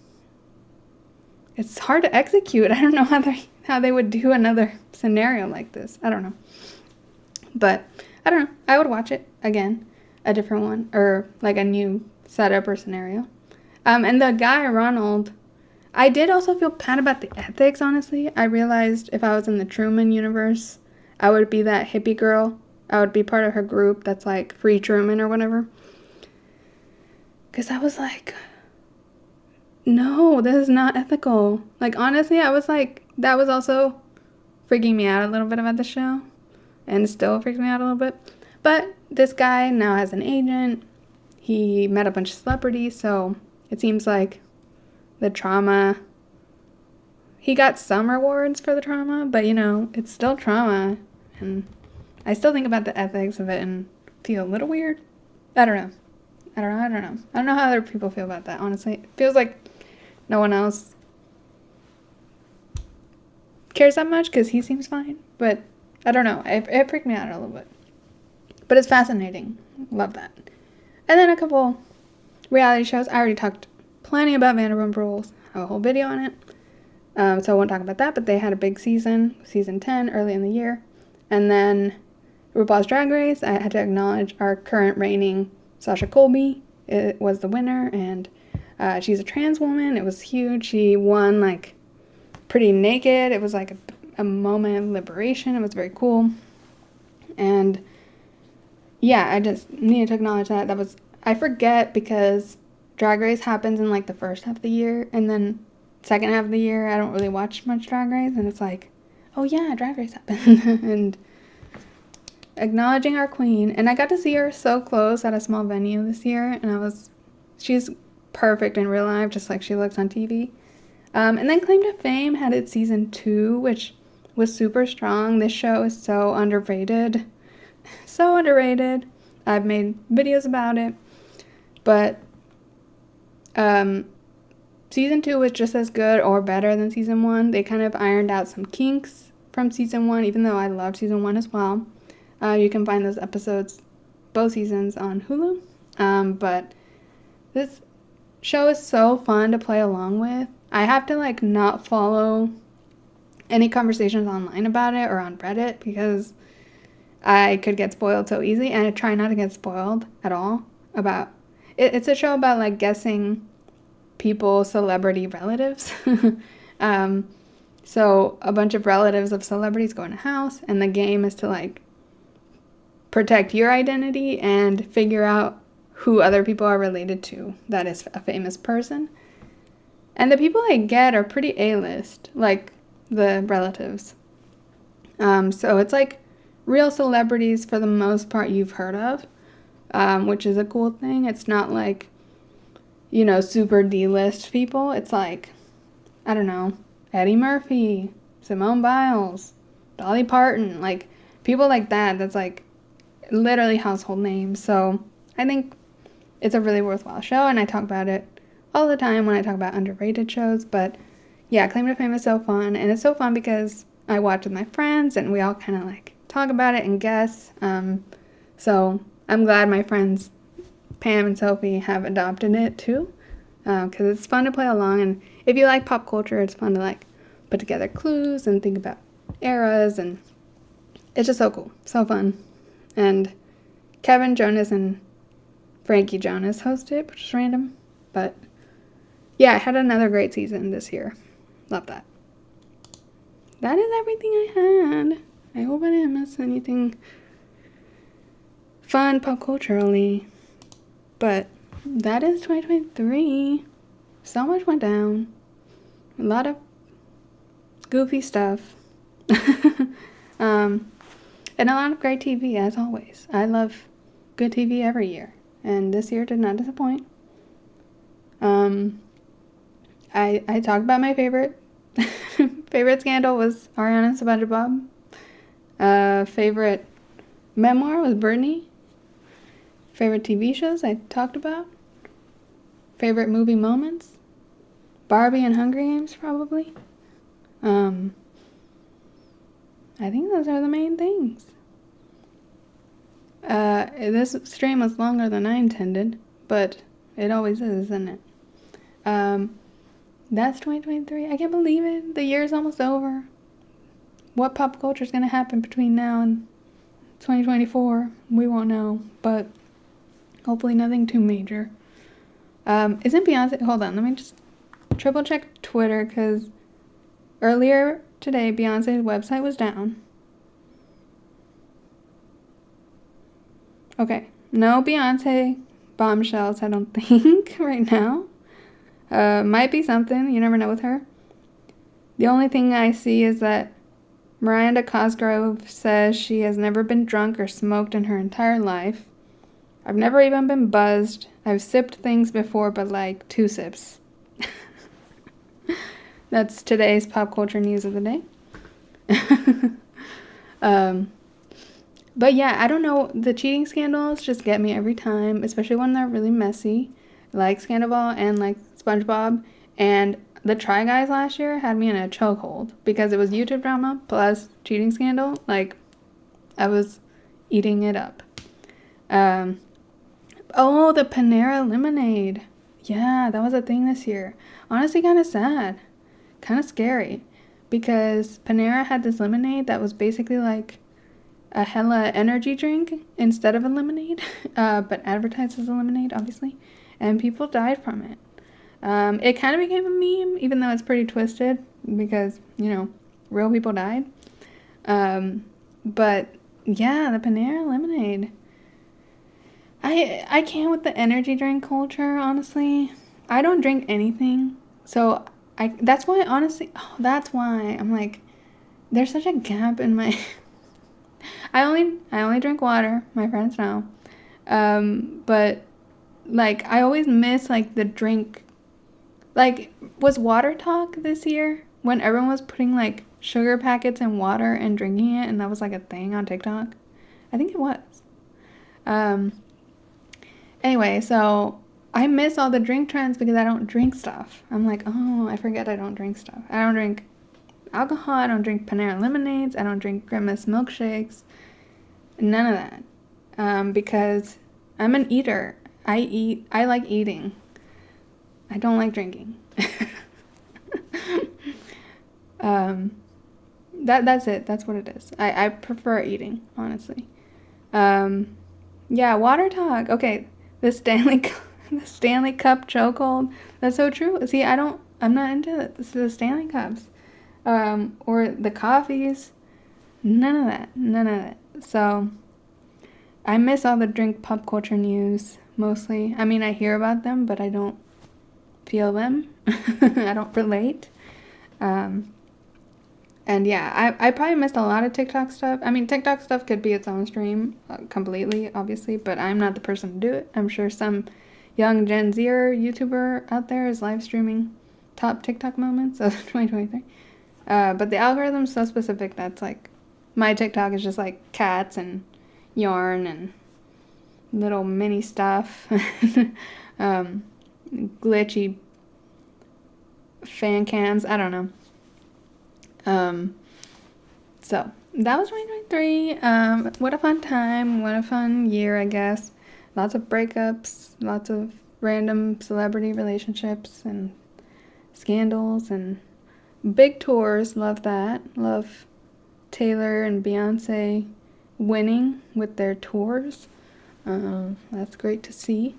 it's hard to execute. I don't know how they would do another scenario like this. I don't know. But I don't know. I would watch it again, a different one, or like a new setup or scenario. And the guy, Ronald, I did also feel bad about the ethics, honestly. I realized if I was in the Truman universe, I would be that hippie girl. I would be part of her group that's like Free Truman or whatever. Because I was like, no, this is not ethical. Like, honestly, I was like, that was also freaking me out a little bit about the show. And still freaks me out a little bit. But this guy now has an agent. He met a bunch of celebrities, so it seems like the trauma, he got some rewards for the trauma, but, you know, it's still trauma. And I still think about the ethics of it and feel a little weird. I don't know. I don't know how other people feel about that, honestly. It feels like no one else cares that much because he seems fine. But I don't know. It freaked me out a little bit. But it's fascinating. Love that. And then a couple reality shows. I already talked plenty about Vanderpump Rules. I have a whole video on it. So I won't talk about that. But they had a big season 10, early in the year. And then RuPaul's Drag Race. I had to acknowledge our current reigning Sasha Colby. It was the winner, and she's a trans woman. It was huge. She won, like, pretty naked. It was, like, a moment of liberation. It was very cool. And, yeah, I just needed to acknowledge that. I forget because Drag Race happens in, like, the first half of the year, and then second half of the year, I don't really watch much Drag Race, and it's like, oh, yeah, Drag Race happened. And acknowledging our queen. And I got to see her so close at a small venue this year, and she's perfect in real life, just like she looks on TV. And then Claim to Fame had its season 2, which was super strong. This show is so underrated. So underrated. I've made videos about it. But season 2 was just as good or better than season 1. They kind of ironed out some kinks from season 1, even though I loved season 1 as well. You can find those episodes, both seasons, on Hulu. But this show is so fun to play along with. I have to, like, not follow any conversations online about it or on Reddit because I could get spoiled so easily, and I try not to get spoiled at all about it. It's a show about, like, guessing people's celebrity relatives. So a bunch of relatives of celebrities go in a house, and the game is to, like, protect your identity and figure out who other people are related to that is a famous person. And the people they get are pretty A-list, like the relatives. So it's like real celebrities for the most part you've heard of, which is a cool thing. It's not like, you know, super D-list people. It's like I don't know, Eddie Murphy, Simone Biles, Dolly Parton, like people like that. That's like literally household names. So I think it's a really worthwhile show, and I talk about it all the time when I talk about underrated shows. But yeah, Claim to Fame is so fun, and it's so fun because I watch with my friends, and we all kind of like talk about it and guess. So I'm glad my friends Pam and Sophie have adopted it too, because it's fun to play along, and if you like pop culture, it's fun to like put together clues and think about eras, and it's just so cool, so fun. And Kevin Jonas and Frankie Jonas host it, which is random, but yeah, I had another great season this year. Love that. That is everything I had. I hope I didn't miss anything fun pop culturally. But that is 2023. So much went down. A lot of goofy stuff. And a lot of great TV, as always. I love good TV every year. And this year did not disappoint. I talked about my favorite. Favorite scandal was Ariana SpongeBob. Favorite memoir was Brittany. Favorite TV shows I talked about. Favorite movie moments. Barbie and Hunger Games, probably. I think those are the main things. This stream was longer than I intended, but it always is, isn't it? That's 2023. I can't believe it. The year's almost over. What pop culture is going to happen between now and 2024? We won't know, but hopefully nothing too major. Isn't Beyonce... Hold on, let me just triple check Twitter, because earlier today, Beyonce's website was down. Okay, no Beyonce bombshells, I don't think, right now. Might be something, you never know with her. The only thing I see is that Miranda Cosgrove says she has never been drunk or smoked in her entire life. I've never even been buzzed. I've sipped things before, but like 2 sips. That's today's pop culture news of the day. But yeah, I don't know. The cheating scandals just get me every time, especially when they're really messy, like Scandal and like SpongeBob. And the Try Guys last year had me in a chokehold because it was YouTube drama plus cheating scandal. Like, I was eating it up. Oh, the Panera lemonade. Yeah, that was a thing this year. Honestly, kind of sad. Kind of scary. Because Panera had this lemonade that was basically like a hella energy drink instead of a lemonade. But advertised as a lemonade, obviously. And people died from it. It kind of became a meme, even though it's pretty twisted. Because, you know, real people died. But, yeah, the Panera lemonade. I can't with the energy drink culture, honestly. I don't drink anything. So, that's why, honestly, that's why I'm like, there's such a gap in my... I only drink water, my friends know. But, like, I always miss, like, the drink... Like, was Water Talk this year? When everyone was putting, like, sugar packets in water and drinking it, and that was, like, a thing on TikTok? I think it was. Anyway, so I miss all the drink trends because I don't drink stuff. I'm like, oh, I forget I don't drink stuff. I don't drink alcohol. I don't drink Panera lemonades. I don't drink Grimace milkshakes. None of that. Because I'm an eater. I like eating. I don't like drinking. That's it. That's what it is. I prefer eating, honestly. Yeah, Water Talk. Okay. The Stanley Cup chokehold. That's so true. See, I'm not into the Stanley Cups. Or the coffees. None of that. So, I miss all the drink pop culture news, mostly. I mean, I hear about them, but I don't feel them. I don't relate. And yeah, I probably missed a lot of TikTok stuff. I mean, TikTok stuff could be its own stream completely, obviously, but I'm not the person to do it. I'm sure some young Gen Zer YouTuber out there is live streaming top TikTok moments of 2023. But the algorithm's so specific that's like my TikTok is just like cats and yarn and little mini stuff. Glitchy fan cams. I don't know. So that was 2023. What a fun time. What a fun year, I guess. Lots of breakups, lots of random celebrity relationships and scandals and big tours. Love that. Love Taylor and Beyonce winning with their tours. That's great to see.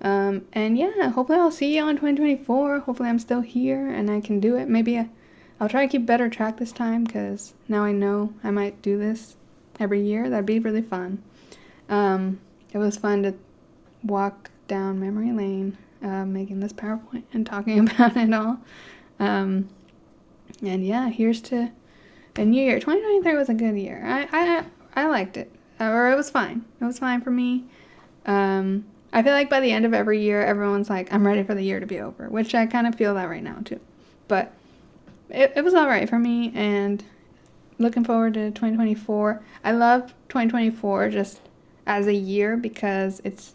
And yeah, hopefully I'll see you on 2024. Hopefully I'm still here and I can do it. Maybe I'll try to keep better track this time because now I know I might do this every year. That'd be really fun. It was fun to walk down memory lane, making this PowerPoint and talking about it all. And yeah, here's to a new year. 2023 was a good year. I liked it. Or it was fine. It was fine for me. I feel like by the end of every year, everyone's like, I'm ready for the year to be over, which I kind of feel that right now too. But it was all right for me, and looking forward to 2024. I love 2024 just as a year because it's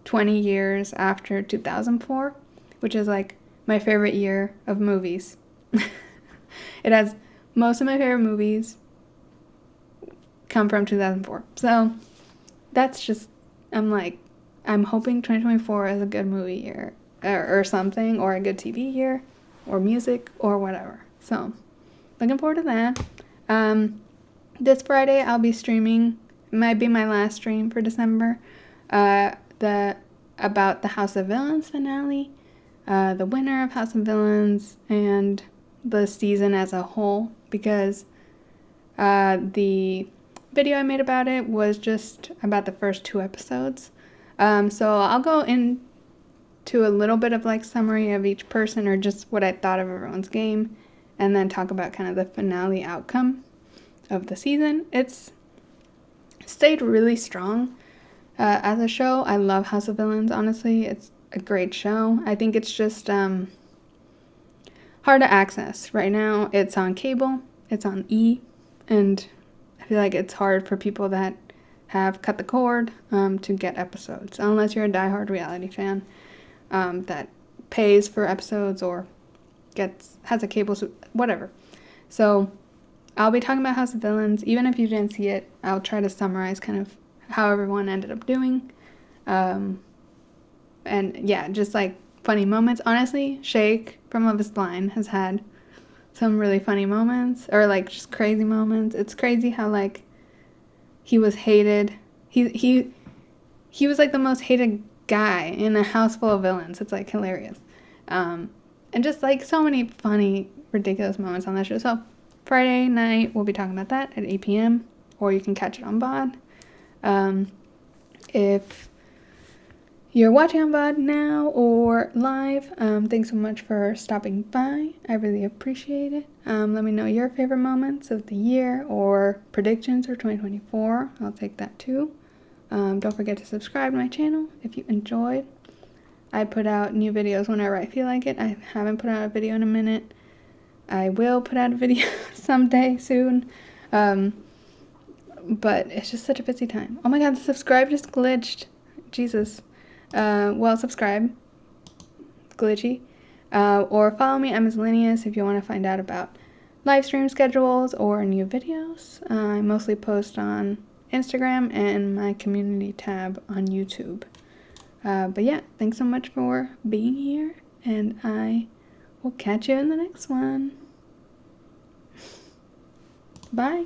20 years after 2004, which is like my favorite year of movies. It has most of my favorite movies come from 2004. So that's just, I'm hoping 2024 is a good movie year or something, or a good TV year or music or whatever. So looking forward to that. This Friday I'll be streaming, it might be my last stream for December, about the House of Villains finale, the winner of House of Villains, and the season as a whole, because the video I made about it was just about the first 2 episodes. So I'll go into a little bit of like summary of each person or just what I thought of everyone's game, and then talk about kind of the finale outcome of the season. It's stayed really strong as a show. I love House of Villains, honestly. It's a great show. I think it's just hard to access. Right now it's on cable, it's on E, and I feel like it's hard for people that have cut the cord to get episodes, unless you're a diehard reality fan that pays for episodes or has a cable, whatever. So I'll be talking about House of Villains. Even if you didn't see it, I'll try to summarize kind of how everyone ended up doing. And yeah, just like funny moments. Honestly, Shake from Love is Blind has had some really funny moments, or like just crazy moments. It's crazy how like he was hated. He was like the most hated guy in a house full of villains. It's like hilarious. And just like so many funny, ridiculous moments on that show. So Friday night, we'll be talking about that at 8 p.m. or you can catch it on VOD. If you're watching on VOD now or live, thanks so much for stopping by. I really appreciate it. Let me know your favorite moments of the year or predictions for 2024. I'll take that too. Don't forget to subscribe to my channel if you enjoyed. I put out new videos whenever I feel like it. I haven't put out a video in a minute. I will put out a video someday soon. But it's just such a busy time. Oh my god, the subscribe just glitched. Jesus. Well, subscribe. Glitchy. Or follow me, I'm Miscellaneous, if you want to find out about live stream schedules or new videos. I mostly post on Instagram and my community tab on YouTube. But yeah, thanks so much for being here, and I will catch you in the next one. Bye.